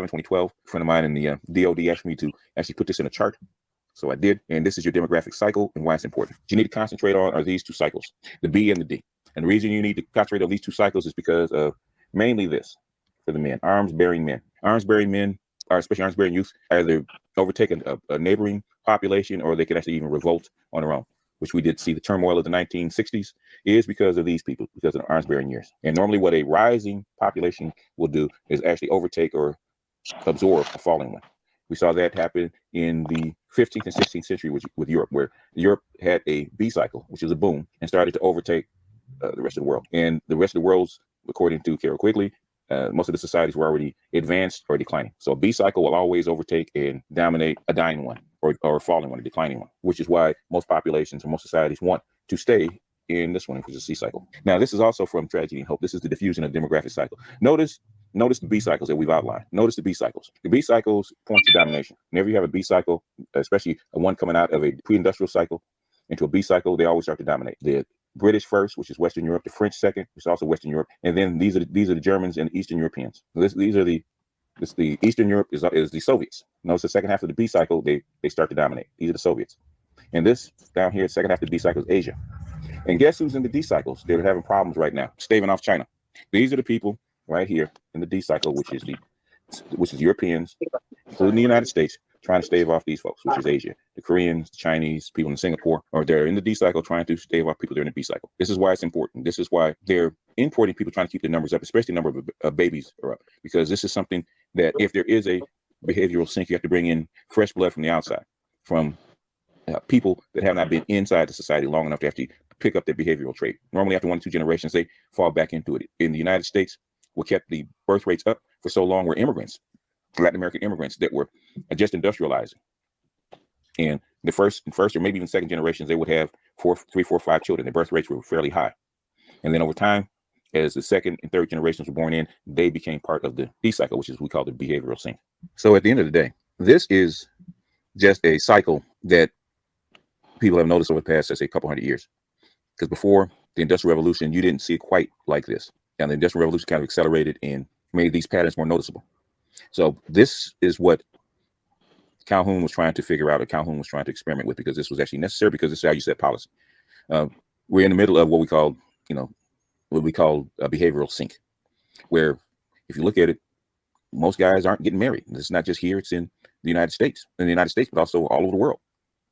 2012. A friend of mine in the DOD asked me to actually put this in a chart. So I did, and this is your demographic cycle and why it's important. What you need to concentrate on are these two cycles, the B and the D. And the reason you need to concentrate on these two cycles is because of mainly this for the men, arms-bearing men. Arms-bearing men, or especially arms-bearing youth, either overtake a neighboring population or they can actually even revolt on their own, which we did see the turmoil of the 1960s is because of these people, because of the arms-bearing years. And normally what a rising population will do is actually overtake or absorb a falling one. We saw that happen in the 15th and 16th century with Europe, where Europe had a B cycle, which is a boom, and started to overtake the rest of the world. And the rest of the world's, according to Carol Quigley, most of the societies were already advanced or declining. So a B cycle will always overtake and dominate a dying one or a falling one, a declining one, which is why most populations or most societies want to stay in this one, which is a C cycle. Now, this is also from Tragedy and Hope. This is the diffusion of the demographic cycle. Notice the B cycles that we've outlined. Notice the B cycles. The B cycles point to domination. Whenever you have a B cycle, especially one coming out of a pre-industrial cycle into a B cycle, they always start to dominate. The British first, which is Western Europe, the French second, which is also Western Europe, and then these are the Germans and Eastern Europeans. So the Eastern Europe is the Soviets. Notice the second half of the B cycle, they start to dominate. These are the Soviets. And this down here, second half of the B cycle is Asia. And guess who's in the D cycles? They're having problems right now, staving off China. These are the people right here in the D cycle, which is Europeans, including the United States, trying to stave off these folks, which is Asia. The Koreans, the Chinese, people in Singapore, or they're in the D cycle trying to stave off people that are in the B cycle. This is why it's important. This is why they're importing people trying to keep the numbers up, especially the number of babies are up, because this is something that if there is a behavioral sink, you have to bring in fresh blood from the outside, from people that have not been inside the society long enough to actually pick up their behavioral trait. Normally after 1 or 2 generations, they fall back into it. In the United States, what kept the birth rates up for so long were immigrants, Latin American immigrants that were just industrializing. And the first or maybe even second generations, they would have 3, 4, 5 children. The birth rates were fairly high. And then over time, as the second and third generations were born in, they became part of the D cycle, which is what we call the behavioral sink. So at the end of the day, this is just a cycle that people have noticed over the past, let's say, a couple hundred years. Because before the Industrial Revolution, you didn't see it quite like this. And the Industrial Revolution kind of accelerated and made these patterns more noticeable. So this is what Calhoun was trying to figure out, or Calhoun was trying to experiment with, because this was actually necessary, because this is how you set policy. We're in the middle of what we call a behavioral sink, where if you look at it, most guys aren't getting married. It's not just here, it's in the United States, but also all over the world.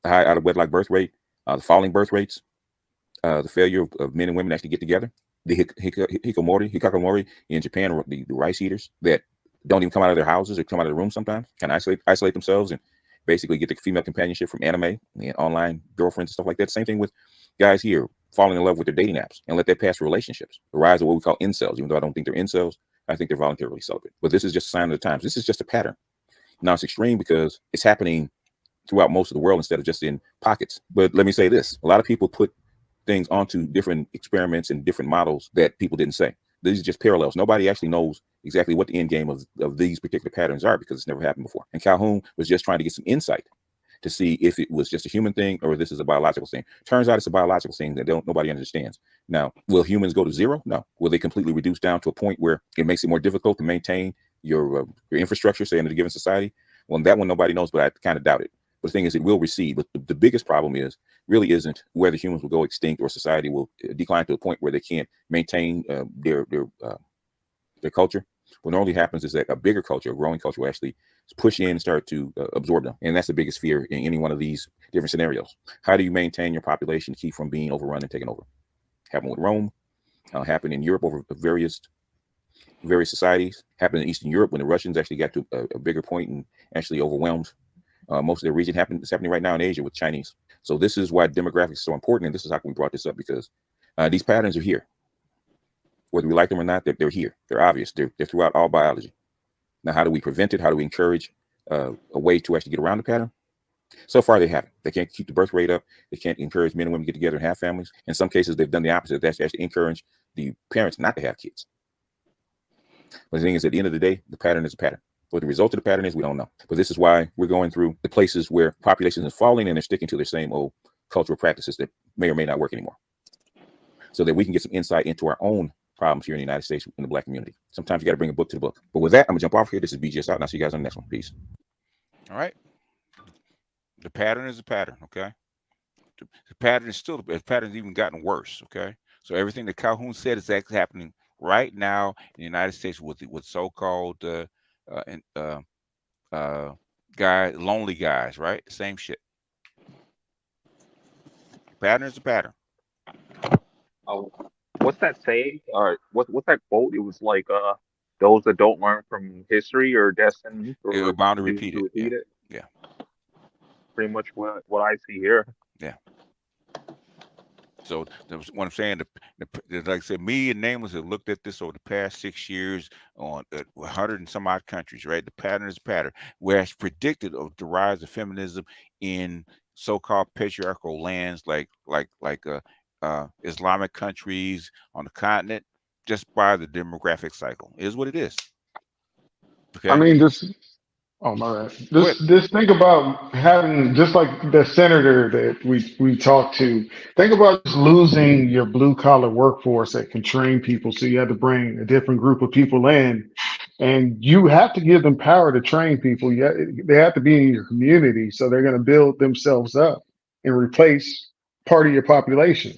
The high out of wedlock birth rate, the falling birth rates, the failure of men and women to actually get together, the hikikomori in Japan, the rice eaters that don't even come out of their houses or come out of their rooms sometimes, kind of isolate themselves and basically get the female companionship from anime and online girlfriends and stuff like that. Same thing with guys here falling in love with their dating apps and let that pass for relationships. The rise of what we call incels, even though I don't think they're incels, I think they're voluntarily celibate. But this is just a sign of the times. This is just a pattern. Now it's extreme because it's happening throughout most of the world instead of just in pockets. But let me say this, a lot of people put things onto different experiments and different models that people didn't say. These are just parallels. Nobody actually knows exactly what the end game of these particular patterns are, because it's never happened before. And Calhoun was just trying to get some insight to see if it was just a human thing or this is a biological thing. Turns out it's a biological thing that nobody understands. Now, will humans go to zero? No. Will they completely reduce down to a point where it makes it more difficult to maintain your infrastructure, say, in a given society? Well, that one nobody knows, but I kind of doubt it. But the thing is, it will recede. But the biggest problem really isn't whether humans will go extinct or society will decline to a point where they can't maintain their culture. What normally happens is that a bigger culture, a growing culture, will actually push in and start to absorb them. And that's the biggest fear in any one of these different scenarios. How do you maintain your population to keep from being overrun and taken over? Happened with Rome, happened in Europe over various societies, happened in Eastern Europe when the Russians actually got to a bigger point and actually overwhelmed most of the region. It's happening right now in Asia with Chinese. So this is why demographics is so important. And this is how we brought this up, because these patterns are here. Whether we like them or not, they're here. They're obvious. They're throughout all biology. Now, how do we prevent it? How do we encourage a way to actually get around the pattern? So far, they haven't. They can't keep the birth rate up. They can't encourage men and women to get together and have families. In some cases, they've done the opposite. That's actually encourage the parents not to have kids. But the thing is, at the end of the day, the pattern is a pattern. What the result of the pattern is, we don't know. But this is why we're going through the places where populations are falling and they're sticking to their same old cultural practices that may or may not work anymore, so that we can get some insight into our own problems here in the United States in the Black community. Sometimes you got to bring a book to the book. But with that, I'm gonna jump off here. This is BGS out, and I'll see you guys on the next one. Peace. All right. The pattern is a pattern, okay? The pattern is still, the pattern's even gotten worse, okay? So everything that Calhoun said is actually happening right now in the United States with so-called lonely guys, right? Same shit. Pattern is a pattern. Oh, what's that saying? What's that quote? It was like, those that don't learn from history are destined You're bound to repeat it. repeat it. Yeah. Pretty much what I see here. Yeah. So that's what I'm saying. Like I said, me and Nameless have looked at this over the past 6 years on 100 and some odd countries, right? The pattern is a pattern. Whereas predicted of the rise of feminism in so-called patriarchal lands like Islamic countries on the continent, just by the demographic cycle. It is what it is. Okay. I mean, oh my bad. Just think about having, just like the senator that we talked to. Think about just losing your blue collar workforce that can train people. So you have to bring a different group of people in, and you have to give them power to train people. They have to be in your community, so they're going to build themselves up and replace part of your population.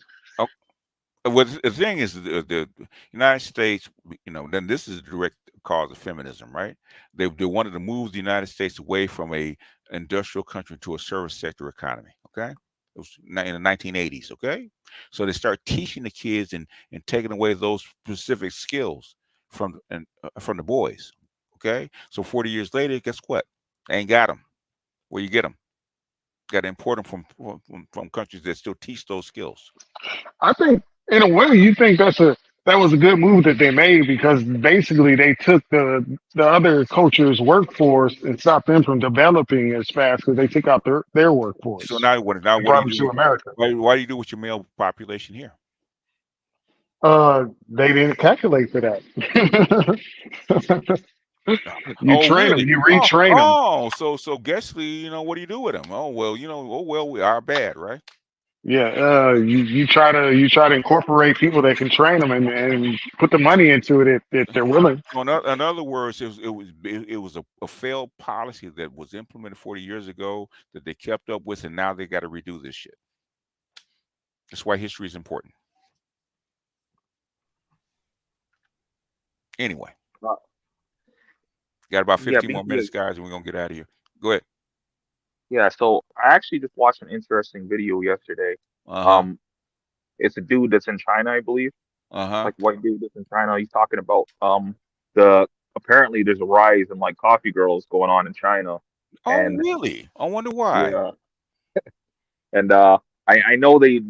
Well, the thing is, the United States, then this is a direct cause of feminism, right? They wanted to move the United States away from a industrial country to a service sector economy, okay? It was in the 1980s, okay? So they start teaching the kids and taking away those specific skills from the boys, okay? So 40 years later, guess what? They ain't got them. Where you get them? Got to import them from countries that still teach those skills. I think, in a way, you think that was a good move that they made, because basically they took the other culture's workforce and stopped them from developing as fast, because they took out their workforce. So now what do you do? America. Why do you do with your male population here? They didn't calculate for that. You train them, you retrain them. Oh, so guessly, what do you do with them? Oh well, we are bad, right? Yeah, you try to incorporate people that can train them and put the money into it if they're willing. In other words, it was a failed policy that was implemented 40 years ago that they kept up with, and now they got to redo this shit. That's why history is important. Anyway, got about 15 more minutes, guys, and we're gonna get out of here. Go ahead. Yeah, so I actually just watched an interesting video yesterday. It's a dude that's in China, I believe. Like white dude that's in China. He's talking about apparently there's a rise in like coffee girls going on in China. And really? I wonder why. Yeah. And I know they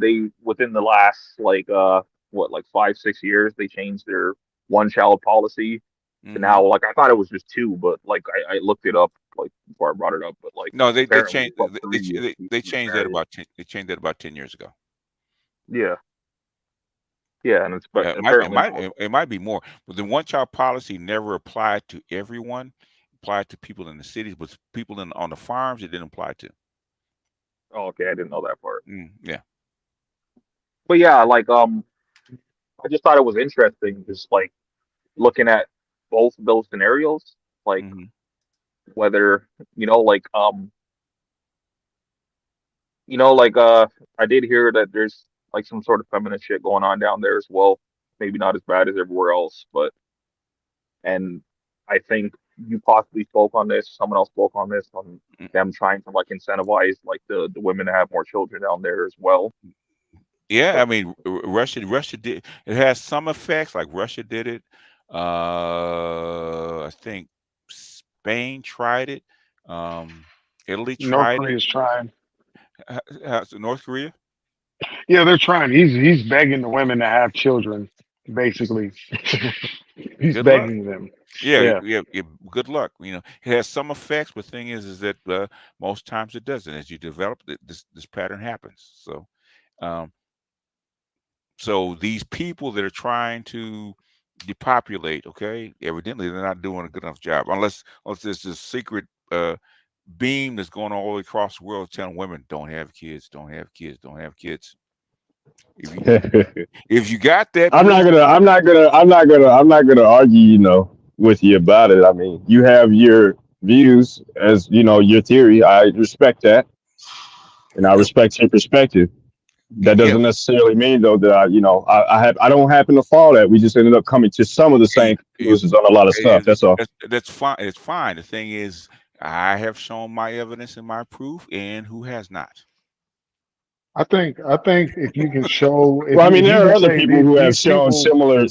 within the last like 5-6 years they changed their one-child policy. So now, like, I thought it was just 2, but like I looked it up like before I brought it up. But like, no, they changed they changed that about 10 years ago. Yeah, and it's but it might be more. But the one-child policy never applied to everyone. It applied to people in the cities, but people on the farms it didn't apply to. Oh, okay, I didn't know that part. Yeah, but yeah, like I just thought it was interesting, just like looking at both of those scenarios, like whether I did hear that there's like some sort of feminist shit going on down there as well. Maybe not as bad as everywhere else, but and I think you possibly spoke on this. Someone else spoke on this on them trying to like incentivize like the women to have more children down there as well. Yeah, I mean, Russia did. It has some effects, like Russia did it. I think Spain tried it. Italy North tried it. Korea's trying. So North Korea? Yeah, they're trying. He's begging the women to have children, basically. He's Good luck. begging them. Yeah, Yeah. good luck. You know, it has some effects, but the thing is that most times it doesn't. As you develop it, this pattern happens. So, so these people that are trying to depopulate, okay, evidently they're not doing a good enough job, unless there's this secret beam that's going all the way across the world telling women don't have kids, don't have kids, don't have kids. If you got that, I'm not gonna argue, with you about it. I mean, you have your views as your theory. I respect that, and I respect your perspective. That doesn't necessarily mean though that I don't happen to follow that. We just ended up coming to some of the same conclusions on a lot of stuff. That's all. That's fine. It's fine. The thing is, I have shown my evidence and my proof, and who has not? I think if you can show. Well, I mean, there are other people who have shown similar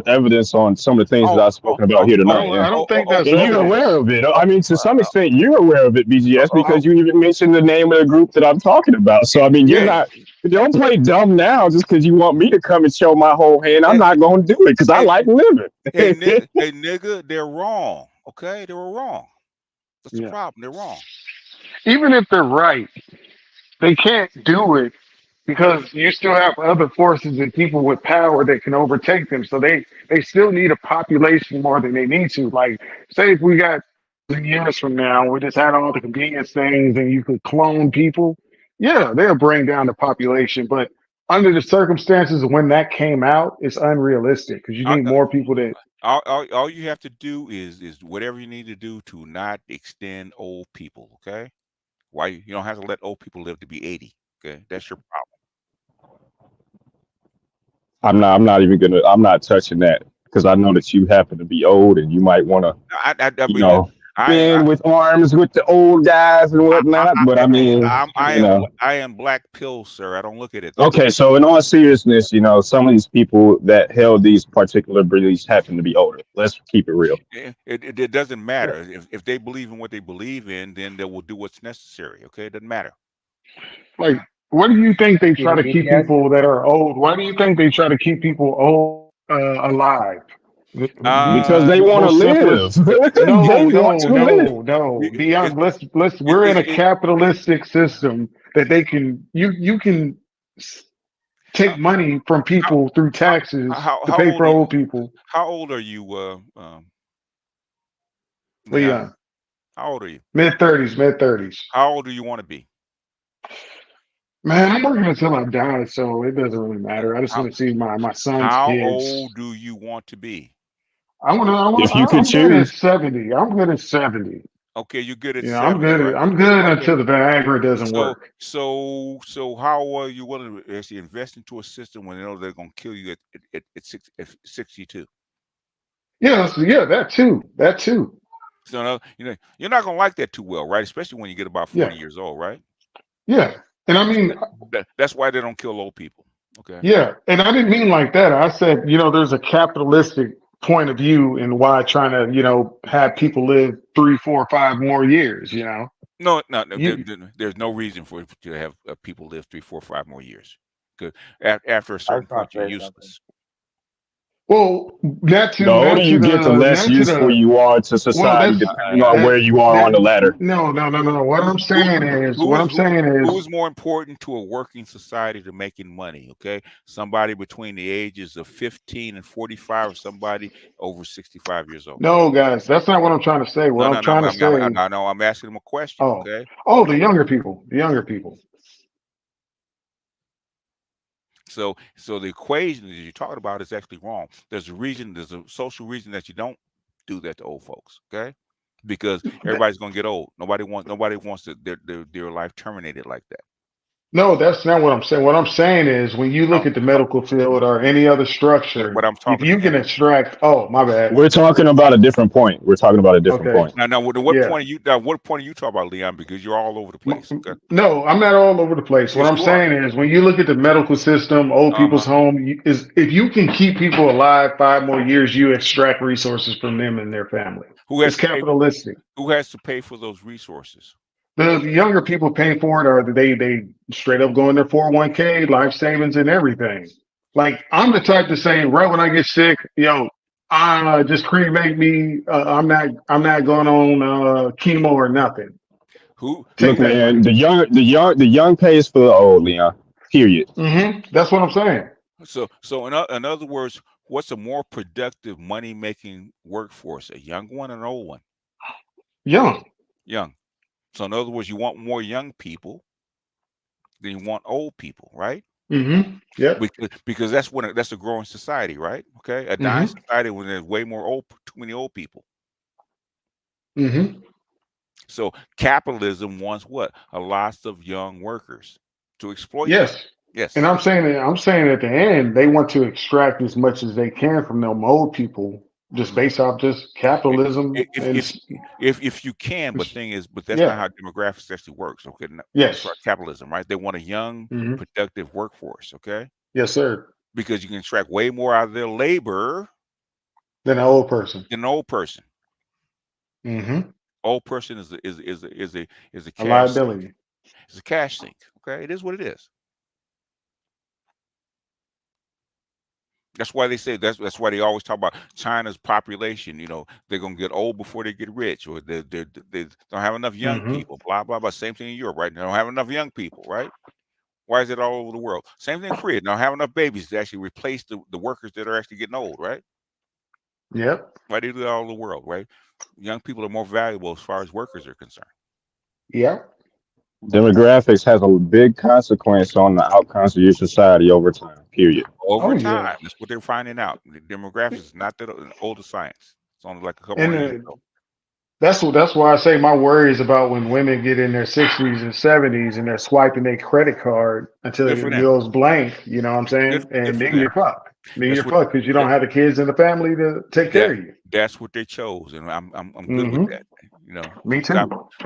evidence on some of the things that I've spoken about here tonight. I don't think that's. And you're aware of it. I mean, to some extent, you're aware of it, BGS, because you even mentioned the name of the group that I'm talking about. So, I mean, you're not. Don't play dumb now just because you want me to come and show my whole hand. I'm not going to do it because I like living. Hey, nigga, they're wrong. Okay, they were wrong. That's the problem. They're wrong. Even if they're right, they can't do it because you still have other forces and people with power that can overtake them. So they still need a population more than they need to. Like, say if we got years from now, we just had all the convenience things and you could clone people. Yeah, they'll bring down the population. But under the circumstances when that came out, it's unrealistic because you need more people that. All you have to do is whatever you need to do to not extend old people. Okay. Why you don't have to let old people live to be 80. Okay, that's your problem. I'm not touching that because I know that you happen to be old and you might want to, bend with arms with the old guys and whatnot. But I mean, I am black pill, sir. I don't look at it. Okay, so in all seriousness, some of these people that held these particular beliefs happen to be older. Let's keep it real. It doesn't matter if they believe in what they believe in, then they will do what's necessary. Okay, it doesn't matter. Like, what do you think they try to keep people that are old? Why do you think they try to keep people old alive? Because they want to live. No. Beyond, we're in a capitalistic system that they can you can take money from people through taxes to pay for old people. How old are you? Leon. How old are you? Mid-30s. How old do you want to be? Man, I'm working until I die, so it doesn't really matter. I just want to see my son's How kids. old do you want to be? I'm good at 70. I'm good at 70. Okay, you're good at 70. I'm good until the Viagra doesn't work. So how are you willing to actually invest into a system when they know they're going to kill you at 62? Yeah, that too. So you're not going to like that too well, right? Especially when you get about 40 years old, right? Yeah, and I mean that's why they don't kill old people. Okay. Yeah, and I didn't mean like that. I said, there's a capitalistic point of view in why trying to, have people live 3, 4, 5 more years, No, there's no reason for it to have people live 3, 4, 5 more years. Because after a certain point, you're useless. Well, the older you get, the less useful you are to society, depending on where you are on the ladder. No. What I'm saying is, who's more important to a working society to making money? Okay, somebody between the ages of 15 and 45, or somebody over 65 years old. No, guys, that's not what I'm trying to say. I'm trying to say. I know. I'm asking them a question. Okay. Oh, the younger people. So the equation that you're talking about is actually wrong. There's a social reason that you don't do that to old folks, okay? Because everybody's gonna get old. Nobody wants their life terminated like that. No, that's not what I'm saying. What I'm saying is when you look at the medical field or any other structure, What I'm if talking you to can him. extract, oh, my bad. We're talking about a different point. We're talking about a different Okay. point. Now, what Yeah. point are you? Now, what point are you talking about, Leon? Because you're all over the place. Okay. No, I'm not all over the place. What Yes, I'm you are. saying is when you look at the medical system, old people's home, is if you can keep people alive 5 more years, you extract resources from them and their family. Who has It's to pay? capitalistic. Who has to pay for those resources? The younger people paying for it, or they straight up going their 401k, life savings, and everything. Like I'm the type to say, right when I get sick, yo, just cremate me. I'm not going on chemo or nothing. Who? Take Look, that man, money. the young pays for the old, Leon. Period. That's what I'm saying. So in other words, what's a more productive money making workforce? A young one or an old one? Young. Young. So in other words, you want more young people than you want old people, right? Yep. Because that's a growing society, right? Okay, a dying society when there's way more too many old people. So capitalism wants what? A lot of young workers to exploit them. Yes. Yes. And I'm saying at the end, they want to extract as much as they can from them old people, just based off just capitalism. If you can, but thing is, but that's Yeah. not how demographics actually works. Okay, Yes. capitalism, right? They want a young, productive workforce. Okay. Yes, sir. Because you can extract way more out of their labor Than an old person. than an old person. Old person is a A cash liability. sink. It's a cash sink. Okay, it is what it is. That's why they say that's why they always talk about China's population. You know, they're gonna get old before they get rich, or they don't have enough young people. Blah blah blah. Same thing in Europe, right? They don't have enough young people, right? Why is it all over the world? Same thing in Korea. They don't have enough babies to actually replace the workers that are actually getting old, right? Yep. Why do that all over the world, right? Young people are more valuable as far as workers are concerned. Yep. Demographics has a big consequence on the outcomes of your society over time. Period. Over Oh, time, yeah. that's what they're finding out. The demographics is not that older science. It's only like a couple And hundred years ago. that's why I say my worry is about when women get in their 60s and 70s and they're swiping their credit card until Good for it them. goes blank. You know what I'm saying? Good And for then them. you're fucked. Then That's you're what fucked because you don't have the kids in the family to take care of you. that's what they chose, and I'm good with that. You know, Me too.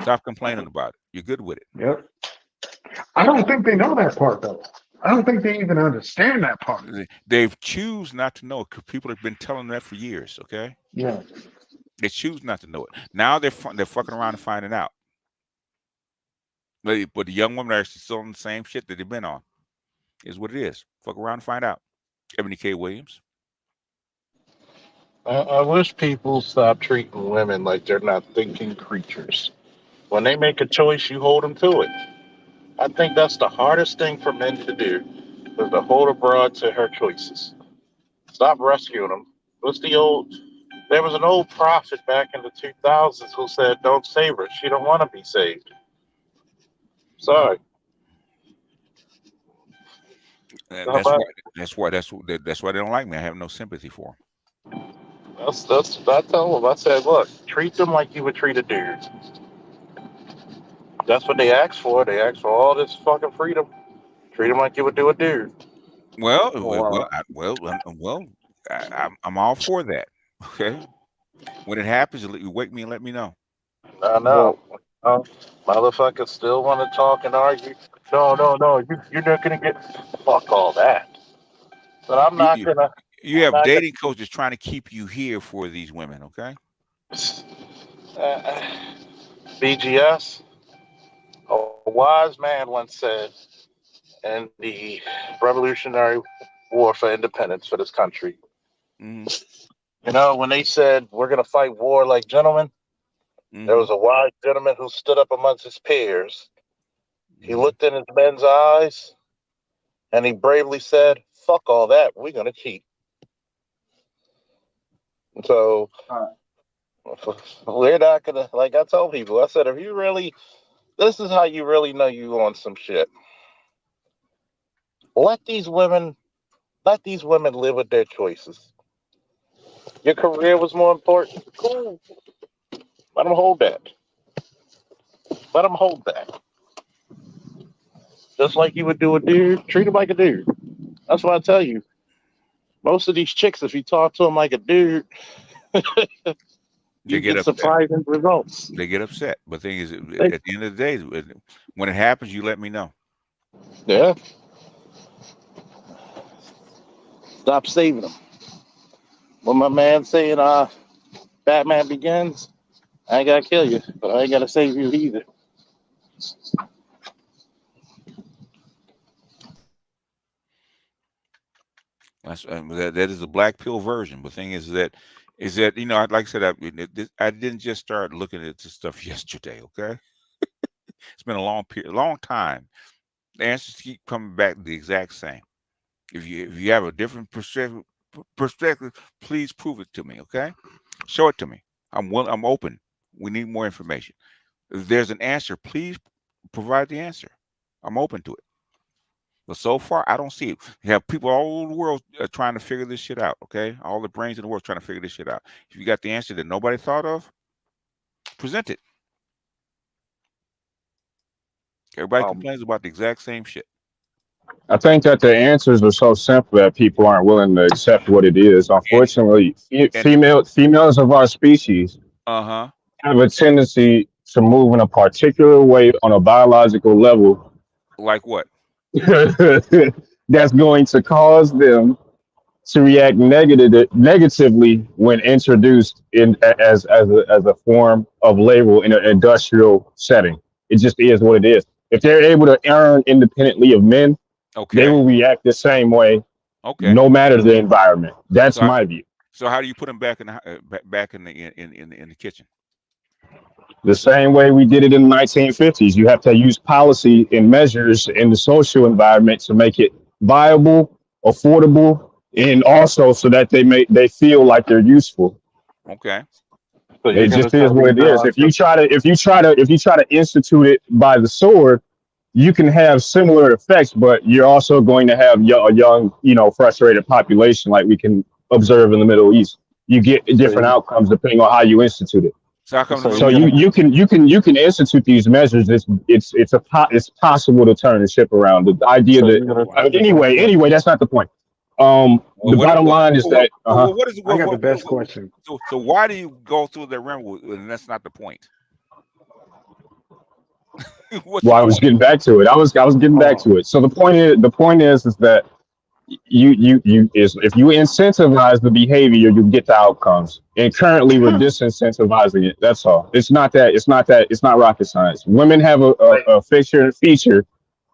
stop complaining about it. You're good with it. Yep. I don't think they know that part though. I don't think they even understand that part. They've choose not to know it because people have been telling them that for years. Okay. Yeah. They choose not to know it. Now they're fucking around and finding out. But the young women are actually still on the same shit that they've been on. Is what it is. Fuck around and find out. Ebony K. Williams. I wish people stop treating women like they're not thinking creatures. When they make a choice, you hold them to it. I think that's the hardest thing for men to do, is to hold a broad to her choices. Stop rescuing them. There was an old prophet back in the 2000s who said, don't save her. She don't want to be saved. Sorry. And that's why they don't like me. I have no sympathy for them. That's I told them. I said, look, treat them like you would treat a dude. That's what they asked for. They asked for all this fucking freedom. Treat them like you would do a dude. I'm all for that. Okay. When it happens, you wake me and let me know. I know. Motherfuckers still want to talk and argue. No. You're not gonna get. Fuck all that. But I'm not gonna. You have dating coaches trying to keep you here for these women, okay? BGS. A wise man once said, in the Revolutionary War for independence for this country, you know, when they said we're gonna fight war like gentlemen, there was a wise gentleman who stood up amongst his peers. He looked in his men's eyes, and he bravely said, "Fuck all that. We're gonna cheat." So we're not gonna, like I told people, I said, this is how you really know you on some shit. Let these women live with their choices. Your career was more important. Cool. Let them hold that. just like you would do a dude. Treat him like a dude. That's what I tell you. Most of these chicks, if you talk to them like a dude, you get surprising results. They get upset. But the thing is, at the end of the day, when it happens, you let me know. Yeah. Stop saving them. When my man saying, Batman Begins, I ain't gotta kill you, but I ain't gotta save you either. That's that is a black pill version. But the thing is that you know, like I said, I didn't just start looking at this stuff yesterday. Okay, it's been a long time. The answers keep coming back the exact same. If you have a different perspective, please prove it to me. Okay, show it to me. I'm open. We need more information. If there's an answer, please provide the answer. I'm open to it. But so far, I don't see it. You have people all over the world trying to figure this shit out, okay? All the brains in the world trying to figure this shit out. If you got the answer that nobody thought of, present it. Everybody complains about the exact same shit. I think that the answers are so simple that people aren't willing to accept what it is. Unfortunately, females of our species have a tendency to move in a particular way on a biological level. Like what? That's going to cause them to react negatively when introduced as a form of label in an industrial setting. It just is what it is. If they're able to earn independently of men, they will react the same way, no matter the environment. That's my view. So how do you put them back in the kitchen? The same way we did it in the 1950s. You have to use policy and measures in the social environment to make it viable, affordable, and also so that they feel like they're useful. Okay. So it just is what it is. If you try to institute it by the sword, you can have similar effects, but you're also going to have a young, frustrated population like we observe in the Middle East. You get different outcomes depending on how you institute it. So you can institute these measures. It's possible to turn the ship around. The idea that anyway, that's not the point. The bottom line is that I got the best question. So why do you go through the rim? And that's not the point. Well, I was getting back to it. I was getting back to it. So the point is that if you incentivize the behavior, you get the outcomes. And currently we're disincentivizing it. That's all. It's not rocket science. Women have a feature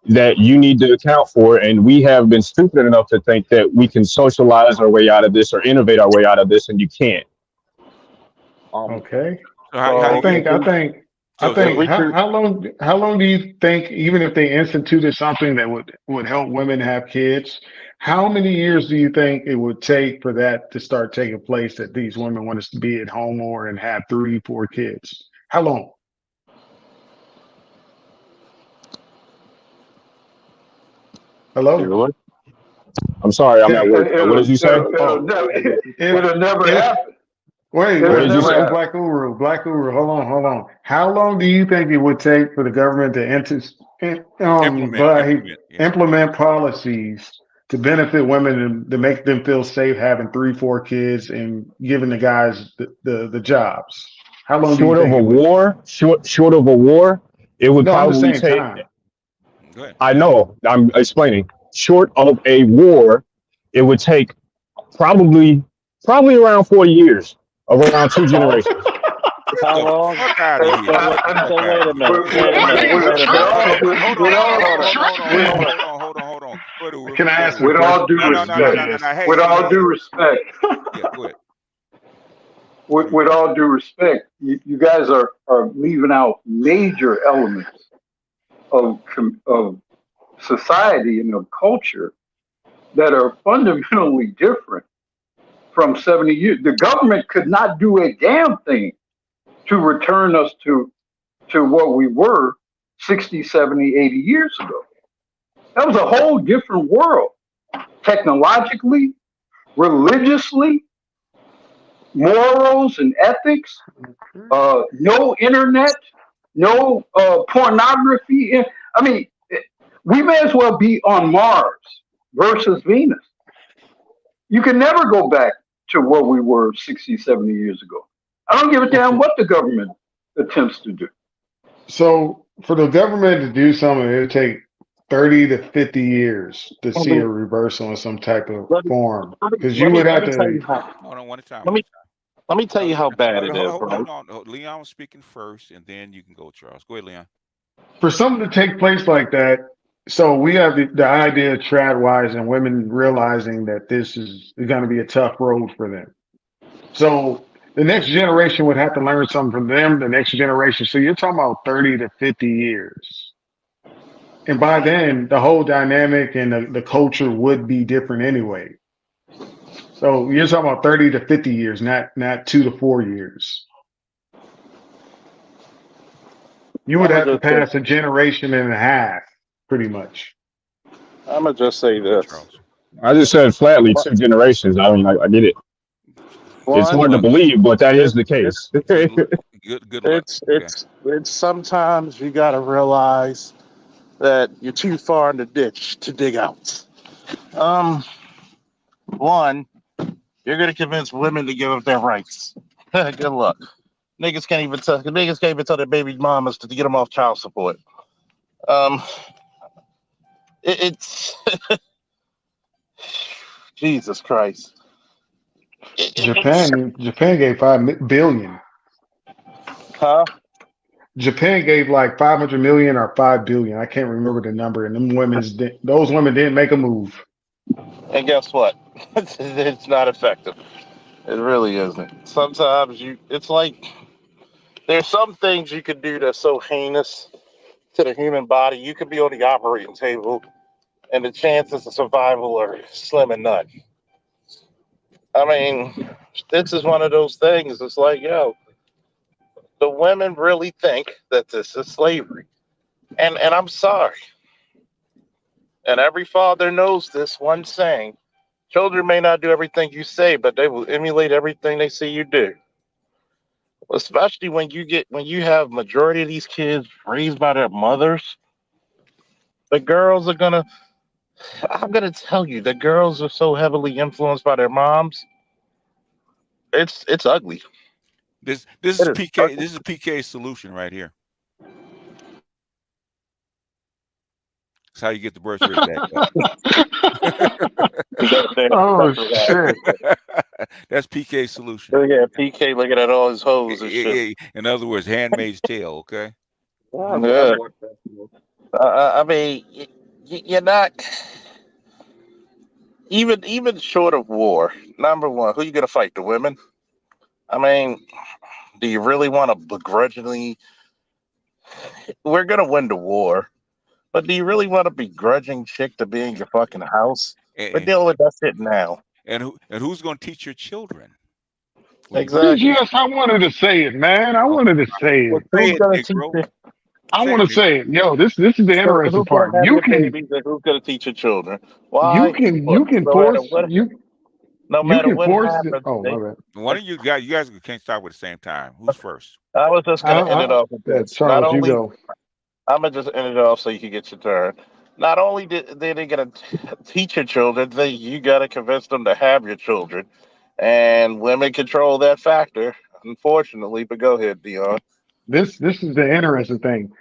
that you need to account for, and we have been stupid enough to think that we can socialize our way out of this or innovate our way out of this, and you can't. Okay. I think how long do you think, even if they instituted something that would help women have kids, how many years do you think it would take for that to start taking place, that these women want us to be at home more and have 3-4 kids? How long? Hello? I'm sorry, I'm at work. What did you say? It'll never happen. Wait, Black Uru, hold on. How long do you think it would take for the government to implement policies to benefit women and to make them feel safe having 3-4 kids and giving the guys the jobs? How long? Short of a war, it would probably take. Time. I know. I'm explaining. Short of a war, it would take probably around 40 years. Around 2 generations. How long? Fuck out of here. Wait a minute. Hold on. Can I ask? With all due respect. With all due respect. Yeah, go ahead. With all due respect, you guys are leaving out major elements of society and of culture that are fundamentally different from 70 years. The government could not do a damn thing to return us to what we were 60, 70, 80 years ago. That was a whole different world, technologically, religiously, morals and ethics, no internet, no pornography. I mean, We may as well be on Mars versus Venus. You can never go back to what we were 60, 70 years ago. I don't give a damn what the government attempts to do. So for the government to do something, it would take 30 to 50 years to see a reversal in some type of form. Because you would have tell you to. how, Hold on, one at a time. let me tell you how bad it is, right? Hold on. Leon was speaking first, and then you can go, Charles. Go ahead, Leon. For something to take place like that, so we have the idea of TradWise and women realizing that this is going to be a tough road for them. So the next generation would have to learn something from them, the next generation. So you're talking about 30 to 50 years. And by then, the whole dynamic and the culture would be different anyway. So you're talking about 30 to 50 years, not 2 to 4 years. You would have to pass a generation and a half, pretty much. I'm gonna just say this. I just said flatly 2 generations. I mean, I get it. It's hard to believe, but that is the case. Good luck. It's sometimes you gotta realize that you're too far in the ditch to dig out. One, you're gonna convince women to give up their rights. Good luck. Niggas can't even tell their baby mamas to get them off child support. It's Jesus Christ. Japan gave $5 billion. Huh? Japan gave like 500 million or 5 billion. I can't remember the number. And those women didn't make a move. And guess what? It's not effective. It really isn't. Sometimes it's like there's some things you could do that's so heinous to the human body. You could be on the operating table, and the chances of survival are slim and none. I mean, this is one of those things. It's like, yo, the women really think that this is slavery. And I'm sorry. And every father knows this one saying. Children may not do everything you say, but they will emulate everything they see you do. Especially when you have majority of these kids raised by their mothers. The girls I'm gonna tell you, the girls are so heavily influenced by their moms. It's ugly. This is PK. This is PK's solution right here. That's how you get the birth rate back. Oh shit! That's PK's solution. Yeah, PK looking at all his hoes and shit. In other words, Handmaid's Tale. Okay. Yeah. I mean, you're not even short of war. Number one, who you gonna fight? The women? I mean, do you really want to begrudgingly? We're gonna win the war, but do you really want a begrudging chick to be in your fucking house? We're dealing with that shit now. And who's gonna teach your children? Exactly. Yes, I wanted to say it, man. I wanted to say it. I want to say it. Yo, this is the interesting part. You can. Who's gonna teach your children? Why? You can force you. No matter what force happens. Oh, my bad. One of you guys can't start with the same time. Who's first? I was just gonna end it off with this. Charles, Not only, you go. I'm gonna just end it off so you can get your turn. Not only did they gonna teach your children, you gotta convince them to have your children, and women control that factor, unfortunately. But go ahead, Dion. This is the interesting thing.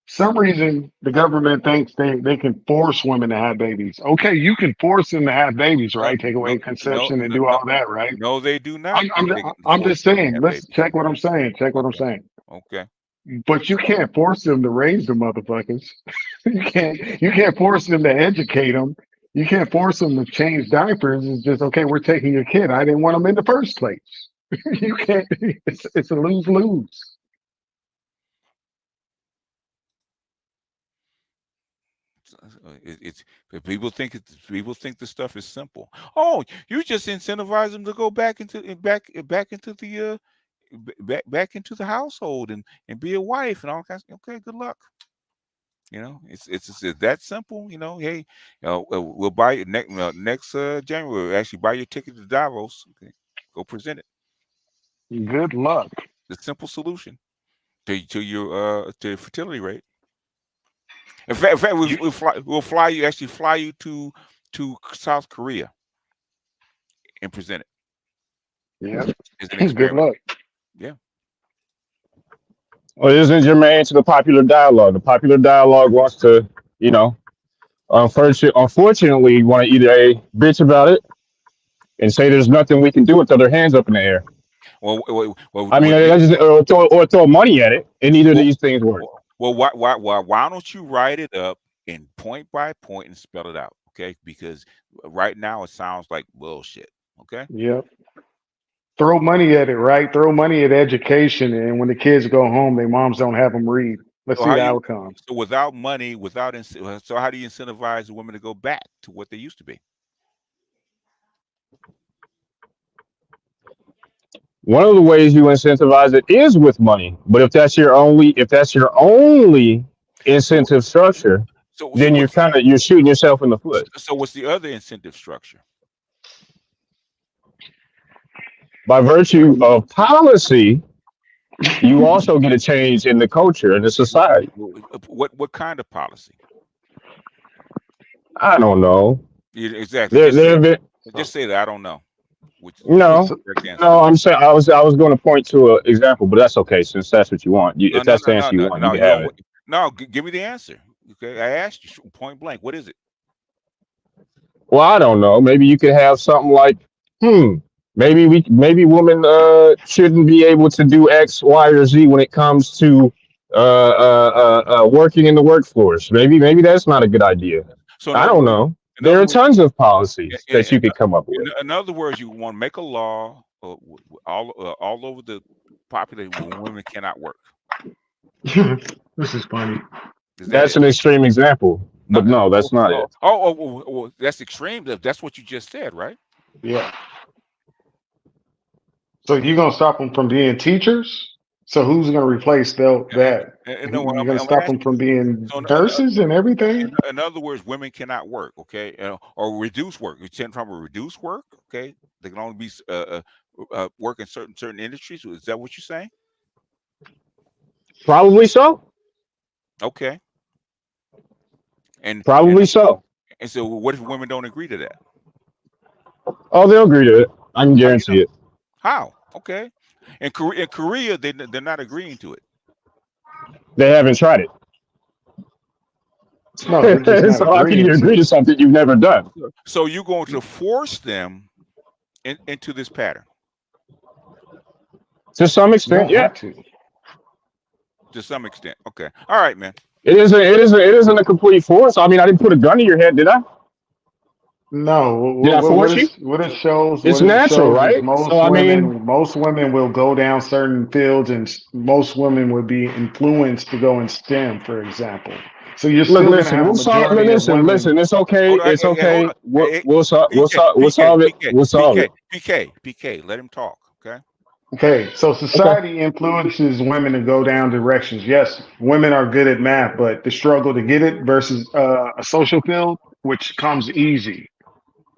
Some reason the government thinks they can force women to have babies. Okay, you can force them to have babies, right? Take away conception and do all that, right? No, they do not. I'm just saying. Let's check what I'm saying. Check what I'm saying. Okay. But you can't force them to raise the motherfuckers. You can't force them to educate them. You can't force them to change diapers. It's just okay. We're taking your kid. I didn't want them in the first place. You can't. It's a lose-lose. It's people think the stuff is simple. Oh, you just incentivize them to go back into the household and be a wife and all kinds. Okay, good luck. You know, it's that simple. You know, hey, we'll buy it next January. We'll actually buy your ticket to Davos. Okay, go present it. Good luck. The simple solution to your fertility rate. In fact, we'll fly you to South Korea and present it. Yeah. It's an Good experiment. luck. Yeah. Well, it isn't germane to the popular dialogue. The popular dialogue wants to, unfortunately, want to either A, bitch about it and say there's nothing we can do and throw their hands up in the air. Well, I mean, or throw money at it, and either of these things work. Well, why don't you write it up in point by point and spell it out, okay? Because right now it sounds like bullshit, okay? Yep. Throw money at it, right? Throw money at education, and when the kids go home, their moms don't have them read. Let's see the outcome. So without money, so how do you incentivize the women to go back to what they used to be? One of the ways you incentivize it is with money, but if that's your only incentive structure, then you're shooting yourself in the foot. So what's the other incentive structure? By virtue of policy, you also get a change in the culture and the society. What kind of policy? I don't know. Yeah, exactly. Just say that I don't know. No, I'm saying I was going to point to an example, but that's okay since that's what you want. If that's the answer you want, you can have it. No, give me the answer. Okay, I asked you point blank. What is it? Well, I don't know. Maybe you could have something like, maybe women shouldn't be able to do X, Y, or Z when it comes to working in the workforce. Maybe that's not a good idea. So I don't know. There are tons of policies that you could come up with. In other words, you want to make a law all over the population where women cannot work. This is funny. That's an extreme example, but no, that's not it. Oh, that's extreme. That's what you just said, right? Yeah. So you're gonna stop them from being teachers? So who's gonna replace that? You're gonna stop them from being nurses and everything? In other words, women cannot work, okay, or reduce work. You tend to reduce work, okay? They can only be work in certain industries. Is that what you're saying? Probably so. Okay. And so. And so, what if women don't agree to that? Oh, they'll agree to it. I can guarantee it. How? Okay. In Korea, they're not agreeing to it. They haven't tried it. No, so how can you agree to something you've never done? So you're going to force them into this pattern? To some extent, yeah. To some extent, okay. All right, man. It isn't a complete force. I mean, I didn't put a gun in your head, did I? No. Did I force you? What it shows, it's natural, right? Most women will go down certain fields, and most women would be influenced to go in STEM, for example. So you're still listen. It's okay. It's okay. We'll solve it. We'll solve it. PK, let him talk. Okay. Okay. So society influences women to go down directions. Yes, women are good at math, but the struggle to get it versus a social field, which comes easy.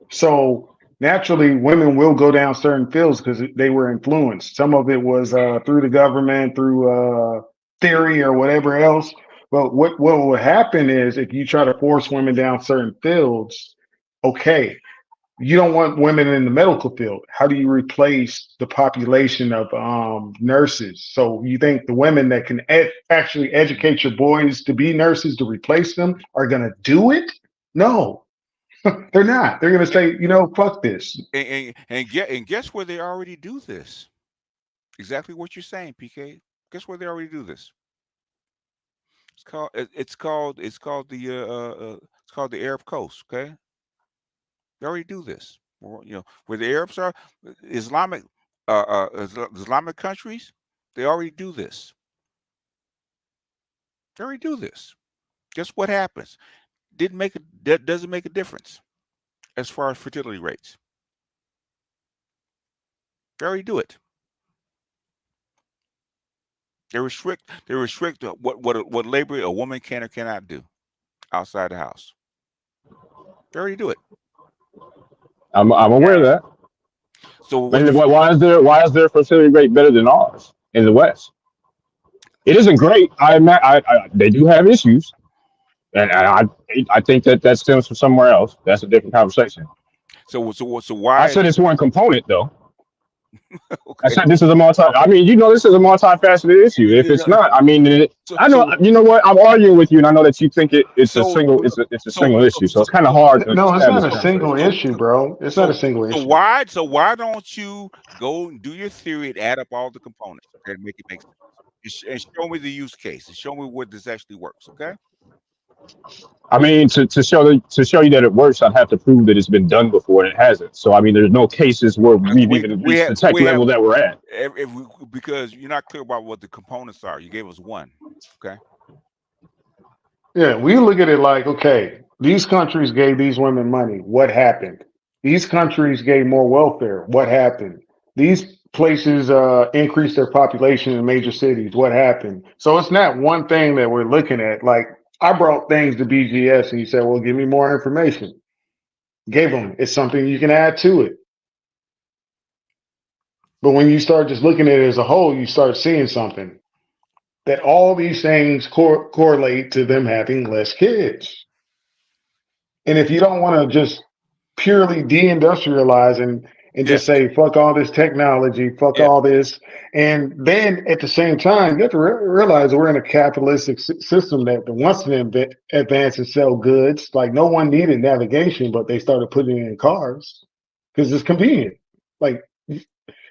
So naturally, women will go down certain fields because they were influenced. Some of it was through the government, through theory or whatever else. But what will happen is if you try to force women down certain fields, okay, you don't want women in the medical field. How do you replace the population of nurses? So you think the women that can actually educate your boys to be nurses to replace them are going to do it? No. They're not. They're going to say, fuck this. And guess where they already do this? Exactly what you're saying, PK. Guess where they already do this? It's called the Arab coast. Okay, they already do this. Where the Arabs are, Islamic countries, they already do this. They already do this. Guess what happens? That doesn't make a difference as far as fertility rates. They already do it. They restrict what labor a woman can or cannot do outside the house. They already do it. I'm aware of that. So why is their fertility rate better than ours in the West? It isn't great. They do have issues. And I think that stems from somewhere else. That's a different conversation. So why? I said it's one component though. Okay. I said this is a this is a multifaceted issue. If it's not, I mean, I know. You know what? I'm arguing with you, and I know that you think it's a single issue. So it's kind of hard. No, it's not a single issue, bro. It's not a single issue. So why don't you go and do your theory and add up all the components, okay, and make it make sense, and show me the use case, and show me where this actually works, okay? I mean, to show you that it works, I'd have to prove that it's been done before, and it hasn't. So I mean, there's no cases where we've even reached the tech level that we're at. Because you're not clear about what the components are. You gave us one, okay? Yeah, we look at it like, okay, these countries gave these women money. What happened? These countries gave more welfare. What happened? These places increased their population in major cities. What happened? So it's not one thing that we're looking at. Like, I brought things to BGS and he said, well, give me more information. Gave him. It's something you can add to it. But when you start just looking at it as a whole, you start seeing something. That all these things correlate to them having less kids. And if you don't want to just purely deindustrialize and just say, fuck all this technology, fuck all this. And then at the same time, you have to realize we're in a capitalistic system that wants to advance and sell goods. Like, no one needed navigation, but they started putting it in cars because it's convenient. Like,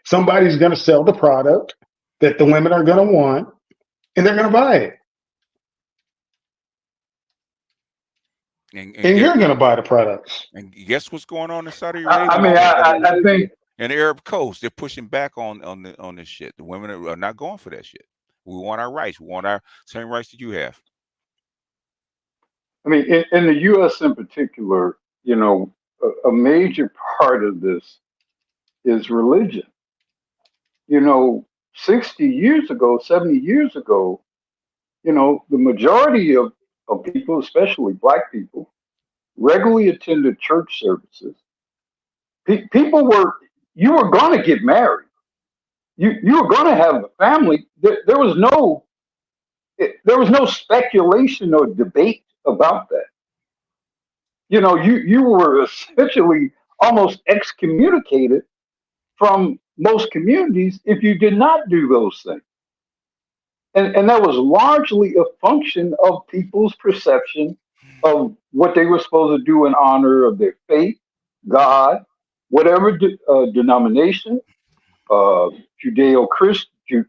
somebody's going to sell the product that the women are going to want, and they're going to buy it. And you're going to buy the products. And guess what's going on in Saudi Arabia? I mean, I think in the Arab coast, they're pushing back on this shit. The women are not going for that shit. We want our rights. We want our same rights that you have. I mean, in the U.S. in particular, you know, a major part of this is religion. You know, 60 years ago, 70 years ago, you know, the majority of people, especially Black people, regularly attended church services. You were going to get married. You were going to have a family. There was no speculation or debate about that. You know, you were essentially almost excommunicated from most communities if you did not do those things. And that was largely a function of people's perception of what they were supposed to do in honor of their faith, God, whatever denomination, Judeo-Christian,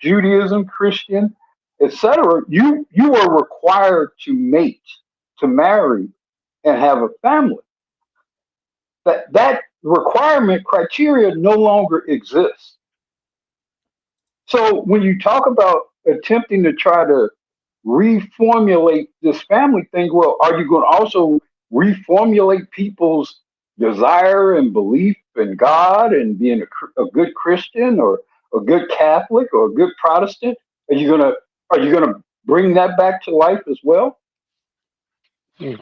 Judaism, Christian, etc. You are required to mate, to marry, and have a family. That requirement criteria no longer exists. So when you talk about attempting to try to reformulate this family thing, well, are you going to also reformulate people's desire and belief in God and being a good Christian or a good Catholic or a good Protestant? Are you gonna bring that back to life as well? You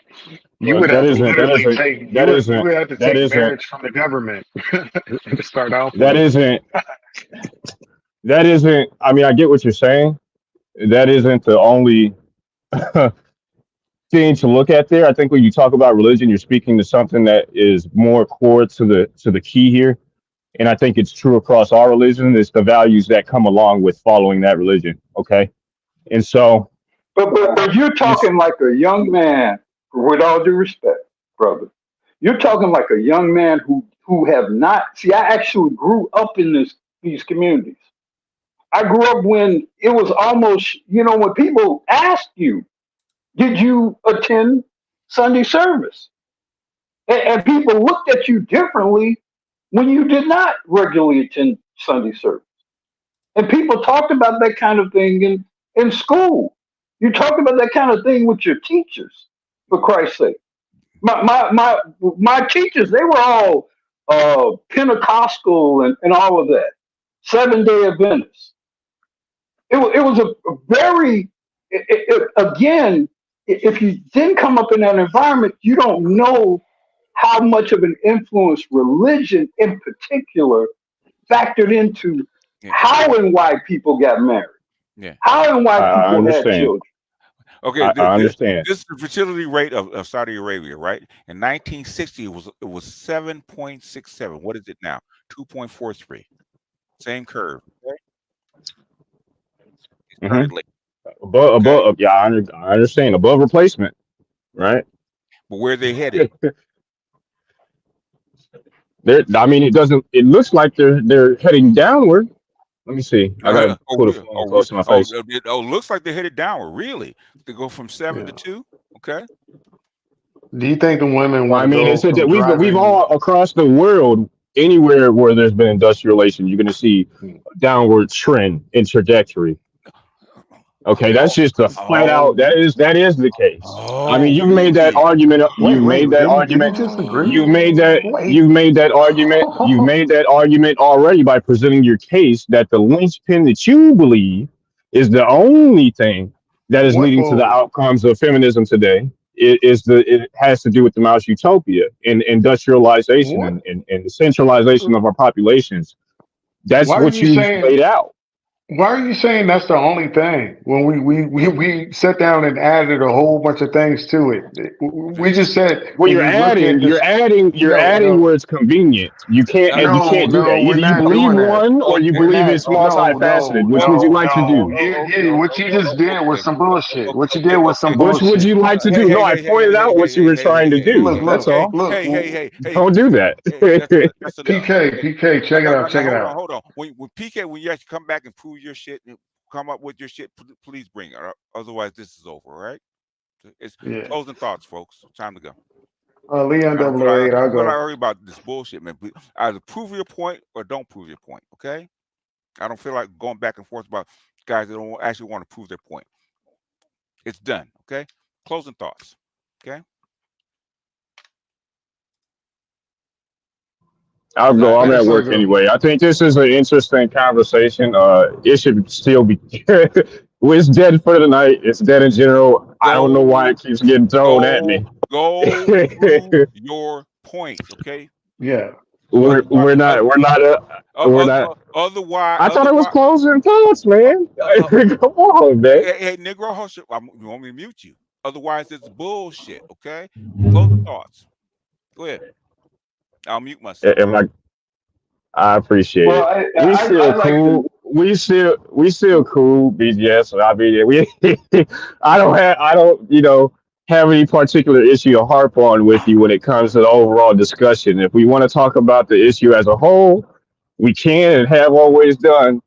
would have to take marriage from the government to start off. That isn't. I mean, I get what you're saying. That isn't the only thing to look at there. I think when you talk about religion, you're speaking to something that is more core to the key here. And I think it's true across all religion. It's the values that come along with following that religion. Okay. And so. But you're talking like a young man, with all due respect, brother. You're talking like a young man who have not. See, I actually grew up in these communities. I grew up when it was almost, when people asked you, did you attend Sunday service? And people looked at you differently when you did not regularly attend Sunday service. And people talked about that kind of thing in school. You talked about that kind of thing with your teachers, for Christ's sake. My teachers, they were all Pentecostal and all of that. 7-Day Adventists. It was a very, again, if you didn't come up in that environment, you don't know how much of an influence religion in particular factored into how and why people got married. Yeah. How and why people had children. Okay, I understand. this is the fertility rate of Saudi Arabia, right? In 1960, it was 7.67. What is it now? 2.43. Same curve. Okay? It started late. Above, yeah, I understand. Above replacement, right? But where are they headed? I mean, it looks like they're heading downward. Let me see. I gotta put a phone close to my face. Looks like they're headed downward. Really? They go from 7 to 2. Okay. Do you think the women Well, I would mean, go it's that from we've driving? all across the world, anywhere where there's been industrialization, you're going to see a downward trend in trajectory. Okay, that's just a flat out. That is the case. I mean, you've made that argument. You've made that argument. You've made that argument. You've made that argument already by presenting your case that the linchpin that you believe is the only thing that is leading to the outcomes of feminism today. It has to do with the Maoist utopia and industrialization and the centralization of our populations. That's what you laid out. Why are you saying that's the only thing when we sat down and added a whole bunch of things to it? We just said, well, you're adding where it's convenient. You can't do that. Either you believe one or you believe it's multifaceted. Which would you like to do? What you just did was some bullshit. What you did was some bullshit. Which would you like to do? No, I pointed out what you were trying to do. That's all. Hey. Don't do that. PK, check it out. Check it out. Hold on. When PK, when you actually come back and prove your shit and come up with your shit, please bring it. Otherwise, this is over. All right? It's closing thoughts, folks. Time to go. Leon 008, I'll go. I'm not worried about this bullshit, man. Either prove your point or don't prove your point. Okay? I don't feel like going back and forth about guys that don't actually want to prove their point. It's done. Okay? Closing thoughts. Okay? I'll go. I'm at work anyway. I think this is an interesting conversation. It should still be. It's dead for tonight. It's dead in general. I don't know why it keeps getting thrown at me. Go prove your point, okay? Yeah. We're not. Otherwise, I thought it was closing thoughts, man. Come on, man. Hey, Negro, you want me to mute you? Otherwise, it's bullshit. Okay. Closing thoughts. Go ahead. I'll mute myself. I appreciate it. We still cool. We still cool, BGS. I mean, I don't have any particular issue to harp on with you when it comes to the overall discussion. If we want to talk about the issue as a whole, we can and have always done,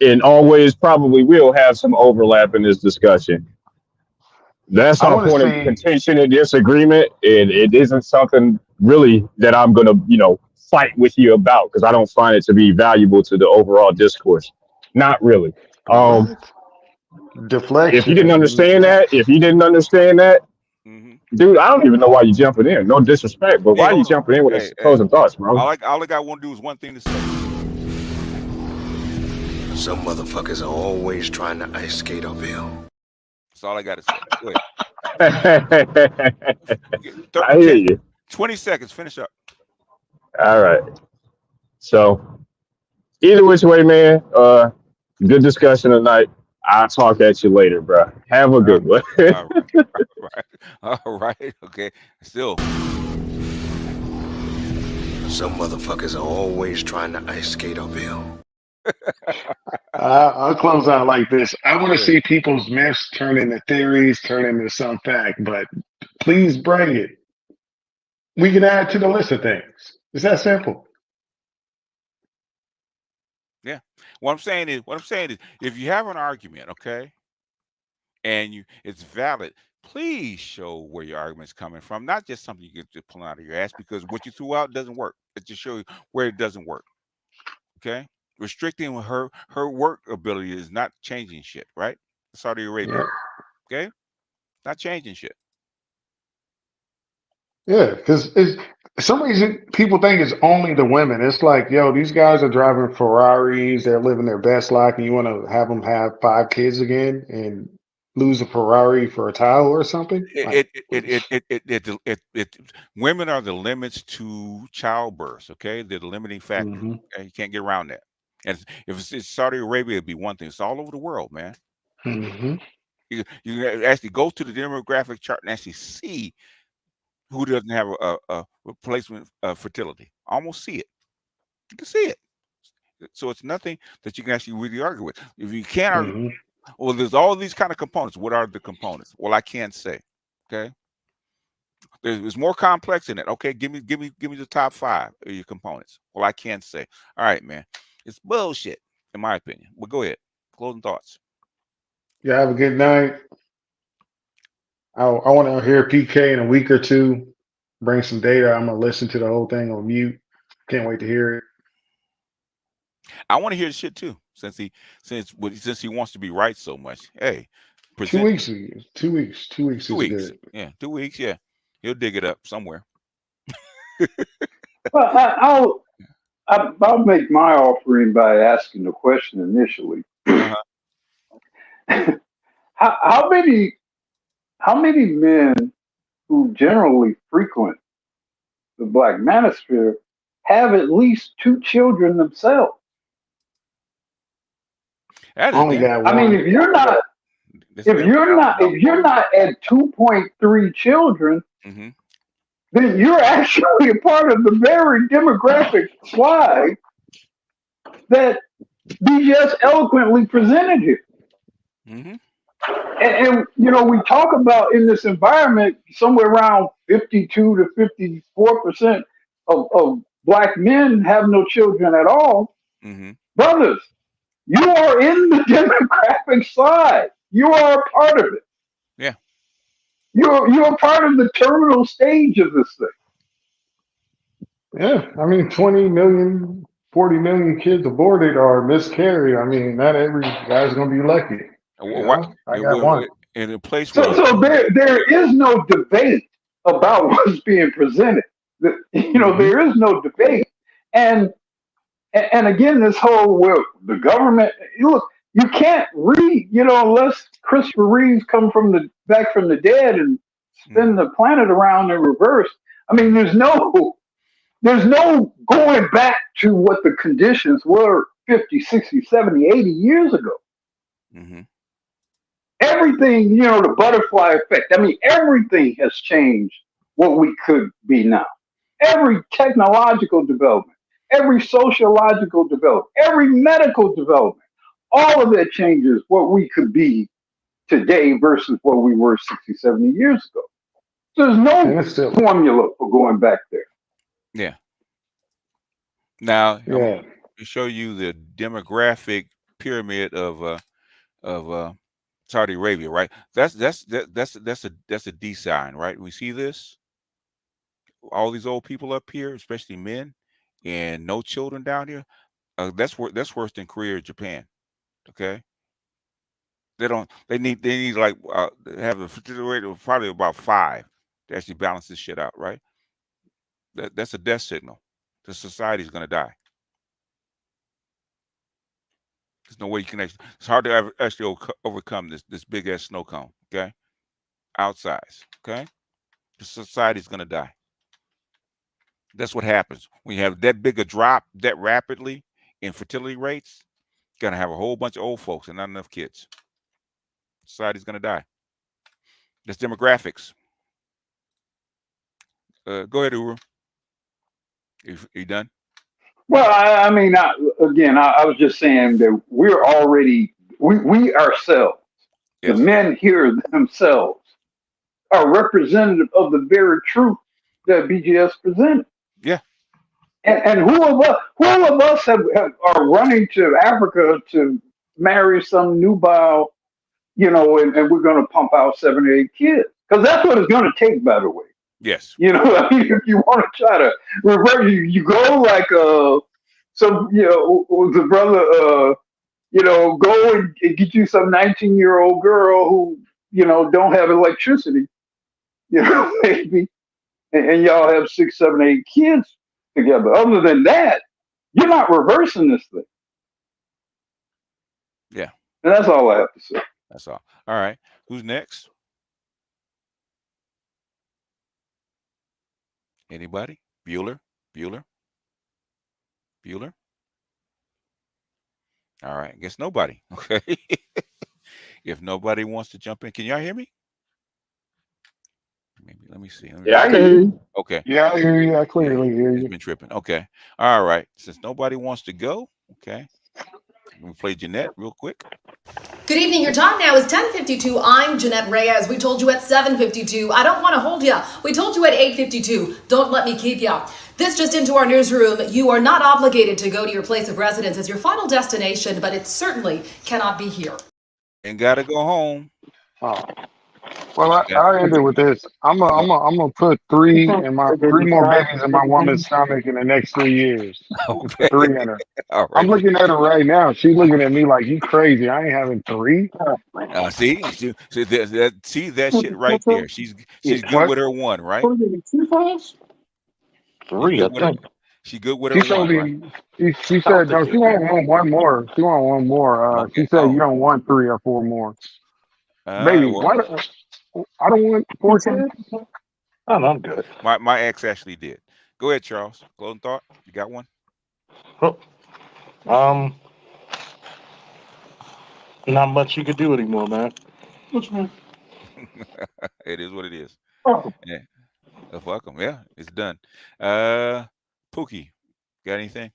and always probably will have some overlap in this discussion. That's our point of contention and disagreement, and it isn't something really that I'm going to, fight with you about, because I don't find it to be valuable to the overall discourse. Not really. Deflection. If you didn't understand that, dude, I don't even know why you're jumping in. No disrespect, but why are you jumping in with closing thoughts, bro? All I got want to do is one thing to say. Some motherfuckers are always trying to ice skate uphill. That's all I got to say. Go ahead. I hear you. 20 seconds. Finish up. All right. So, either which way, man, good discussion tonight. I'll talk at you later, bro. Have a good one. All right. Okay. Still. Some motherfuckers are always trying to ice skate uphill. I'll close out like this. I want to see people's myths turn into theories, turn into some fact, but please bring it. We can add to the list of things. It's that simple. Yeah. What I'm saying is, if you have an argument, okay, and it's valid, please show where your argument's coming from, not just something you get to pull out of your ass, because what you threw out doesn't work. It just shows you where it doesn't work. Okay? Restricting her work ability is not changing shit, right? Saudi Arabia. Okay? Not changing shit. Yeah, because some reason people think it's only the women. It's like, yo, these guys are driving Ferraris, they're living their best life, and you want to have them have 5 kids again and lose a Ferrari for a towel or something? Women are the limits to childbirth. Okay, they're the limiting factor. Okay? You can't get around that. And if it's Saudi Arabia, it'd be one thing. It's all over the world, man. You can actually go to the demographic chart and actually see who doesn't have a replacement fertility. Almost see it. You can see it. So it's nothing that you can actually really argue with. If you can't argue, well, there's all these kind of components. What are the components? Well, I can't say. Okay. There's more complex in it. Okay, give me the top 5 of your components. Well, I can't say. All right, man. It's bullshit, in my opinion. Well, go ahead. Closing thoughts. Yeah, have a good night. I want to hear PK in a week or two. Bring some data. I'm gonna listen to the whole thing on mute. Can't wait to hear it. I want to hear the shit too, since he wants to be right so much. Hey, 2 weeks. 2 weeks. 2 weeks 2 is weeks. good. Yeah, 2 weeks. Yeah, he'll dig it up somewhere. Well, I'll make my offering by asking the question initially. How many men who generally frequent the Black Manosphere have at least 2 children themselves? That is I only got I mean, one. if you're not at 2.3 children, then you're actually a part of the very demographic slide that BGS eloquently presented here. And you know, we talk about in this environment somewhere around 52 to 54% of Black men have no children at all. Brothers, you are in the demographic side. You are a part of it. Yeah. You're part of the terminal stage of this thing. Yeah, I mean, 20 million, 40 million kids aborted or miscarried. I mean, not every guy's gonna be lucky. You know? I got one. In a place where So there is no debate about what's being presented. You know, there is no debate. And again, this whole, well, the government, look, you can't read, you know, unless Christopher Reeves come back from the dead and spin the planet around in reverse. I mean, there's no going back to what the conditions were 50, 60, 70, 80 years ago. Everything, you know, the butterfly effect. I mean, everything has changed what we could be now. Every technological development, every sociological development, every medical development, all of that changes what we could be today versus what we were 60, 70 years ago. There's no formula for going back there. Yeah. Now, I'm going to show you the demographic pyramid of Saudi Arabia, right? That's a D sign, right? We see this. All these old people up here, especially men, and no children down here. That's worse than Korea or Japan. Okay. They need like have a fertility rate of probably about 5 to actually balance this shit out, right? That's a death signal. The society is going to die. There's no way you can actually. It's hard to actually overcome this big ass snow cone. Okay, outsize. Okay, the society is going to die. That's what happens when you have that big a drop that rapidly in fertility rates. You're going to have a whole bunch of old folks and not enough kids. Society's going to die. That's demographics. Go ahead, Uru. You done? Well, I mean, I was just saying that we're already, we ourselves, the men here themselves, are representative of the very truth that BGS presented. Yeah. And who of us are running to Africa to marry some nubile, you know, and we're going to pump out 7 or 8 kids? Because that's what it's going to take, by the way. Yes. You know, I mean, if you want to try to revert, you go like some, you know, the brother, you know, go and get you some 19-year-old girl who, you know, don't have electricity, you know, maybe, and y'all have 6, 7, 8 kids together. Other than that, you're not reversing this thing. Yeah. And that's all I have to say. That's all. All right. Who's next? Anybody? Bueller? All right. I guess nobody. Okay. If nobody wants to jump in, can y'all hear me? Maybe let me see. Yeah, I can hear you. Okay. Yeah, I hear you. I clearly hear It's you. been tripping. Okay. All right. Since nobody wants to go, okay. Let me play Jeanette real quick. Good evening. Your time now is 10:52. I'm Jeanette Reyes. We told you at 7:52. I don't want to hold you. We told you at 8:52. Don't let me keep you. This just into our newsroom. You are not obligated to go to your place of residence as your final destination, but it certainly cannot be here. And gotta go home. Oh. Well, I'll end it with this. I'm gonna put three more babies in my woman's stomach in the next 3 years. Okay. 3 in her. All right. I'm looking at her right now. She's looking at me like, you crazy. I ain't having 3. See that shit right there. She's good What? with her one, right? 3, I think. She good with She her told one, right? me, she said, no, she want one more. She want one more. She said, you don't want 3 or 4 more. Baby, Well, what? I don't want 4 kids. Oh, no, I'm good. my ex actually did. Go ahead, Charles. Closing thought. You got one? Oh, not much you could do anymore, man. It is what it is. Oh. Yeah. Fuck 'em. Yeah, it's done. Pookie, got anything?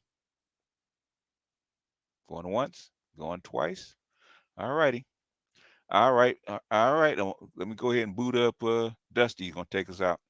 Going once, going twice. All righty. All right. All right. Let me go ahead and boot up Dusty. He's gonna take us out.